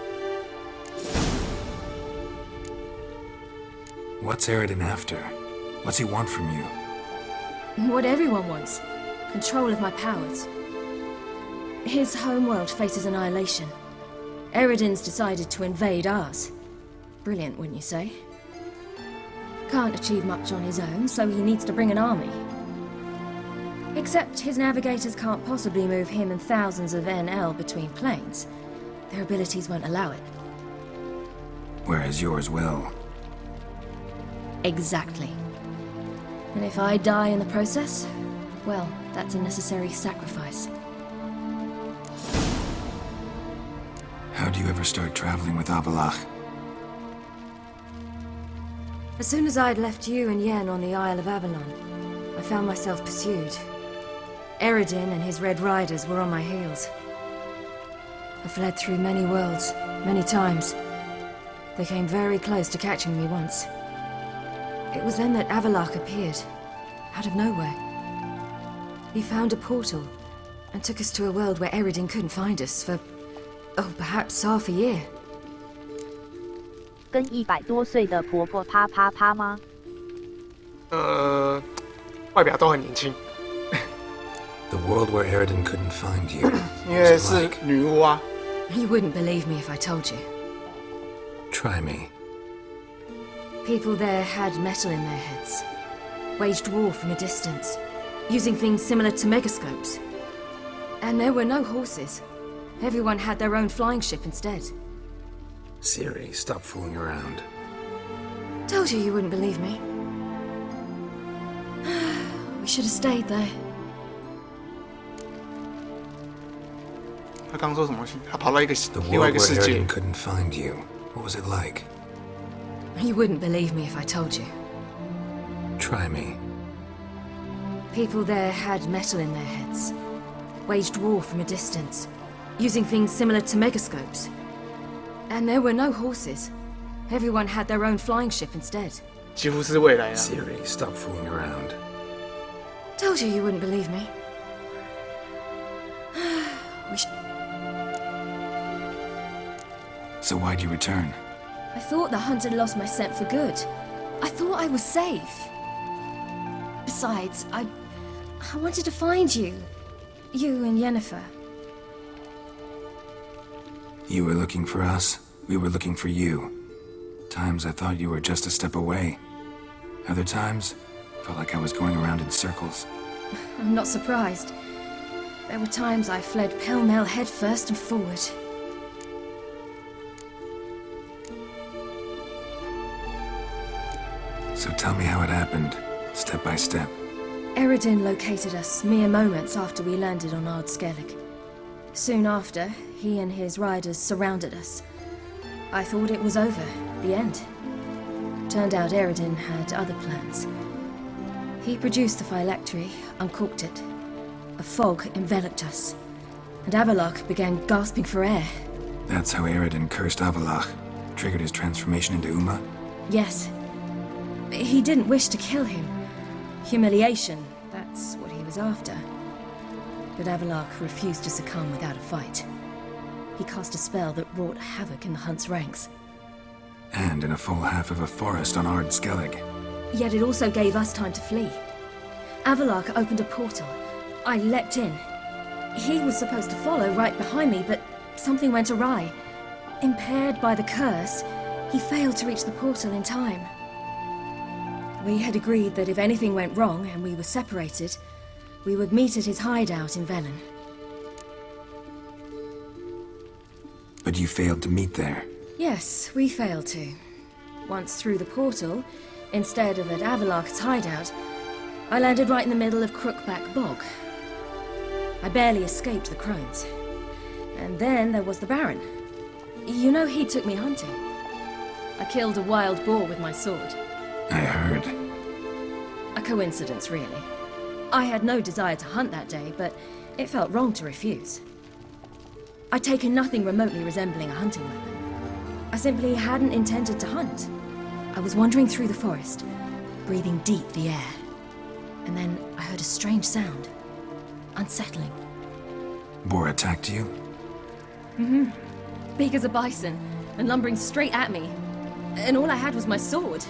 What's Eridan after? What's he want from you? What everyone wants. Control of my powers. His homeworld faces annihilation. Eridan's decided to invade ours. Brilliant, wouldn't you say? Can't achieve much on his own, so he needs to bring an army. Except his navigators can't possibly move him and thousands of NL between planes. Their abilities won't allow it. Whereas yours will. Exactly. And if I die in the process, well, that's a necessary sacrifice. How do you ever start traveling with Avalok? As soon as I'd left you and Yen on the Isle of Avalon, I found myself pursued. Eridan and his Red Riders were on my heels. I fled through many worlds, many times. They came very close to catching me once. It was then that Avalok appeared, out of nowhere. He found a portal, and took us to a world where Eridan couldn't find us for, oh, perhaps half a year. 跟100多岁的婆婆啪啪啪吗？外表都很年轻。 The world where Eridan couldn't find you. 因为是女巫啊。 You wouldn't believe me if I told you. Try me. People there had metal in their heads, waged war from a distance, using things similar to megascopes. And there were no horses. Everyone had their own flying ship instead. Siri, stop fooling around. Told you wouldn't believe me. We should have stayed there. 他刚说什么东西？他跑到另 The 外一 world 个 where 世界 Eridan。couldn't find you. What was it like? You wouldn't believe me if I told you. Try me. People there had metal in their heads, waged war from a distance, using things similar to megascopes. And there were no horses. Everyone had their own flying ship instead. 几乎是未来啊。 Siri, stop fooling around. Told you wouldn't believe me. So why'd you return? I thought the hunt had lost my scent for good. I thought I was safe. Besides, I wanted to find you. You and Yennefer. You were looking for us. We were looking for you. Times I thought you were just a step away. Other times, felt like I was going around in circles. I'm not surprised. There were times I fled pell-mell headfirst and forward. So tell me how it happened, step by step. Eridan located us mere moments after we landed on Ard Skellig. Soon after, he and his riders surrounded us. I thought it was over, the end. Turned out Eridan had other plans. He produced the phylactery, uncorked it. A fog enveloped us, and Avalok began gasping for air. That's how Eridan cursed Avalok, triggered his transformation into Uma? Yes. He didn't wish to kill him. Humiliation, that's what he was after. But Avalok refused to succumb without a fight. He cast a spell that wrought havoc in the hunt's ranks. And in a full half of a forest on Ard Skellig. Yet it also gave us time to flee. Avalok opened a portal. I leapt in. He was supposed to follow right behind me, but something went awry. Impaired by the curse, he failed to reach the portal in time. We had agreed that if anything went wrong and we were separated, we would meet at his hideout in Velen. But you failed to meet there. Yes, we failed to. Once through the portal, instead of at Avalok's hideout, I landed right in the middle of Crookback Bog. I barely escaped the crones. And then there was the Baron. You know he took me hunting. I killed a wild boar with my sword. I heard. A coincidence, really. I had no desire to hunt that day, but it felt wrong to refuse. I'd taken nothing remotely resembling a hunting weapon. I simply hadn't intended to hunt. I was wandering through the forest, breathing deep the air. And then I heard a strange sound. Unsettling. Boar attacked you? Mm-hmm. Big as a bison, and lumbering straight at me. And all I had was my sword.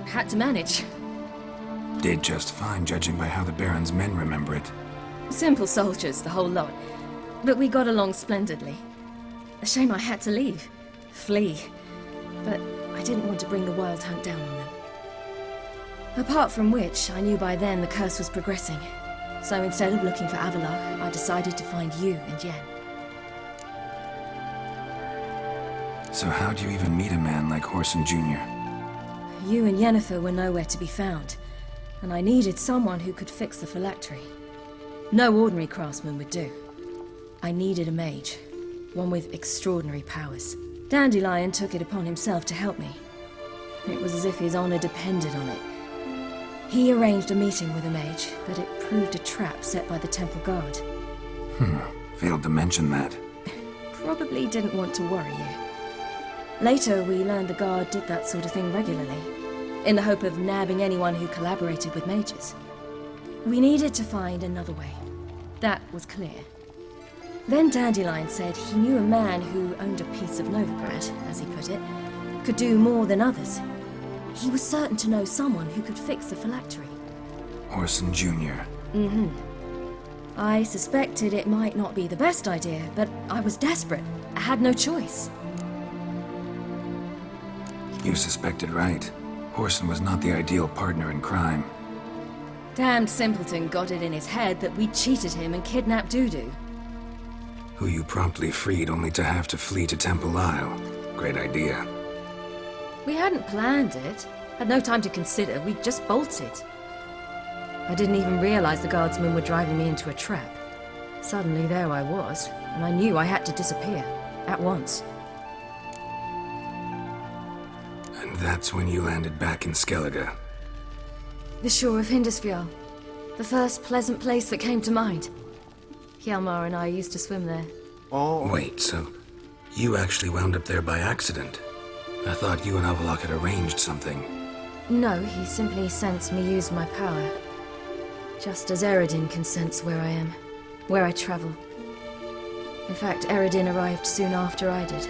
Had to manage. Did just fine, judging by how the Baron's men remember it. Simple soldiers, the whole lot. But we got along splendidly. A shame I had to leave. Flee. But I didn't want to bring the wild hunt down on them. Apart from which, I knew by then the curse was progressing. So instead of looking for Avallac'h, I decided to find you and Yen. So how'd you even meet a man like Whoreson Jr.? You and Yennefer were nowhere to be found, and I needed someone who could fix the phylactery. No ordinary craftsman would do. I needed a mage, one with extraordinary powers. Dandelion took it upon himself to help me. It was as if his honor depended on it. He arranged a meeting with a mage, but it proved a trap set by the temple guard. Failed to mention that. Probably didn't want to worry you. Later, we learned the guard did that sort of thing regularly, in the hope of nabbing anyone who collaborated with mages. We needed to find another way. That was clear. Then Dandelion said he knew a man who owned a piece of Novigrad, as he put it, could do more than others. He was certain to know someone who could fix the phylactery. Whoreson Jr. Mm-hmm. I suspected it might not be the best idea, but I was desperate. I had no choice. You suspected right. Whoreson was not the ideal partner in crime. Damned simpleton got it in his head that we cheated him and kidnapped Dudu. Who you promptly freed only to have to flee to Temple Isle. Great idea. We hadn't planned it. Had no time to consider. We just bolted. I didn't even realize the guardsmen were driving me into a trap. Suddenly there I was, and I knew I had to disappear. At once. And that's when you landed back in Skellige. The shore of Hindisfjall. The first pleasant place that came to mind. Hjalmar and I used to swim there. Oh. Wait, so you actually wound up there by accident? I thought you and Avallac'h had arranged something. No, he simply sensed me use my power. Just as Eredin can sense where I am, where I travel. In fact, Eredin arrived soon after I did,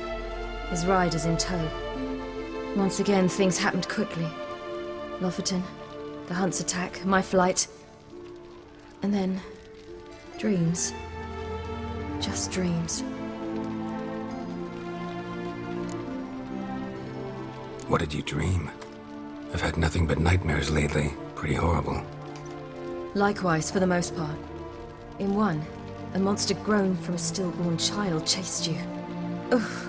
his riders in tow. Once again, things happened quickly. Lofoten, the hunt's attack, my flight. And then, dreams. Just dreams. What did you dream? I've had nothing but nightmares lately. Pretty horrible. Likewise, for the most part. In one, a monster grown from a stillborn child chased you. Ugh,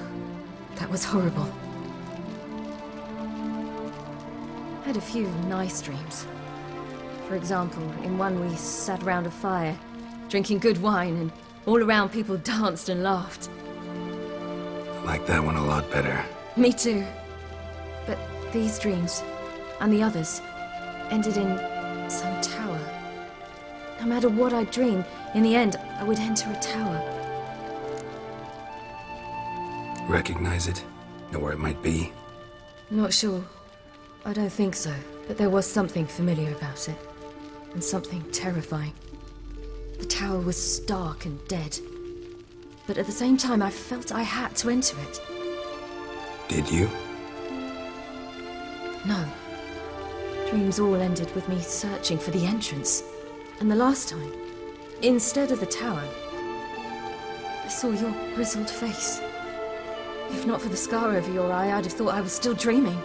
that was horrible. Had a few nice dreams. For example, in one we sat round a fire, drinking good wine, and all around people danced and laughed. I like that one a lot better. Me too. But these dreams, and the others, ended in some tower. No matter what I dreamed, in the end, I would enter a tower. Recognize it? Know where it might be? Not sure. I don't think so, but there was something familiar about it. And something terrifying. The tower was stark and dead. But at the same time, I felt I had to enter it. Did you? No. Dreams all ended with me searching for the entrance. And the last time, instead of the tower, I saw your grizzled face. If not for the scar over your eye, I'd have thought I was still dreaming.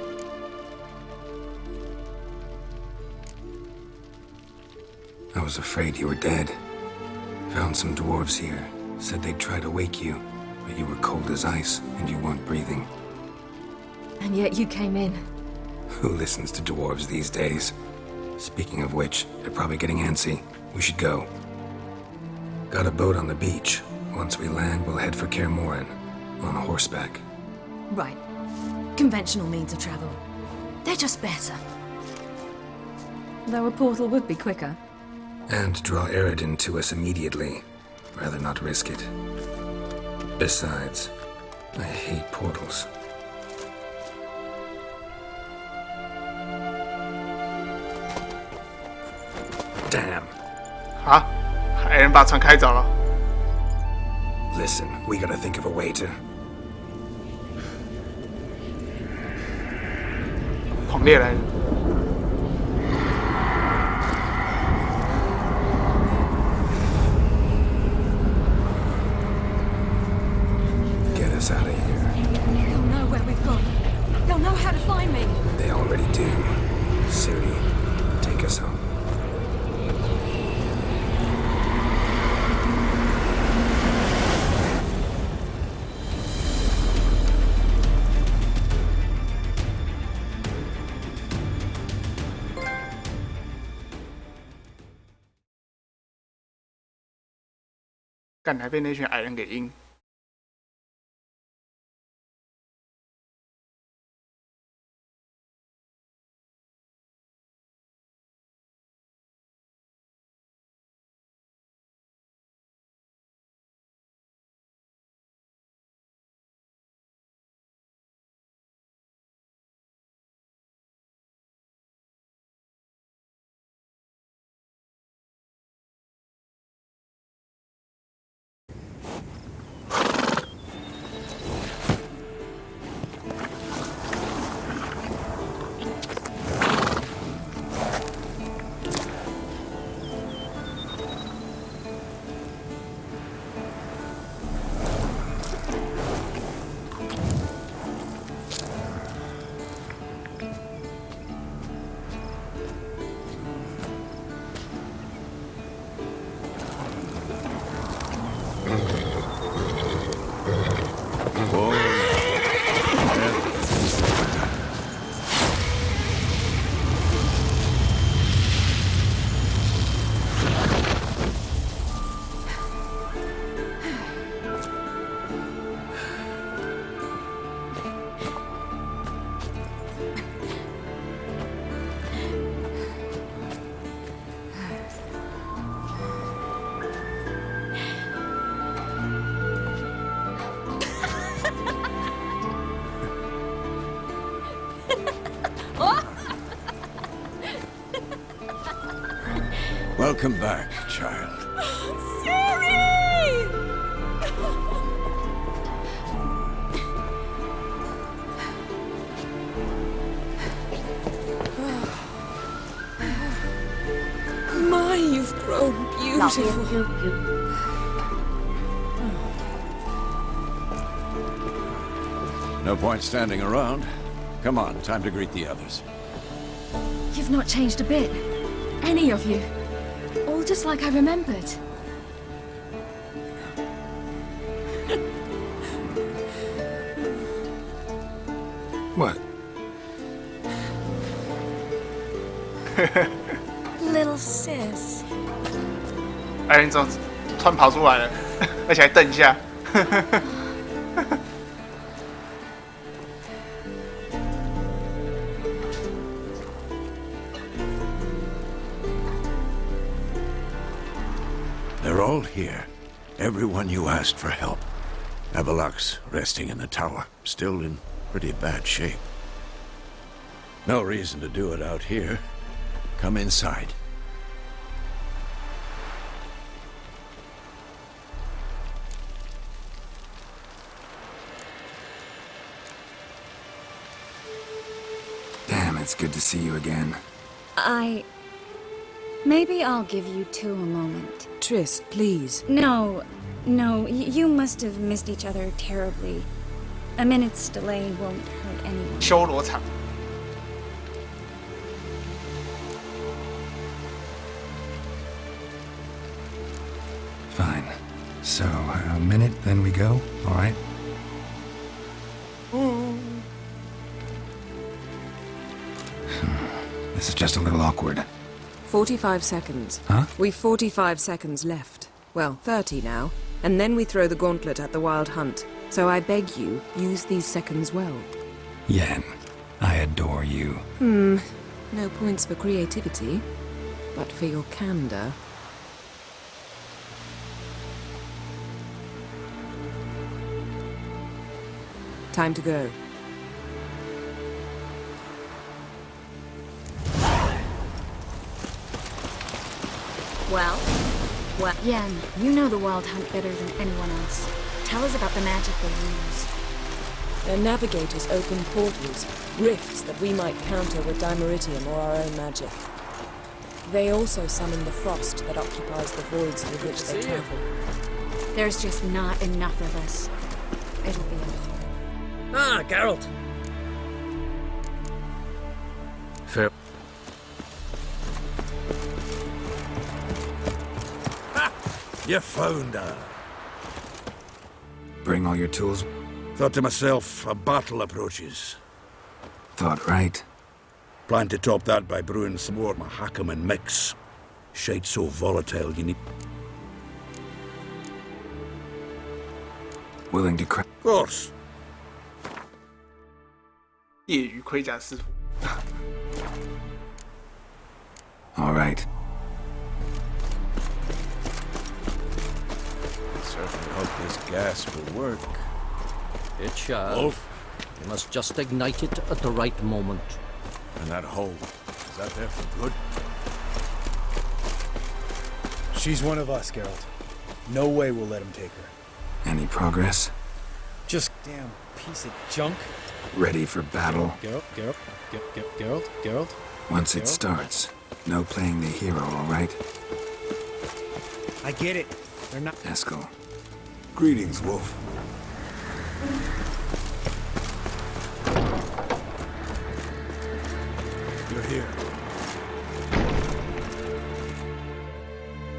I was afraid you were dead. Found some dwarves here. Said they'd try to wake you, but you were cold as ice and you weren't breathing. And yet you came in. Who listens to dwarves these days? Speaking of which, they're probably getting antsy. We should go. Got a boat on the beach. Once we land, we'll head for Kaer Morhen, on horseback. Right. Conventional means of travel. They're just better. Though a portal would be quicker. And draw Eredin to us immediately. Rather not risk it. Besides, I hate portals. Damn. 啊，矮人把船开走了。 Listen, we gotta think of a way to... 狂猎来了。 Get us out of here. They'll know where we've gone. They'll know how to find me. They already do. Siri, take us home. "干，还被那群矮人给阴。 Welcome back, child. Siri! My, you've grown beautiful. No point standing around. Come on, time to greet the others. You've not changed a bit. Any of you. All just like I remembered. What? Little sis. 矮人怎么突然跑出来了，而且还瞪一下。They're all here. Everyone you asked for help. Avalok's resting in the tower, still in pretty bad shape. No reason to do it out here. Come inside. Damn, it's good to see you again. Maybe I'll give you two a moment. Triss, please. No, you must have missed each other terribly. A minute's delay won't hurt anyone. 修罗场。 Fine. So, a minute, then we go? All right? This is just a little awkward. 45 seconds. Huh? We've 45 seconds left. Well, 30 now. And then we throw the gauntlet at the Wild Hunt. So I beg you, use these seconds well. Yen, I adore you. No points for creativity, but for your candor. Time to go. Well? Yen, you know the Wild Hunt better than anyone else. Tell us about the magic they use. Their navigators open portals, rifts that we might counter with dimeritium or our own magic. They also summon the frost that occupies the voids through which they travel. There's just not enough of us. It'll be okay. Ah, Geralt. Fair. Ha! You found her. Bring all your tools. Thought to myself, a battle approaches. Thought right. Plan to top that by brewing some more Mahakaman mix. Shite so volatile you need... Willing to crack. Of course. 业余盔甲师傅。 All right. Certainly hope this gas will work. It shall. Wolf? You must just ignite it at the right moment. And that hole, is that there for good? She's one of us, Geralt. No way we'll let him take her. Any progress? Just damn piece of junk. Ready for battle? Geralt. Once it starts, no playing the hero, all right? I get it. They're not... Eskel. Greetings, Wolf. You're here.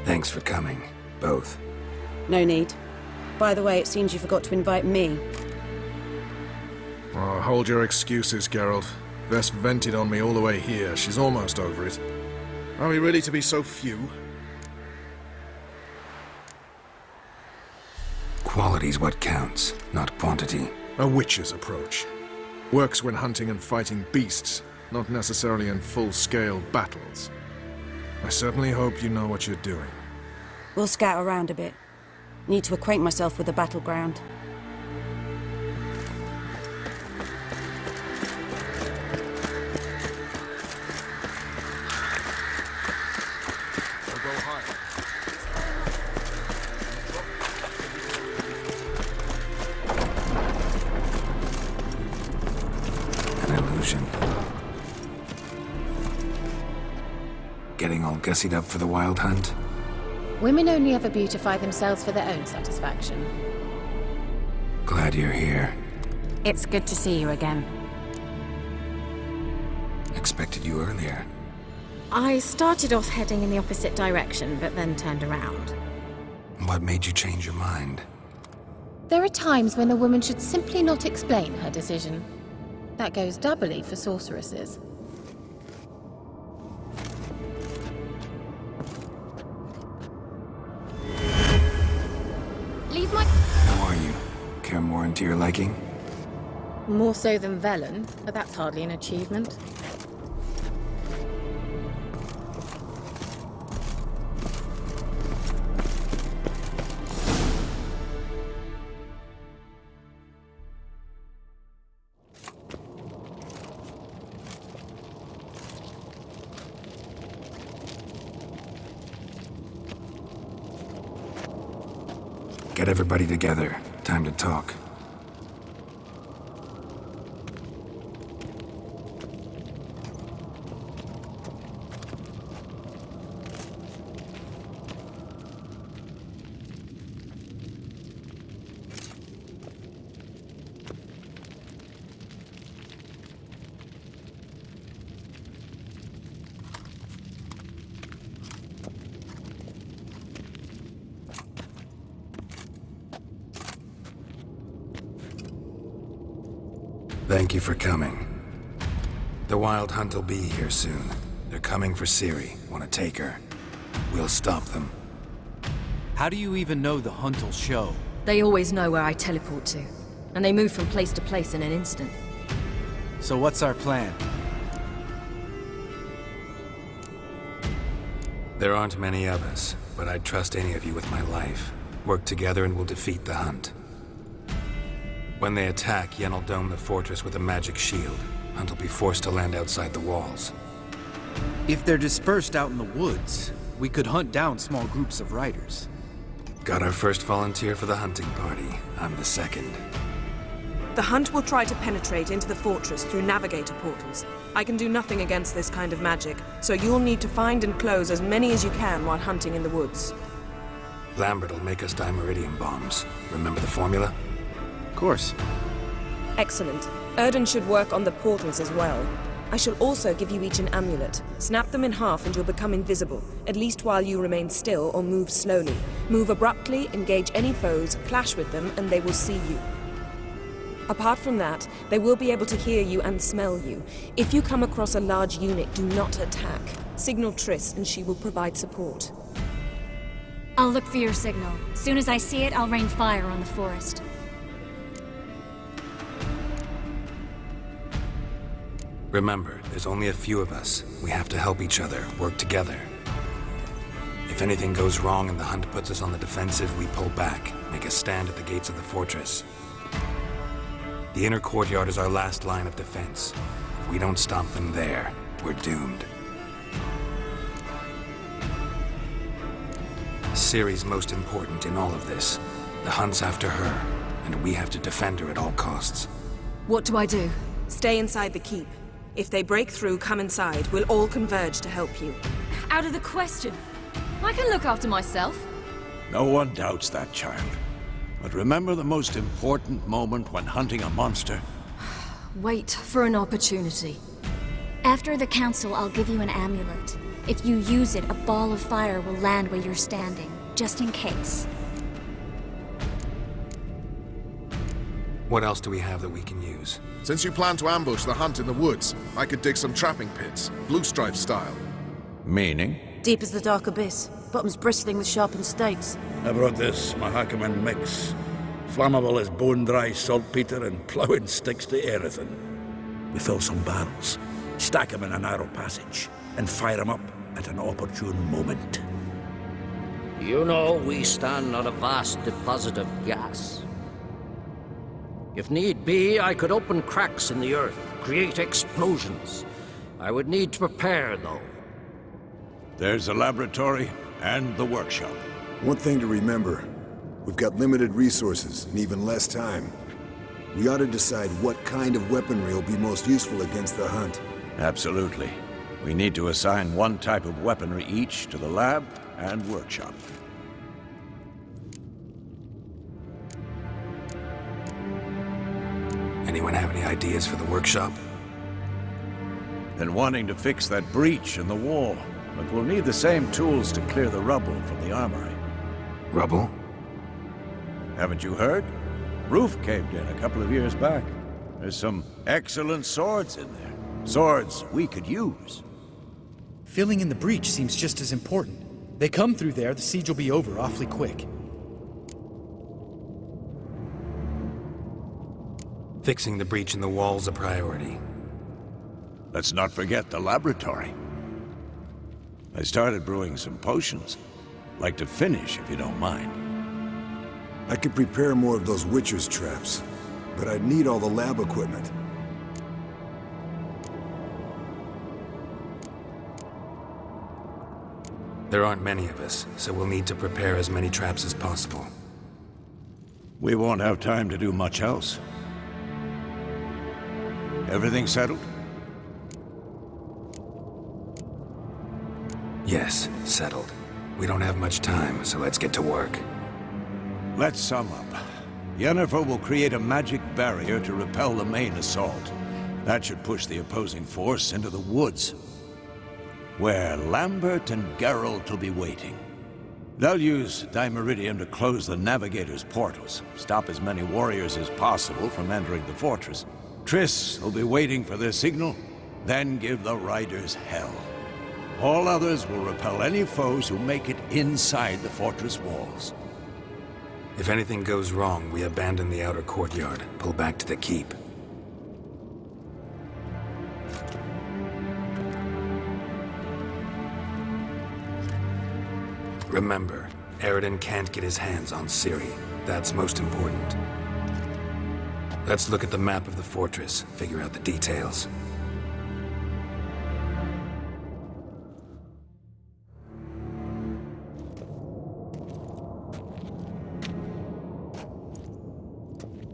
Thanks for coming, both. No need. By the way, it seems you forgot to invite me. Oh, hold your excuses, Geralt. Vess vented on me all the way here. She's almost over it. Are we really to be so few? Quality's what counts, not quantity. A witch's approach. Works when hunting and fighting beasts, not necessarily in full-scale battles. I certainly hope you know what you're doing. We'll scout around a bit. Need to acquaint myself with the battleground. Getting all gussied up for the Wild Hunt? Women only ever beautify themselves for their own satisfaction. Glad you're here. It's good to see you again. Expected you earlier. I started off heading in the opposite direction, but then turned around. What made you change your mind? There are times when a woman should simply not explain her decision. That goes doubly for sorceresses. Leave my... How are you? Care more into your liking? More so than Velen, but that's hardly an achievement. Get everybody together. Time to talk. Thank you for coming. The Wild Hunt will be here soon. They're coming for Ciri. Want to take her? We'll stop them. How do you even know the Hunt will show? They always know where I teleport to. and they move from place to place in an instant. So what's our plan? There aren't many of us, but I'd trust any of you with my life. Work together and we'll defeat the Hunt. When they attack, Yen will dome the fortress with a magic shield. Hunt will be forced to land outside the walls. If they're dispersed out in the woods, we could hunt down small groups of riders. Got our first volunteer for the hunting party. I'm the second. The Hunt will try to penetrate into the fortress through navigator portals. I can do nothing against this kind of magic, so you'll need to find and close as many as you can while hunting in the woods. Lambert will make us dimeridium bombs. Remember the formula? Of course. Excellent. Erden should work on the portals as well. I shall also give you each an amulet. Snap them in half and you'll become invisible, at least while you remain still or move slowly. Move abruptly, engage any foes, clash with them, and they will see you. Apart from that, they will be able to hear you and smell you. If you come across a large unit, do not attack. Signal Triss and she will provide support. I'll look for your signal. Soon as I see it, I'll rain fire on the forest. Remember, there's only a few of us. We have to help each other, work together. If anything goes wrong and the Hunt puts us on the defensive, we pull back, make a stand at the gates of the fortress. The inner courtyard is our last line of defense. If we don't stop them there, we're doomed. Ciri's most important in all of this. The Hunt's after her, and we have to defend her at all costs. What do I do? Stay inside the keep. If they break through, come inside. We'll all converge to help you. Out of the question. I can look after myself. No one doubts that, child. But remember the most important moment when hunting a monster? Wait for an opportunity. After the council, I'll give you an amulet. If you use it, a ball of fire will land where you're standing, just in case. What else do we have that we can use? Since you plan to ambush the Hunt in the woods, I could dig some trapping pits, blue stripe style. Meaning? Deep as the dark abyss, bottoms bristling with sharpened stakes. I brought this Mahakaman mix. Flammable as bone-dry saltpeter and ploughing sticks to everything. We fill some barrels, stack them in a narrow passage, and fire them up at an opportune moment. You know, we stand on a vast deposit of gas. If need be, I could open cracks in the earth, create explosions. I would need to prepare, though. There's a laboratory and the workshop. One thing to remember, we've got limited resources and even less time. We ought to decide what kind of weaponry will be most useful against the Hunt. Absolutely. We need to assign one type of weaponry each to the lab and workshop. Anyone have any ideas for the workshop? Been wanting to fix that breach in the wall, but we'll need the same tools to clear the rubble from the armory. Rubble? Haven't you heard? Roof caved in a couple of years back. There's some excellent swords in there. Swords we could use. Filling in the breach seems just as important. They come through there, the siege will be over awfully quick. Fixing the breach in the wall's a priority. Let's not forget the laboratory. I started brewing some potions. Like to finish, if you don't mind. I could prepare more of those Witcher's traps, but I'd need all the lab equipment. There aren't many of us, so we'll need to prepare as many traps as possible. We won't have time to do much else. Everything settled? Yes, settled. We don't have much time, so let's get to work. Let's sum up. Yennefer will create a magic barrier to repel the main assault. That should push the opposing force into the woods, where Lambert and Geralt will be waiting. They'll use dimeridium to close the Navigator's portals, stop as many warriors as possible from entering the fortress. Triss will be waiting for their signal, then give the riders hell. All others will repel any foes who make it inside the fortress walls. If anything goes wrong, we abandon the outer courtyard, pull back to the keep. Remember, Eridan can't get his hands on Ciri. That's most important. Let's look at the map of the fortress, figure out the details.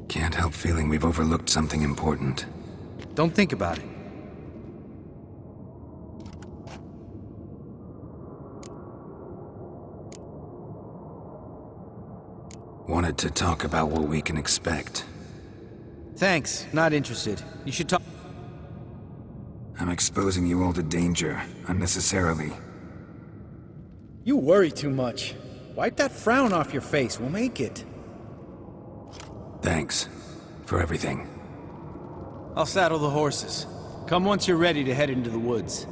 Can't help feeling we've overlooked something important. Don't think about it. Wanted to talk about what we can expect. Thanks, not interested. You should talk. I'm exposing you all to danger, unnecessarily. You worry too much. Wipe that frown off your face, we'll make it. Thanks for everything. I'll saddle the horses. Come once you're ready to head into the woods.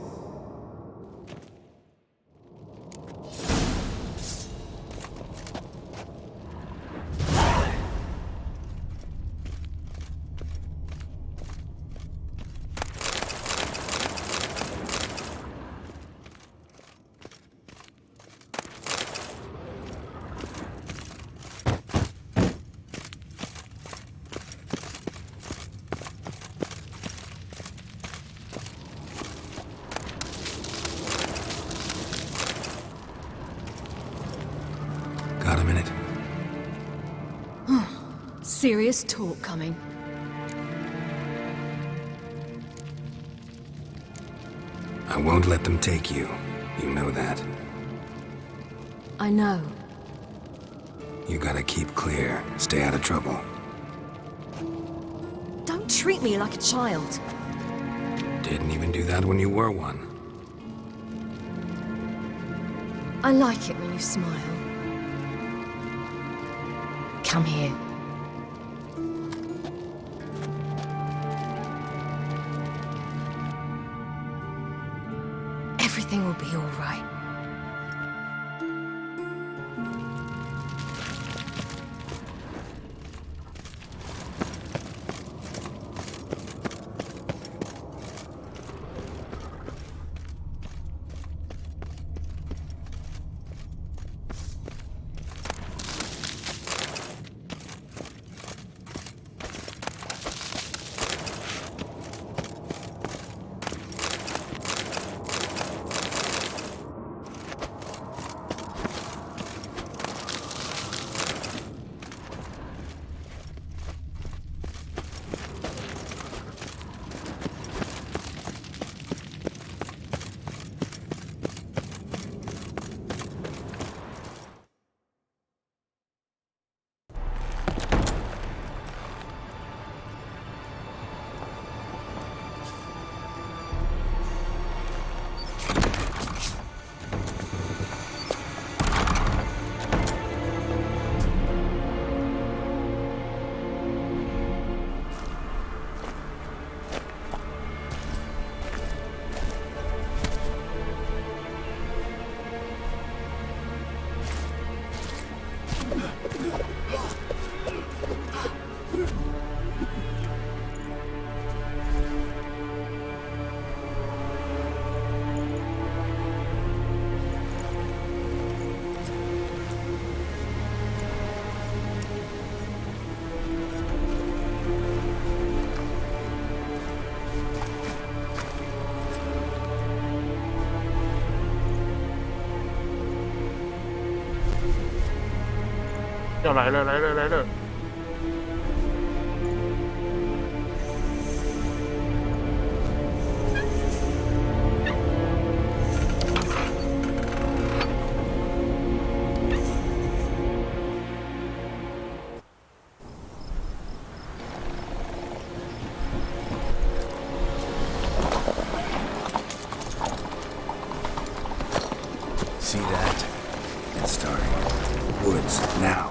Got a minute? Serious talk coming. I won't let them take you. You know that. I know. You gotta keep clear. Stay out of trouble. Don't treat me like a child. Didn't even do that when you were one. I like it when you smile. Come here. Everything will be all right.要来了，来了，来了！See that? It's starting. Woods, now.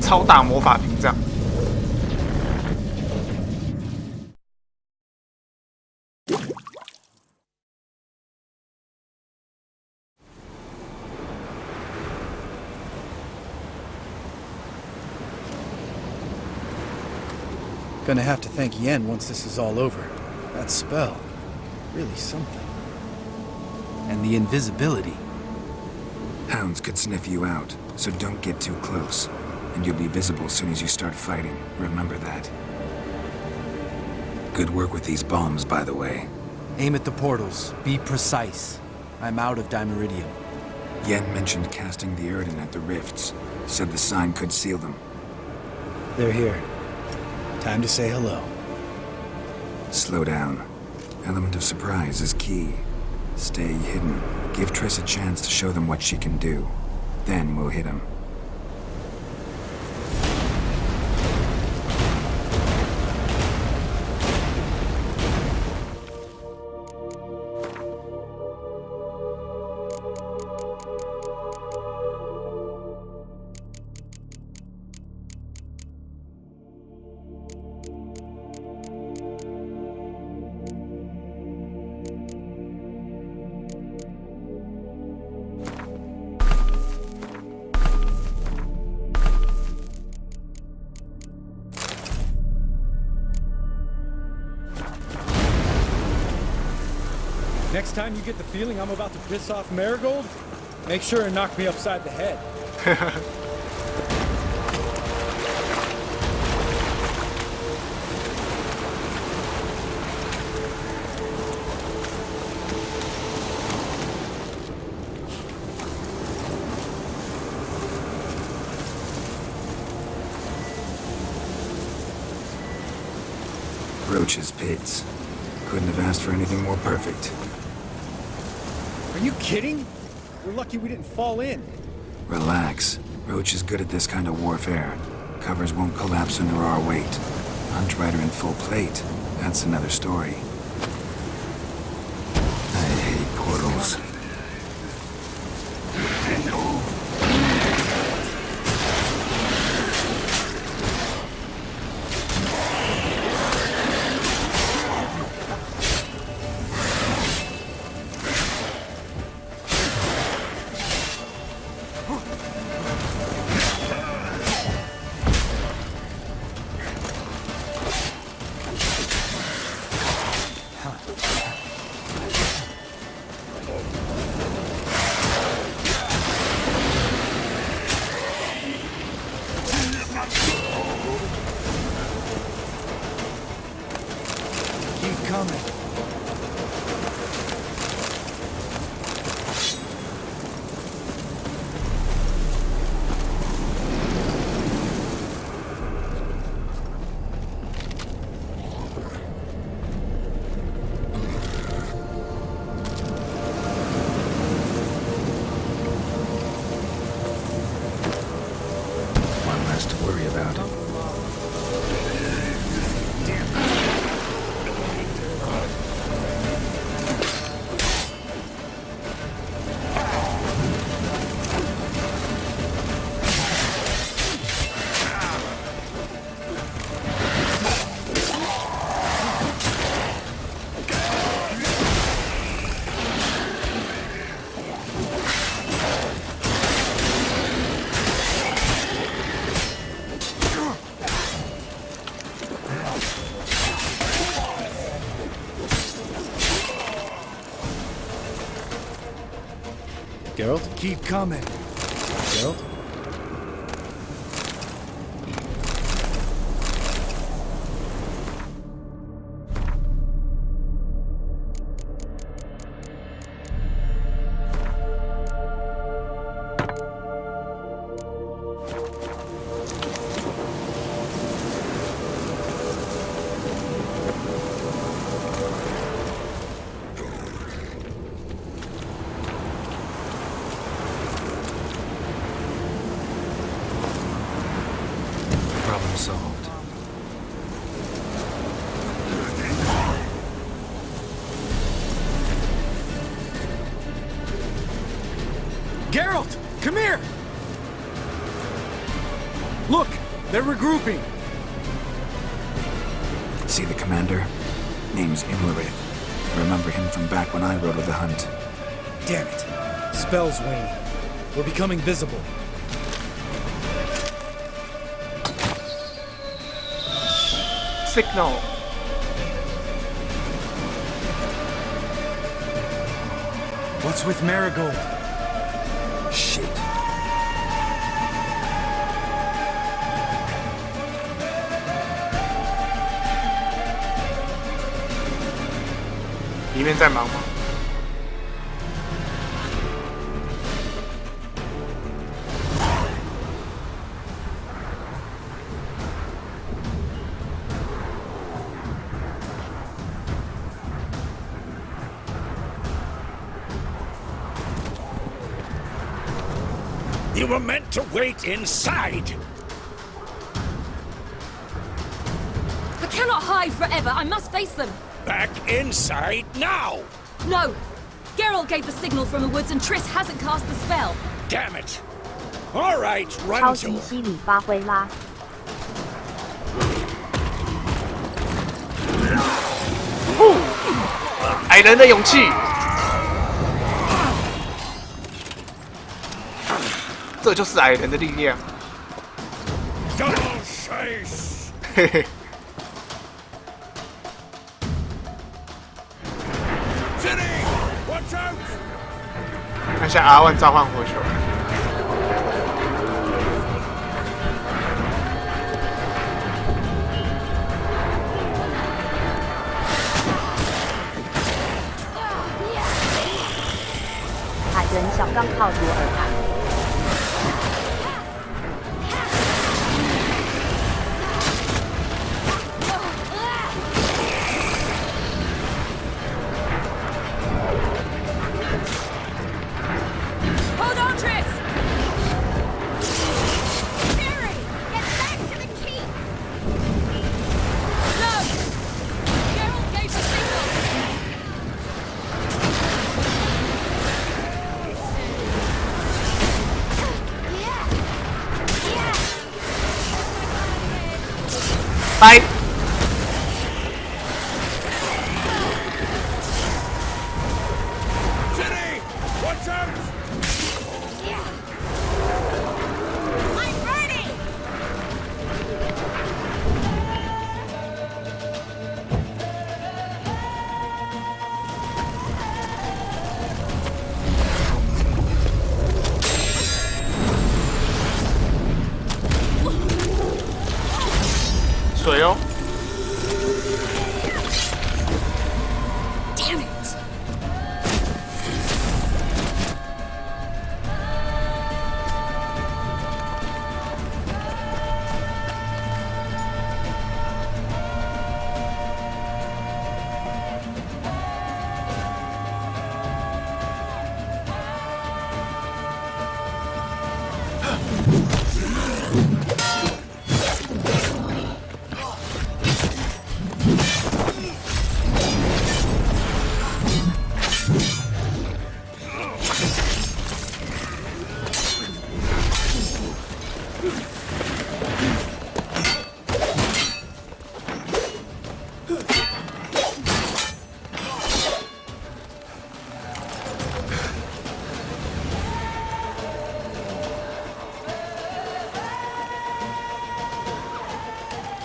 超大魔法屏障。Gonna have to thank Yen once this is all over. That spell, really something. And the invisibility. Hounds could sniff you out, so don't get too close. And you'll be visible as soon as you start fighting. Remember that. Good work with these bombs, by the way. Aim at the portals. Be precise. I'm out of Dimeridium. Yen mentioned casting the Erdin at the rifts. Said the sign could seal them. They're here. Time to say hello. Slow down. Element of surprise is key. Stay hidden. Give Triss a chance to show them what she can do. Then we'll hit him. Next time you get the feeling I'm about to piss off Marigold, make sure and knock me upside the head. Roach's pits. Couldn't have asked for anything more perfect. Are you kidding? We're lucky we didn't fall in. Relax. Roach is good at this kind of warfare. Covers won't collapse under our weight. Hunt Rider in full plate. That's another story. I hate portals. Geralt? Keep coming. Geralt? Solved. Geralt, come here! Look! They're regrouping! See the commander? Name's Imlerith. I remember him from back when I rode with the hunt. Damn it. Spell's waning. We're becoming visible. Signal. What's with Marigold? Shit.里面在忙吗？You were meant to wait inside! I cannot hide forever. I must face them. Back inside now! No! Geralt gave the signal from the woods and Triss hasn't cast the spell. Damn it! All right, 超 run 级 to 心理发挥啦！矮人的勇气，这就是矮人的力量。 Double chase! 嘿嘿。 Watch out! 看一下 R1 召唤火球。矮人小钢炮左耳弹。 Hold on, Triss! Barry! Get back to the keep! No! Geralt gave the signal! Bye. Ginny! Watch out! I'm ready! 水哦。 Damn it!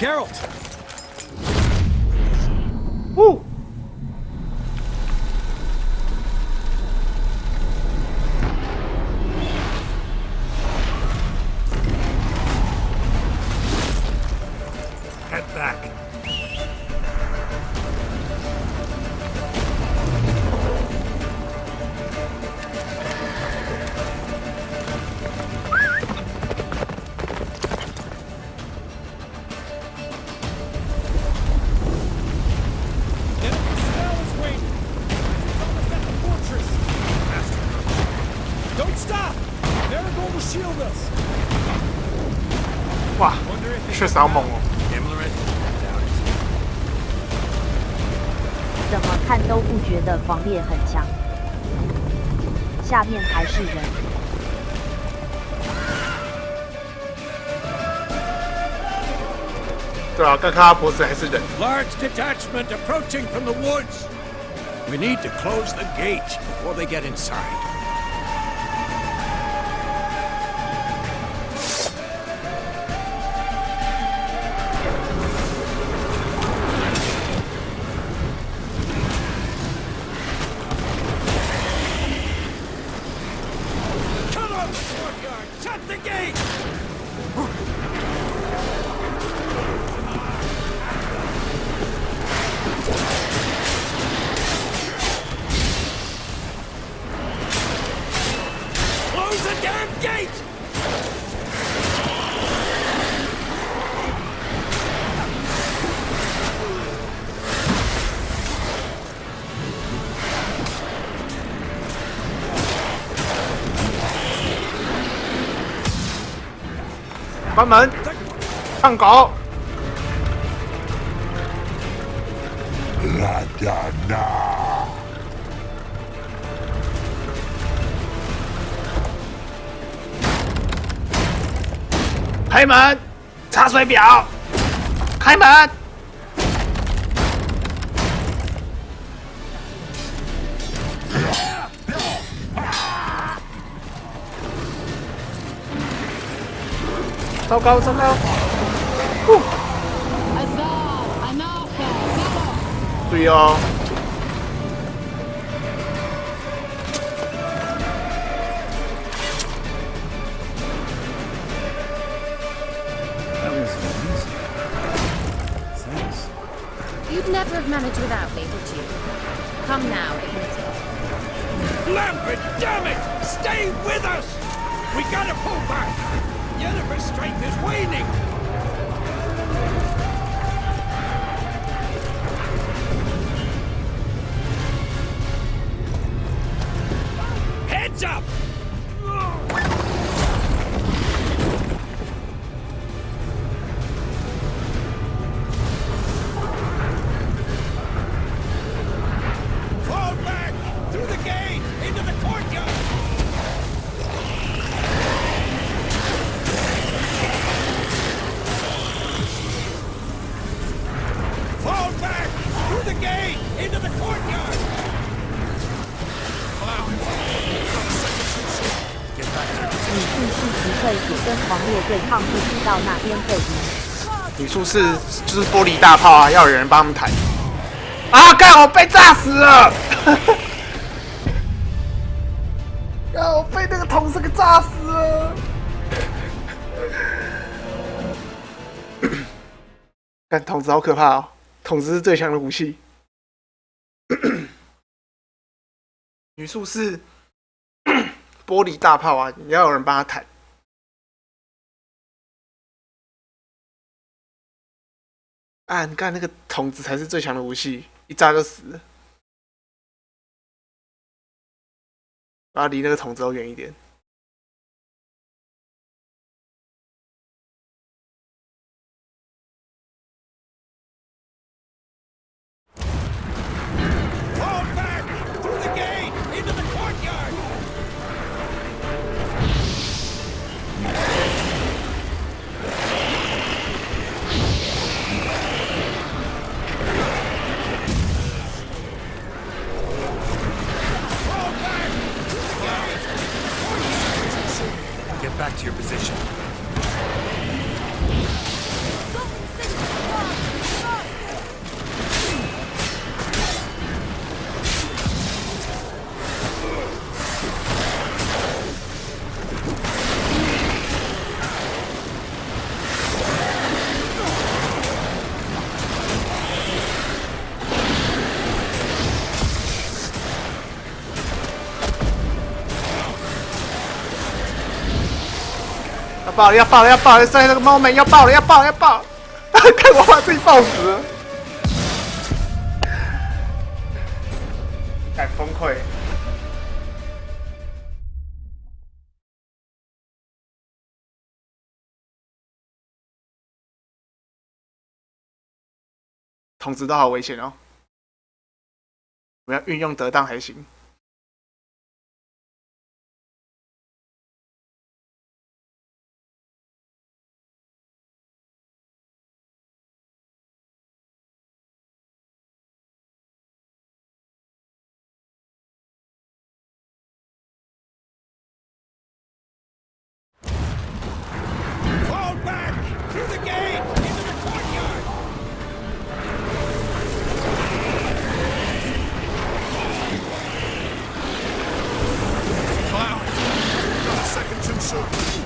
Geralt! Woo! Head back. Don't stop! Marigold will shield us! 哇，确实好猛哦！ 怎么看都不觉得狂烈很强。下面还是人。对啊，刚看他脖子还是人。Large detachment approaching from the woods. We need to close the gate before they get inside. Cut off the courtyard! Shut the gate! Close the damn gate! .关门，放狗。La Dana! 开门，查水表，开门。糟糕，糟糕！注意哦。You'd never have managed without me, would you? Come now, admit it. Lambert, damn it! Stay with us! We gotta pull back! Yennefer's strength is waning! Heads up! Fall back! Through the gate! Into the courtyard! Fall back! Through the gate! Into the courtyard! Get back to 女术士击退组跟狂烈对抗，不知道哪边会赢。女术士就是玻璃大炮啊，要有人帮他们抬。啊！干，我被炸死了！啊！我被那个桶子给炸死了！干，桶子好可怕哦！桶子是最强的武器。女术士玻璃大炮啊，你要有人帮他抬。啊！你看那个桶子才是最强的武器，一炸就死了。我要离那个桶子远一点。Fall back! Through the gate! Into the courtyard! Fall back! Through the gate! Get back to your position.要爆了！在那个 moment 要爆了！看我把自己爆死了，太崩溃。桶子都好危险哦，我们要运用得当才行。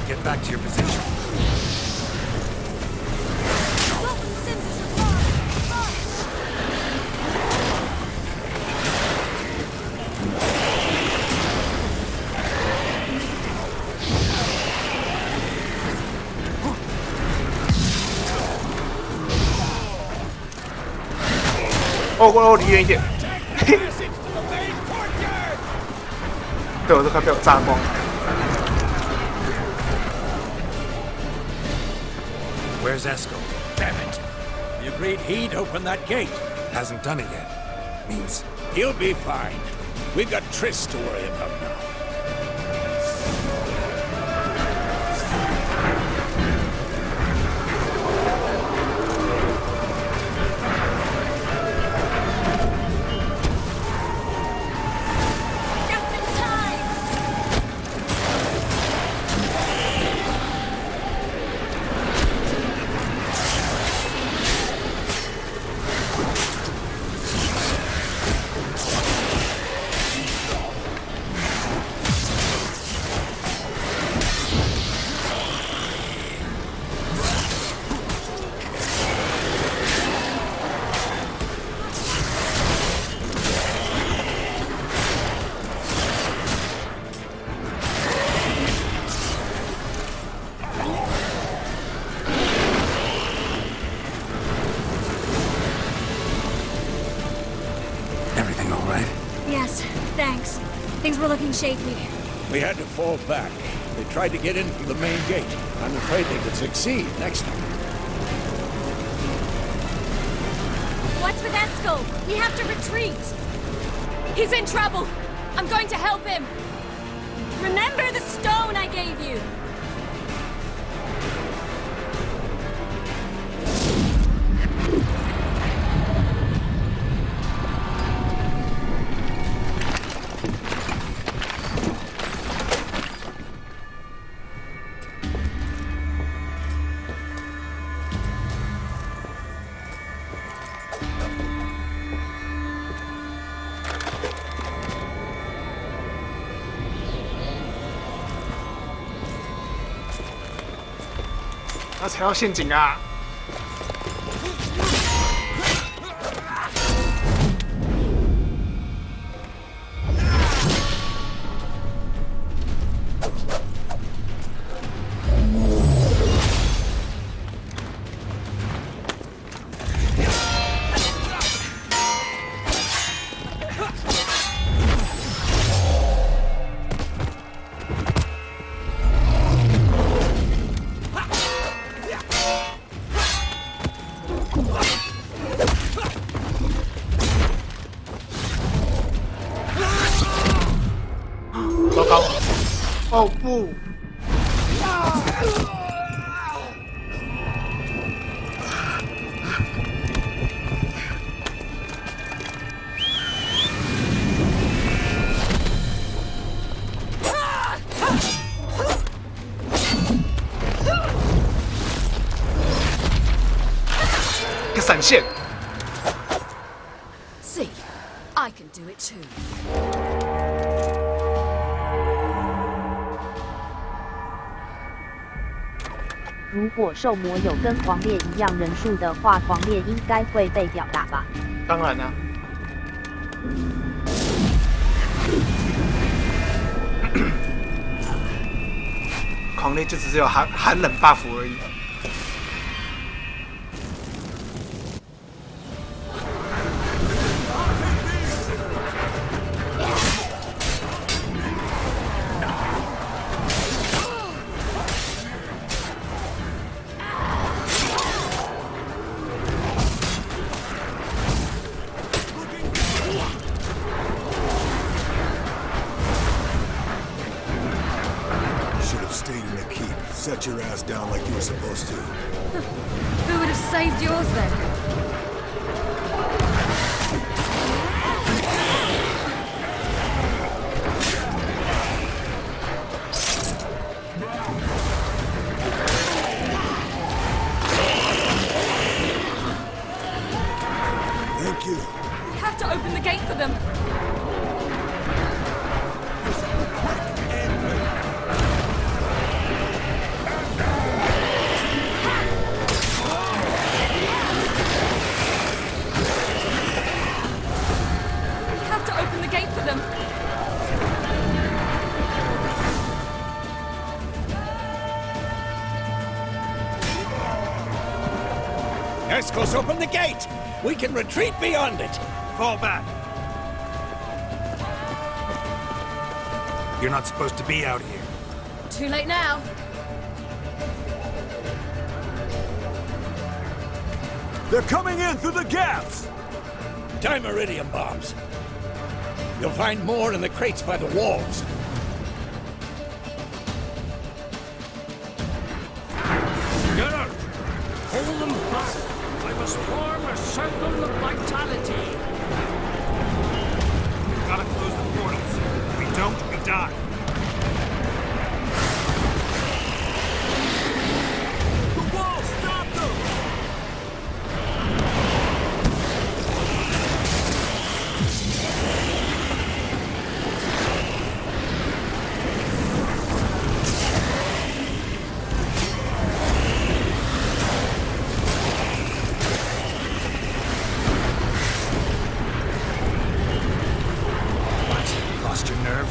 Get back to your position.哦，离远一点。对，我都快被我炸光了。Where's Esco? Damn it! You agreed he'd open that gate. Hasn't done it yet. Means He'll be fine. We've got Triss to worry about now. Thanks. Things were looking shaky. We had to fall back. They tried to get in through the main gate. I'm afraid they could succeed next time. What's with Eskel? We have to retreat. He's in trouble. I'm going to help him. Remember the stone I gave you?他踩到陷阱啊！糟糕！哦不！个闪现。See, I can do it too. 如果兽魔有跟狂烈一样人数的话，狂烈应该会被吊打吧？当然啦、狂烈就只是有寒冷 buff 而已。Set your ass down like you were supposed to. Who would have saved yours then? Thank you. We have to open the gate for them. Escos, open the gate! We can retreat beyond it! Fall back. You're not supposed to be out here. Too late now. They're coming in through the gaps! Dimeridium bombs. You'll find more in the crates by the walls. Get out! Hold them back! I must form a circle of vitality. Gotta close the portals. If we don't, we die. The wall! Stop them! Lost your nerve?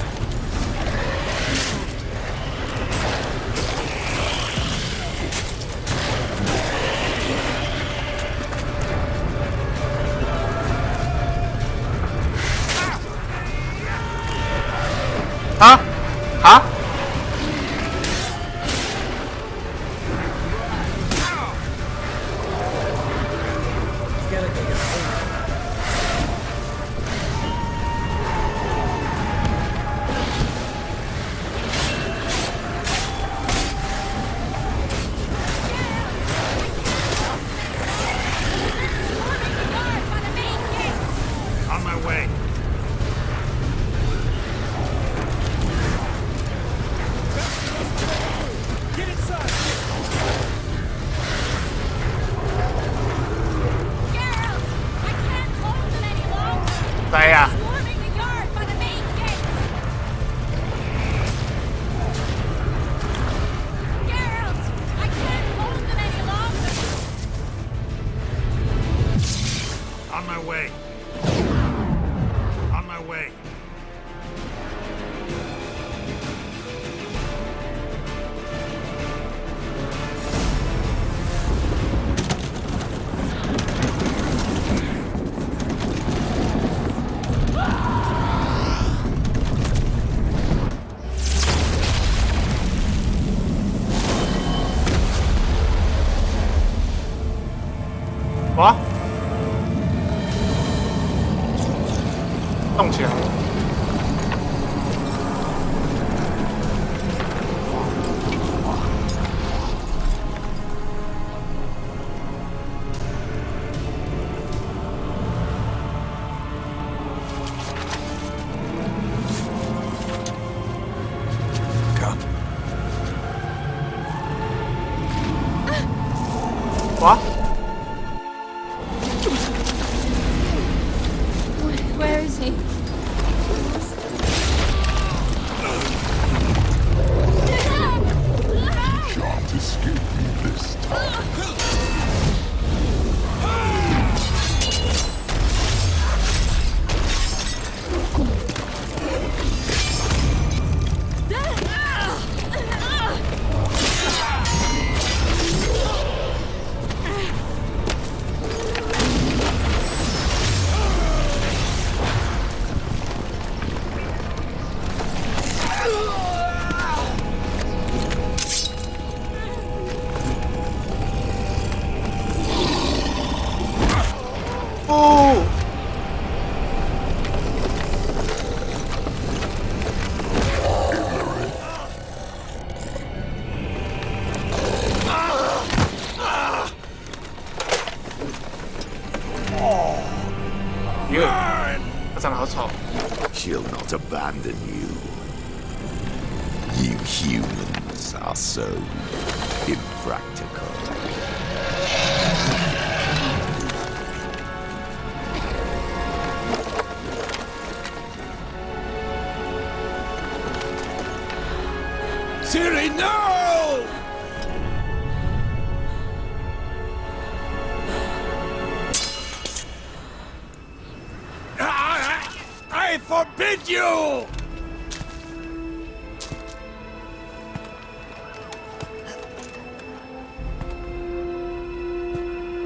Huh? Huh? On my way. Get inside! Đây à? On my way. On my way. Ủa? 动起来。哇！ Where is he? Can't escape me this time. She'll not abandon you. You humans are so impractical. Ciri, no! I forbid you!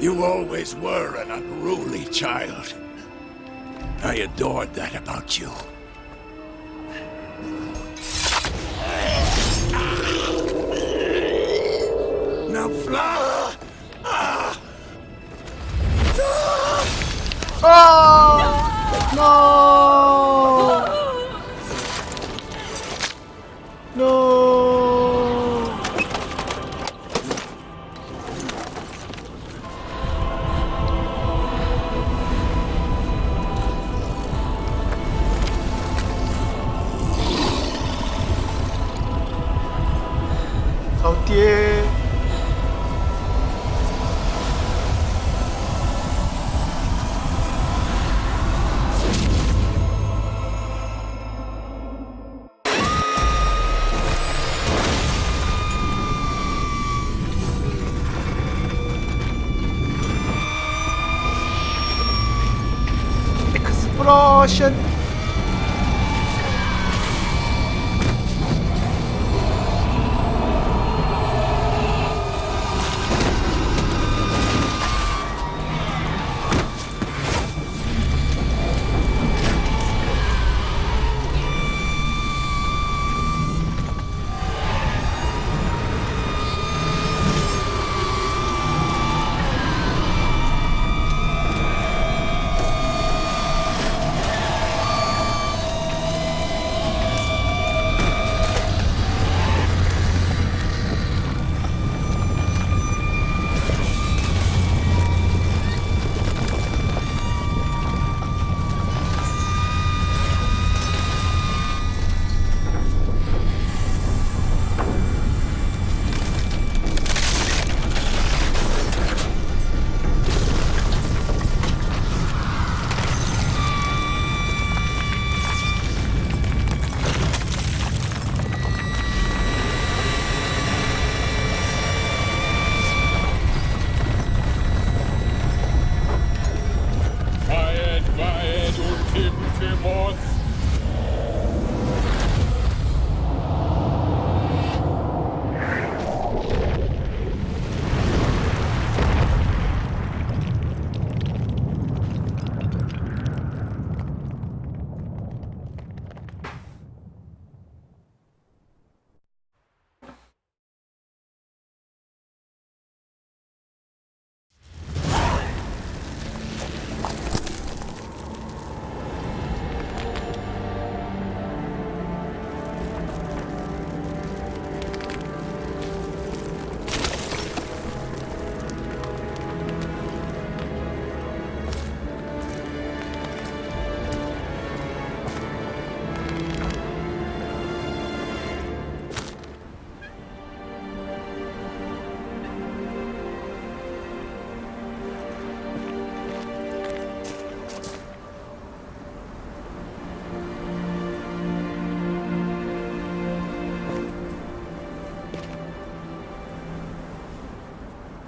You always were an unruly child. I adored that about you. Now fly! Oh! No! No!老爹。Explosion!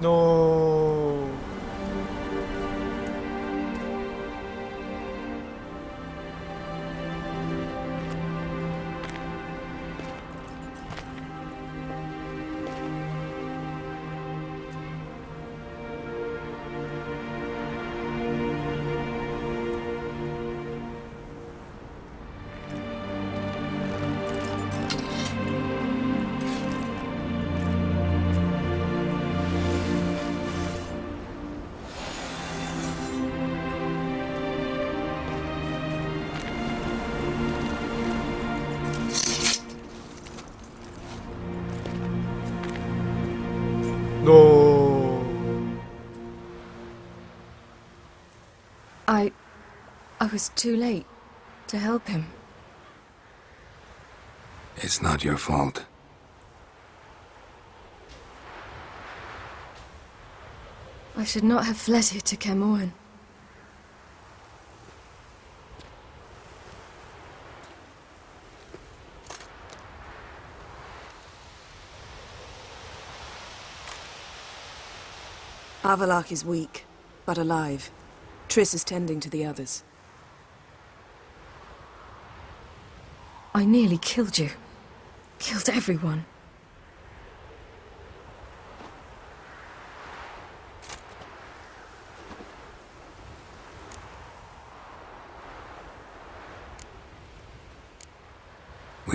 No. No. I was too late to help him. It's not your fault. I should not have fled here to Kermoran. Avalok is weak, but alive. Triss is tending to the others. I nearly killed you. Killed everyone.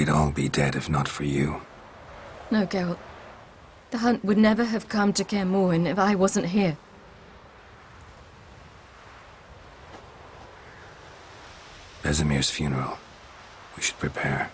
We'd all be dead if not for you. No, Geralt. The hunt would never have come to Kaer Morhen if I wasn't here. Vesemir's funeral. We should prepare.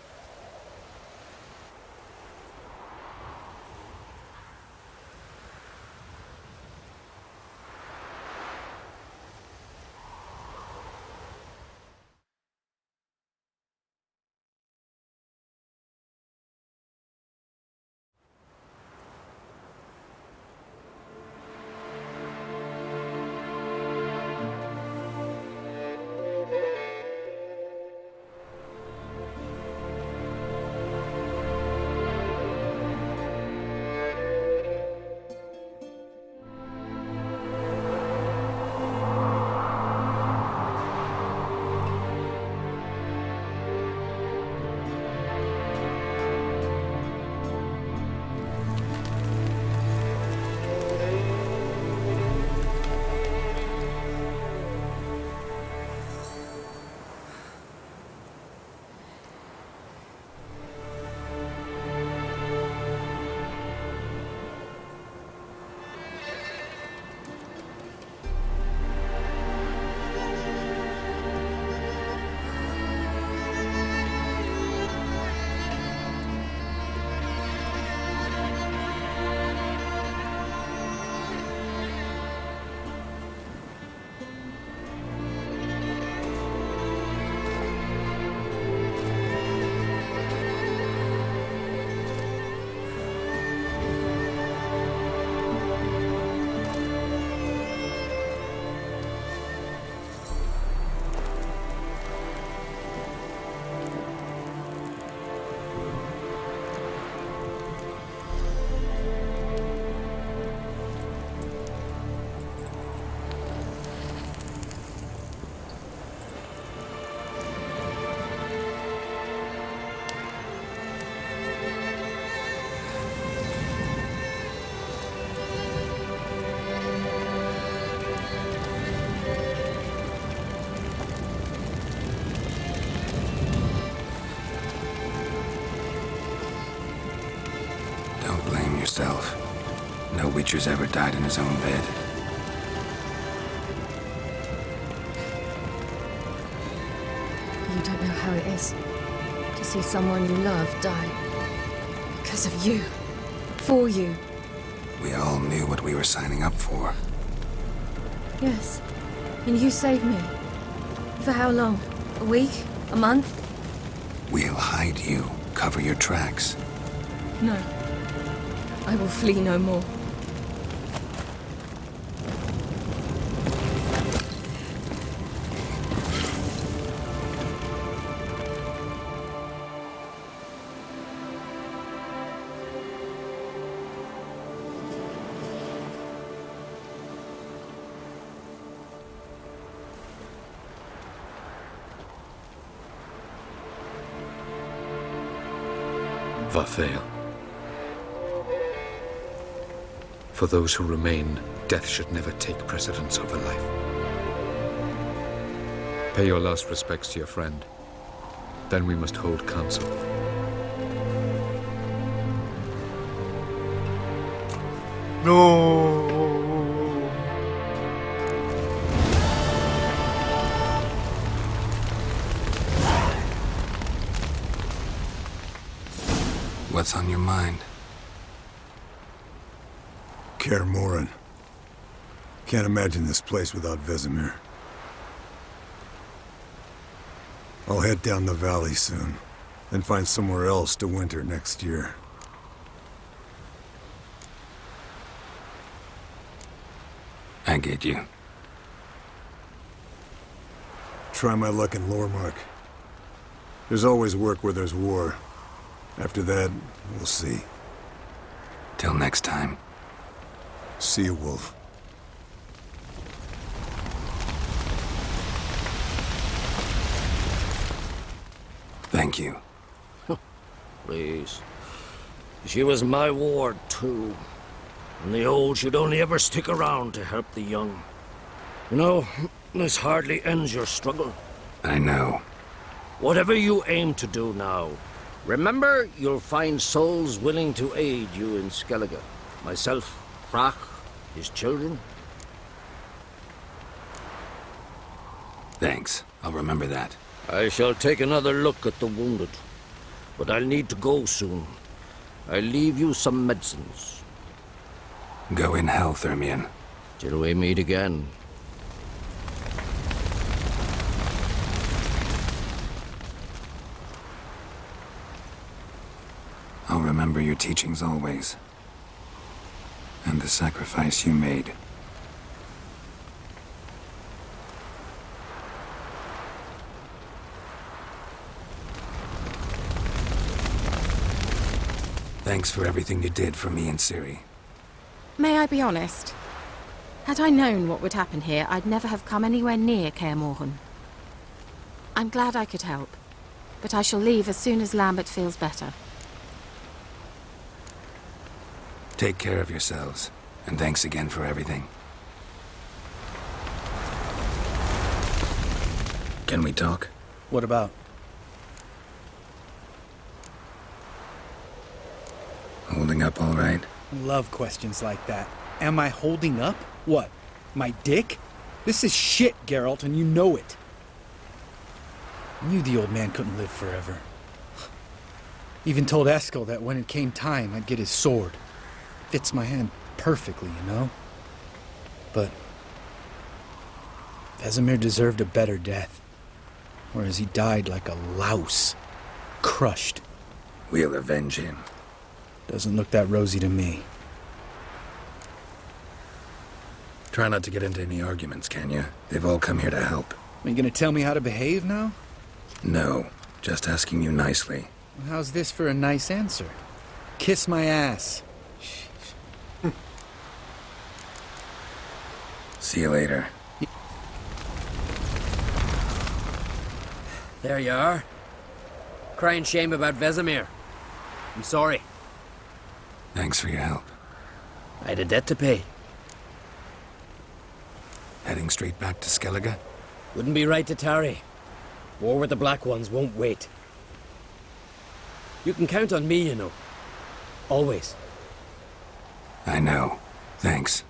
Yourself. No Witcher's ever died in his own bed. You don't know how it is to see someone you love die. Because of you. For you. We all knew what we were signing up for. Yes. And you saved me. For how long? A week? A month? We'll hide you. Cover your tracks. No. I will flee no more. Varthael. For those who remain, death should never take precedence over life. Pay your last respects to your friend. Then we must hold council. No. What's on your mind? Kaer Morhen. Can't imagine this place without Vesemir. I'll head down the valley soon, and find somewhere else to winter next year. I get you. Try my luck in Lormark. There's always work where there's war. After that, we'll see. Till next time. See you, Wolf. Thank you. Please. She was my ward, too. And the old should only ever stick around to help the young. You know, this hardly ends your struggle. I know. Whatever you aim to do now, Remember, you'll find souls willing to aid you in Skellige. Myself, Frach, his children. Thanks. I'll remember that. I shall take another look at the wounded. But I'll need to go soon. I'll leave you some medicines. Go in hell, Thermian. Till we meet again. I'll remember your teachings always. And the sacrifice you made. Thanks for everything you did for me and Ciri. May I be honest? Had I known what would happen here, I'd never have come anywhere near Kaer Morhen. I'm glad I could help, but I shall leave as soon as Lambert feels better. Take care of yourselves, and thanks again for everything. Can we talk? What about? Holding up all right? Love questions like that. Am I holding up? What? My dick? This is shit, Geralt, and you know it. I knew the old man couldn't live forever. Even told Eskel that when it came time, I'd get his sword. Fits my hand perfectly, you know? But Vesemir deserved a better death. Whereas he died like a louse. Crushed. We'll avenge him. Doesn't look that rosy to me. Try not to get into any arguments, can you? They've all come here to help. Are you gonna tell me how to behave now? No, just asking you nicely. Well, how's this for a nice answer? Kiss my ass. See you later. There you are. Crying shame about Vesemir. I'm sorry. Thanks for your help. I had a debt to pay. Heading straight back to Skellige? Wouldn't be right to tarry. War with the Black Ones won't wait. You can count on me, you know. Always. I know. Thanks.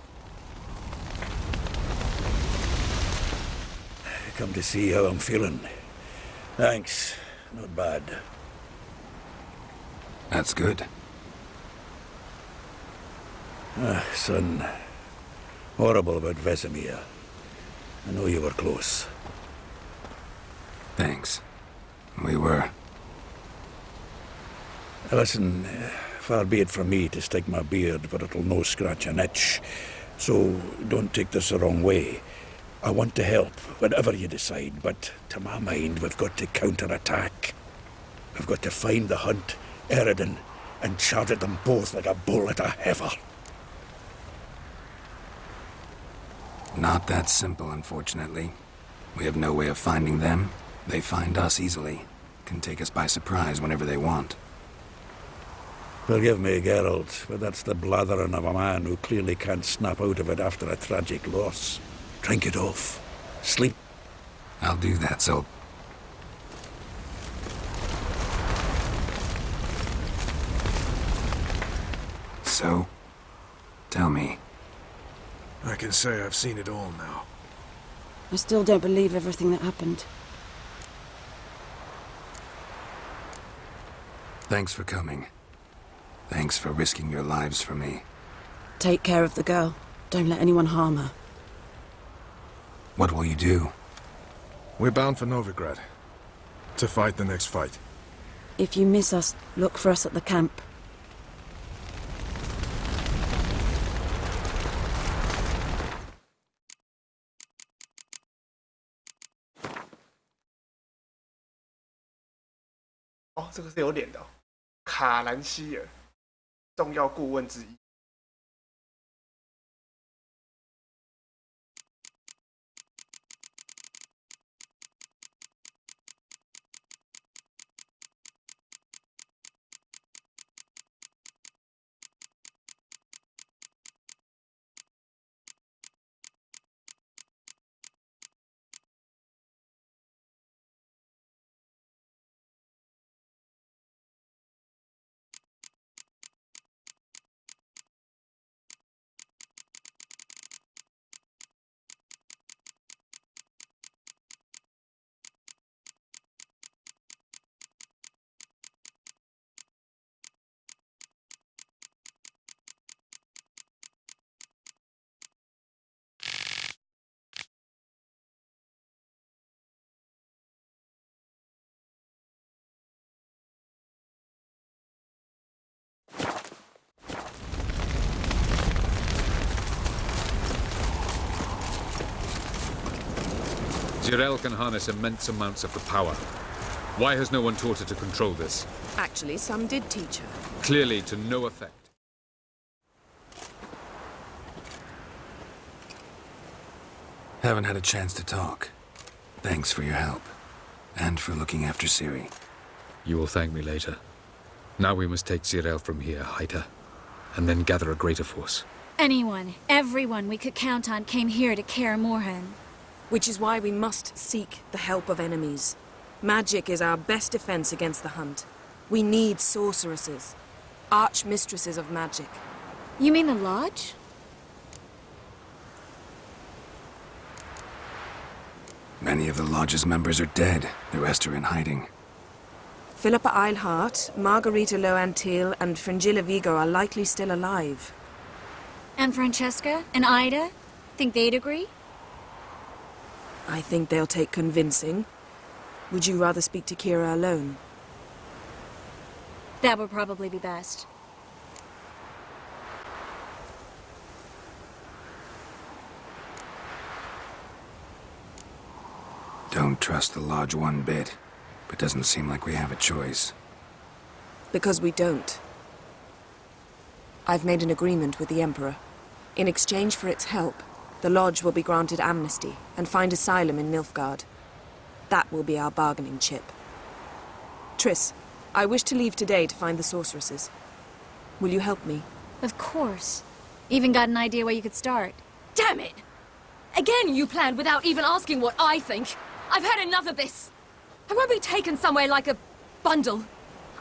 Come to see how I'm feeling. Thanks. Not bad. That's good. Son. Horrible about Vesemir. I know you were close. Thanks. We were. Listen, far be it from me to stick my beard, but it'll no scratch an itch. So don't take this the wrong way. I want to help, whatever you decide, but to my mind, we've got to counterattack. We've got to find the Hunt, Eredin, and charge at them both like a bull at a heifer. Not that simple, unfortunately. We have no way of finding them. They find us easily. Can take us by surprise whenever they want. Forgive me, Geralt, but that's the blathering of a man who clearly can't snap out of it after a tragic loss. Drink it off. Sleep. I'll do that, so... So? Tell me. I can say I've seen it all now. I still don't believe everything that happened. Thanks for coming. Thanks for risking your lives for me. Take care of the girl. Don't let anyone harm her. What will you do? We're bound for Novigrad. To fight the next fight. If you miss us, look for us at the camp.哦，这个是有脸的哦，卡兰希尔，重要顾问之一。Jirel can harness immense amounts of the power. Why has no one taught her to control this? Actually, some did teach her. Clearly to no effect. Haven't had a chance to talk. Thanks for your help. And for looking after Ciri. You will thank me later. Now we must take Jirel from here, hide her, and then gather a greater force. Anyone, everyone we could count on came here to凯尔默罕. Which is why we must seek the help of enemies. Magic is our best defense against the Hunt. We need sorceresses. Archmistresses of magic. You mean the Lodge? Many of the Lodge's members are dead. The rest are in hiding. Philippa Eilhart, Margarita Loantil, and Fringilla Vigo are likely still alive. And Francesca? And Ida? Think they'd agree? I think they'll take convincing. Would you rather speak to Kira alone? That would probably be best. Don't trust the Lodge one bit, but doesn't seem like we have a choice. Because we don't. I've made an agreement with the Emperor. In exchange for its help, the Lodge will be granted amnesty and find asylum in Nilfgaard. That will be our bargaining chip. Triss, I wish to leave today to find the sorceresses. Will you help me? Of course. Even got an idea where you could start. Damn it! Again you planned without even asking what I think. I've had enough of this. I won't be taken somewhere like a bundle.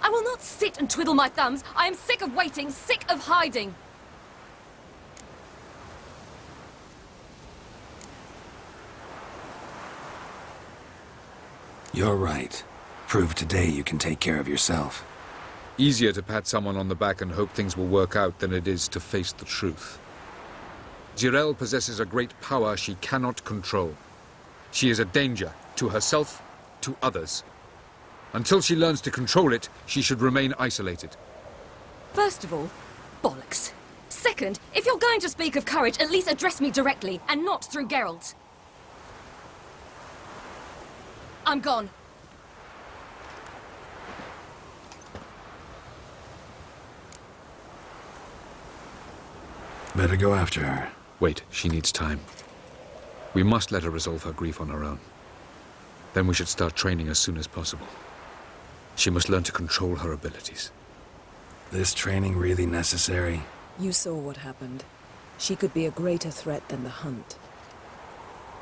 I will not sit and twiddle my thumbs. I am sick of waiting, sick of hiding. You're right. Prove today you can take care of yourself. Easier to pat someone on the back and hope things will work out than it is to face the truth. Jirel possesses a great power she cannot control. She is a danger to herself, to others. Until she learns to control it, she should remain isolated. First of all, bollocks. Second, if you're going to speak of courage, at least address me directly, and not through Geralt. I'm gone. Better go after her. Wait, she needs time. We must let her resolve her grief on her own. Then we should start training as soon as possible. She must learn to control her abilities. This training really necessary? You saw what happened. She could be a greater threat than the Hunt.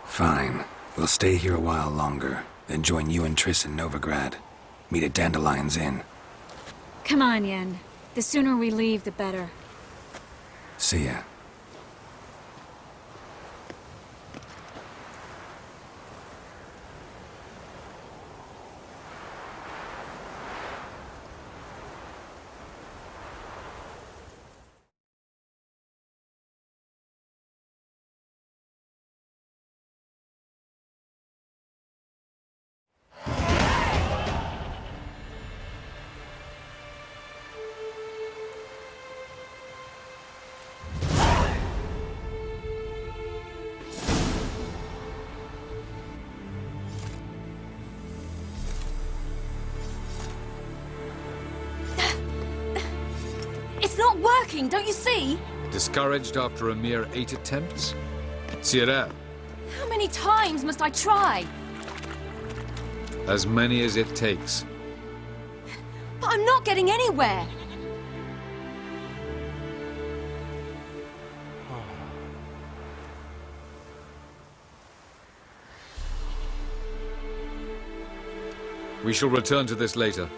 Fine. We'll stay here a while longer, then join you and Triss in Novigrad. Meet at Dandelion's Inn. Come on, Yen. The sooner we leave, the better. See ya. It's not working, don't you see? Discouraged after a mere 8 attempts? Jirel. How many times must I try? As many as it takes. But I'm not getting anywhere. We shall return to this later.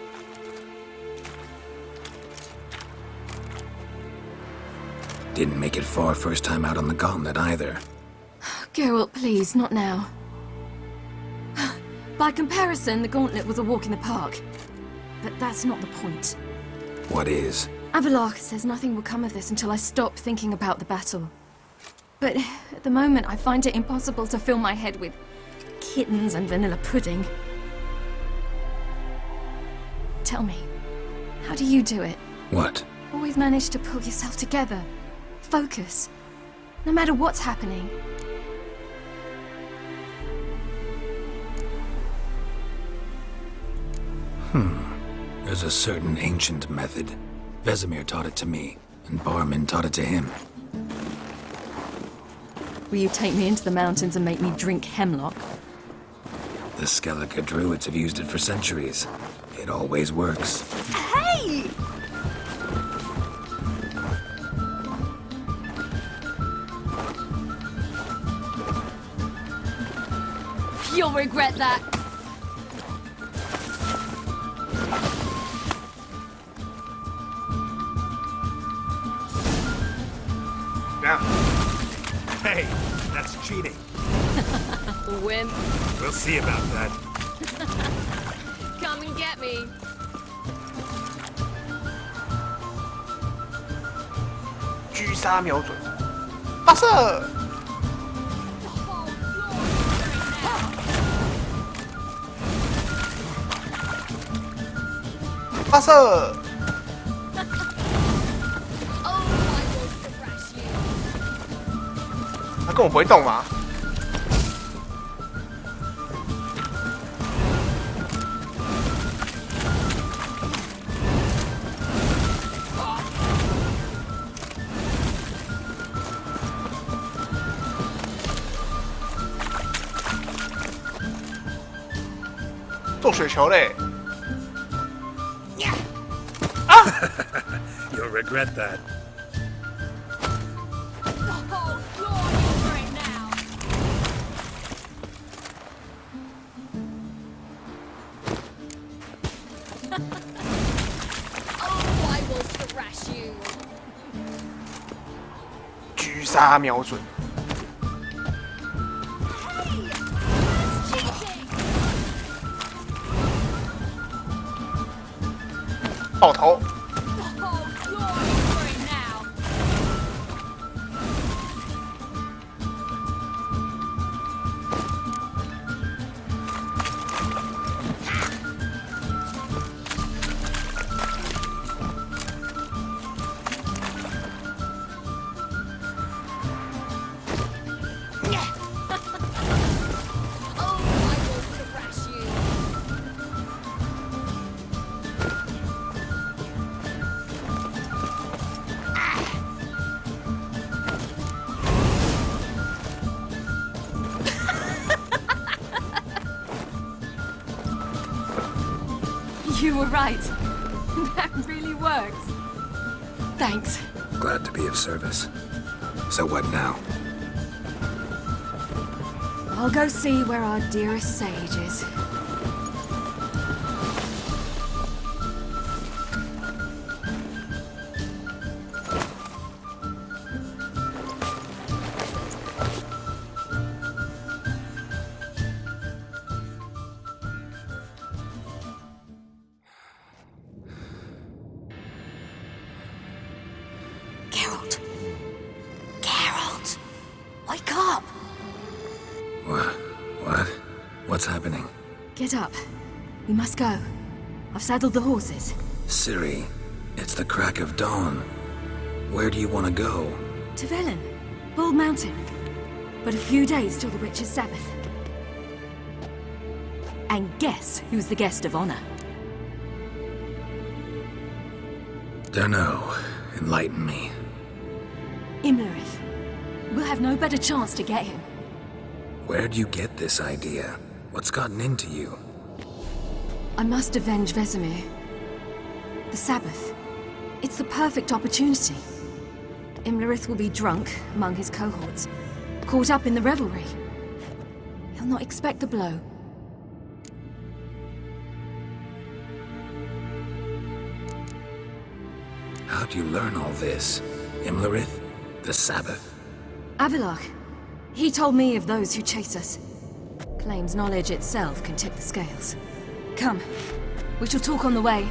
Didn't make it far first time out on the gauntlet either. Geralt, please, not now. By comparison, the gauntlet was a walk in the park. But that's not the point. What is? Avallac'h says nothing will come of this until I stop thinking about the battle. But at the moment, I find it impossible to fill my head with kittens and vanilla pudding. Tell me, how do you do it? What? Always manage to pull yourself together. Focus. No matter what's happening. There's a certain ancient method. Vesemir taught it to me, and Barman taught it to him. Will you take me into the mountains and make me drink hemlock? The Skellige druids have used it for centuries. It always works. Hey! You'll regret that. Now. Hey, that's cheating. Wimp. We'll see about that. Come and get me.狙杀瞄准，发射！发射！他根本不会动嘛？做雪球嘞！ You'll regret that. Oh, I will thrash you. 狙杀瞄准。 爆头！You were right. That really works. Thanks. Glad to be of service. So what now? I'll go see where our dearest sage is. Geralt! Wake up! What? What's happening? Get up. We must go. I've saddled the horses. Ciri, it's the crack of dawn. Where do you want to go? To Velen. Bald Mountain. But a few days till the Witch's Sabbath. And guess who's the guest of honor? Dunno. Enlighten me. Imlerith. We'll have no better chance to get him. Where'd you get this idea? What's gotten into you? I must avenge Vesemir. The Sabbath. It's the perfect opportunity. Imlerith will be drunk among his cohorts, caught up in the revelry. He'll not expect the blow. How'd you learn all this? Imlerith? The Sabbath? Avilark. He told me of those who chase us. Claims knowledge itself can tip the scales. Come. We shall talk on the way.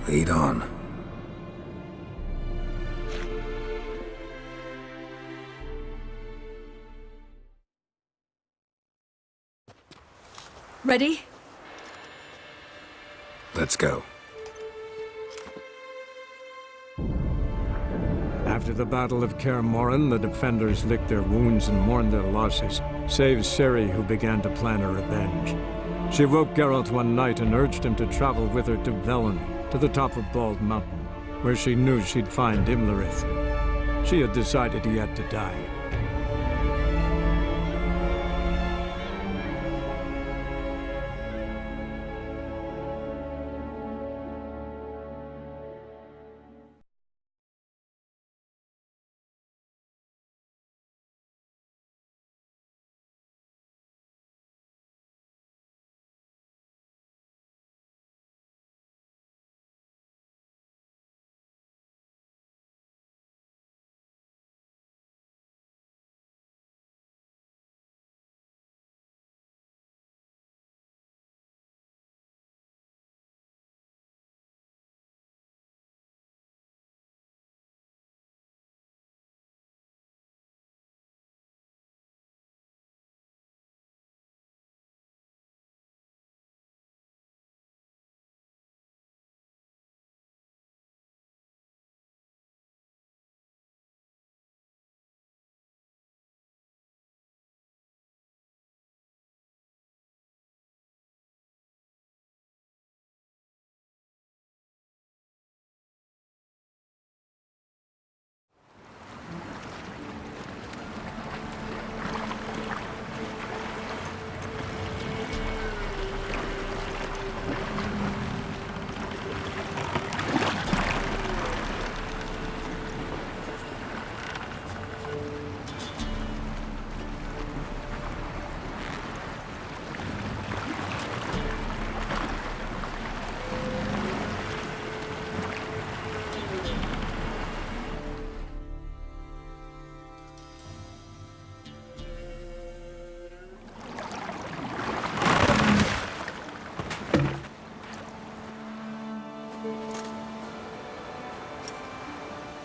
Lead on. Ready? Let's go. After the Battle of Kaer Morhen, the defenders licked their wounds and mourned their losses, save Ciri, who began to plan a revenge. She woke Geralt one night and urged him to travel with her to Velen, to the top of Bald Mountain, where she knew she'd find Imlerith. She had decided he had to die.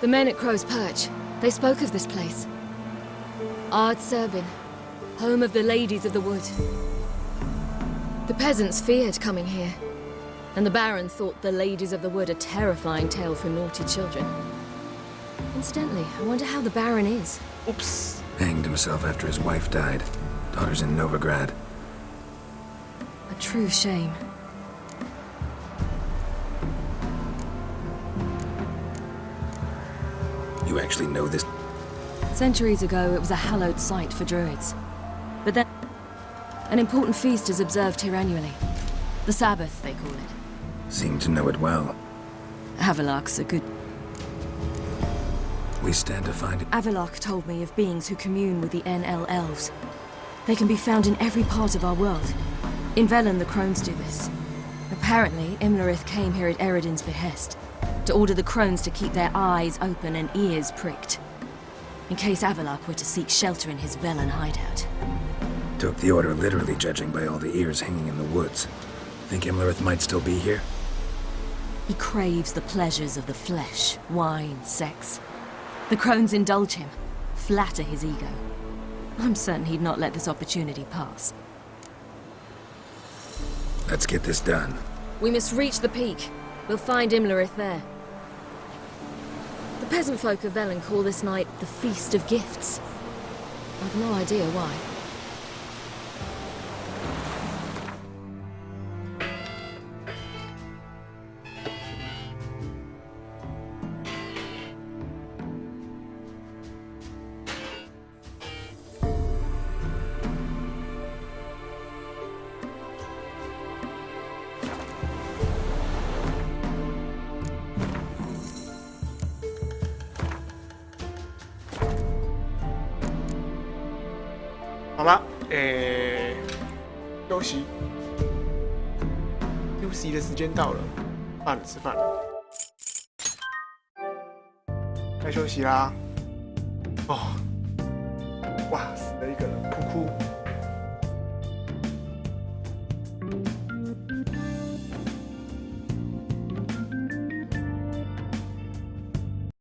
The men at Crow's Perch, they spoke of this place. Ard Serbin, home of the Ladies of the Wood. The peasants feared coming here, and the Baron thought the Ladies of the Wood a terrifying tale for naughty children. Incidentally, I wonder how the Baron is. Oops. Hanged himself after his wife died. Daughter's in Novigrad. A true shame. You actually know this? Centuries ago, it was a hallowed site for druids. But then, an important feast is observed here annually. The Sabbath, they call it. Seem to know it well. Avalok's a good... We stand to find it. Avalok told me of beings who commune with the NL elves. They can be found in every part of our world. In Velen, the crones do this. Apparently, Imlerith came here at Eredin's behest, to order the crones to keep their eyes open and ears pricked, in case Avalok were to seek shelter in his Velen hideout. Took the order literally, judging by all the ears hanging in the woods. Think Imlerith might still be here? He craves the pleasures of the flesh, wine, sex. The crones indulge him, flatter his ego. I'm certain he'd not let this opportunity pass. Let's get this done. We must reach the peak. We'll find Imlerith there. The peasant folk of Velen call this night the Feast of Gifts. I've no idea why.好吧，休息，休息的时间到了，吃饭了，该休息啦。哦，哇，死了一个人，哭哭。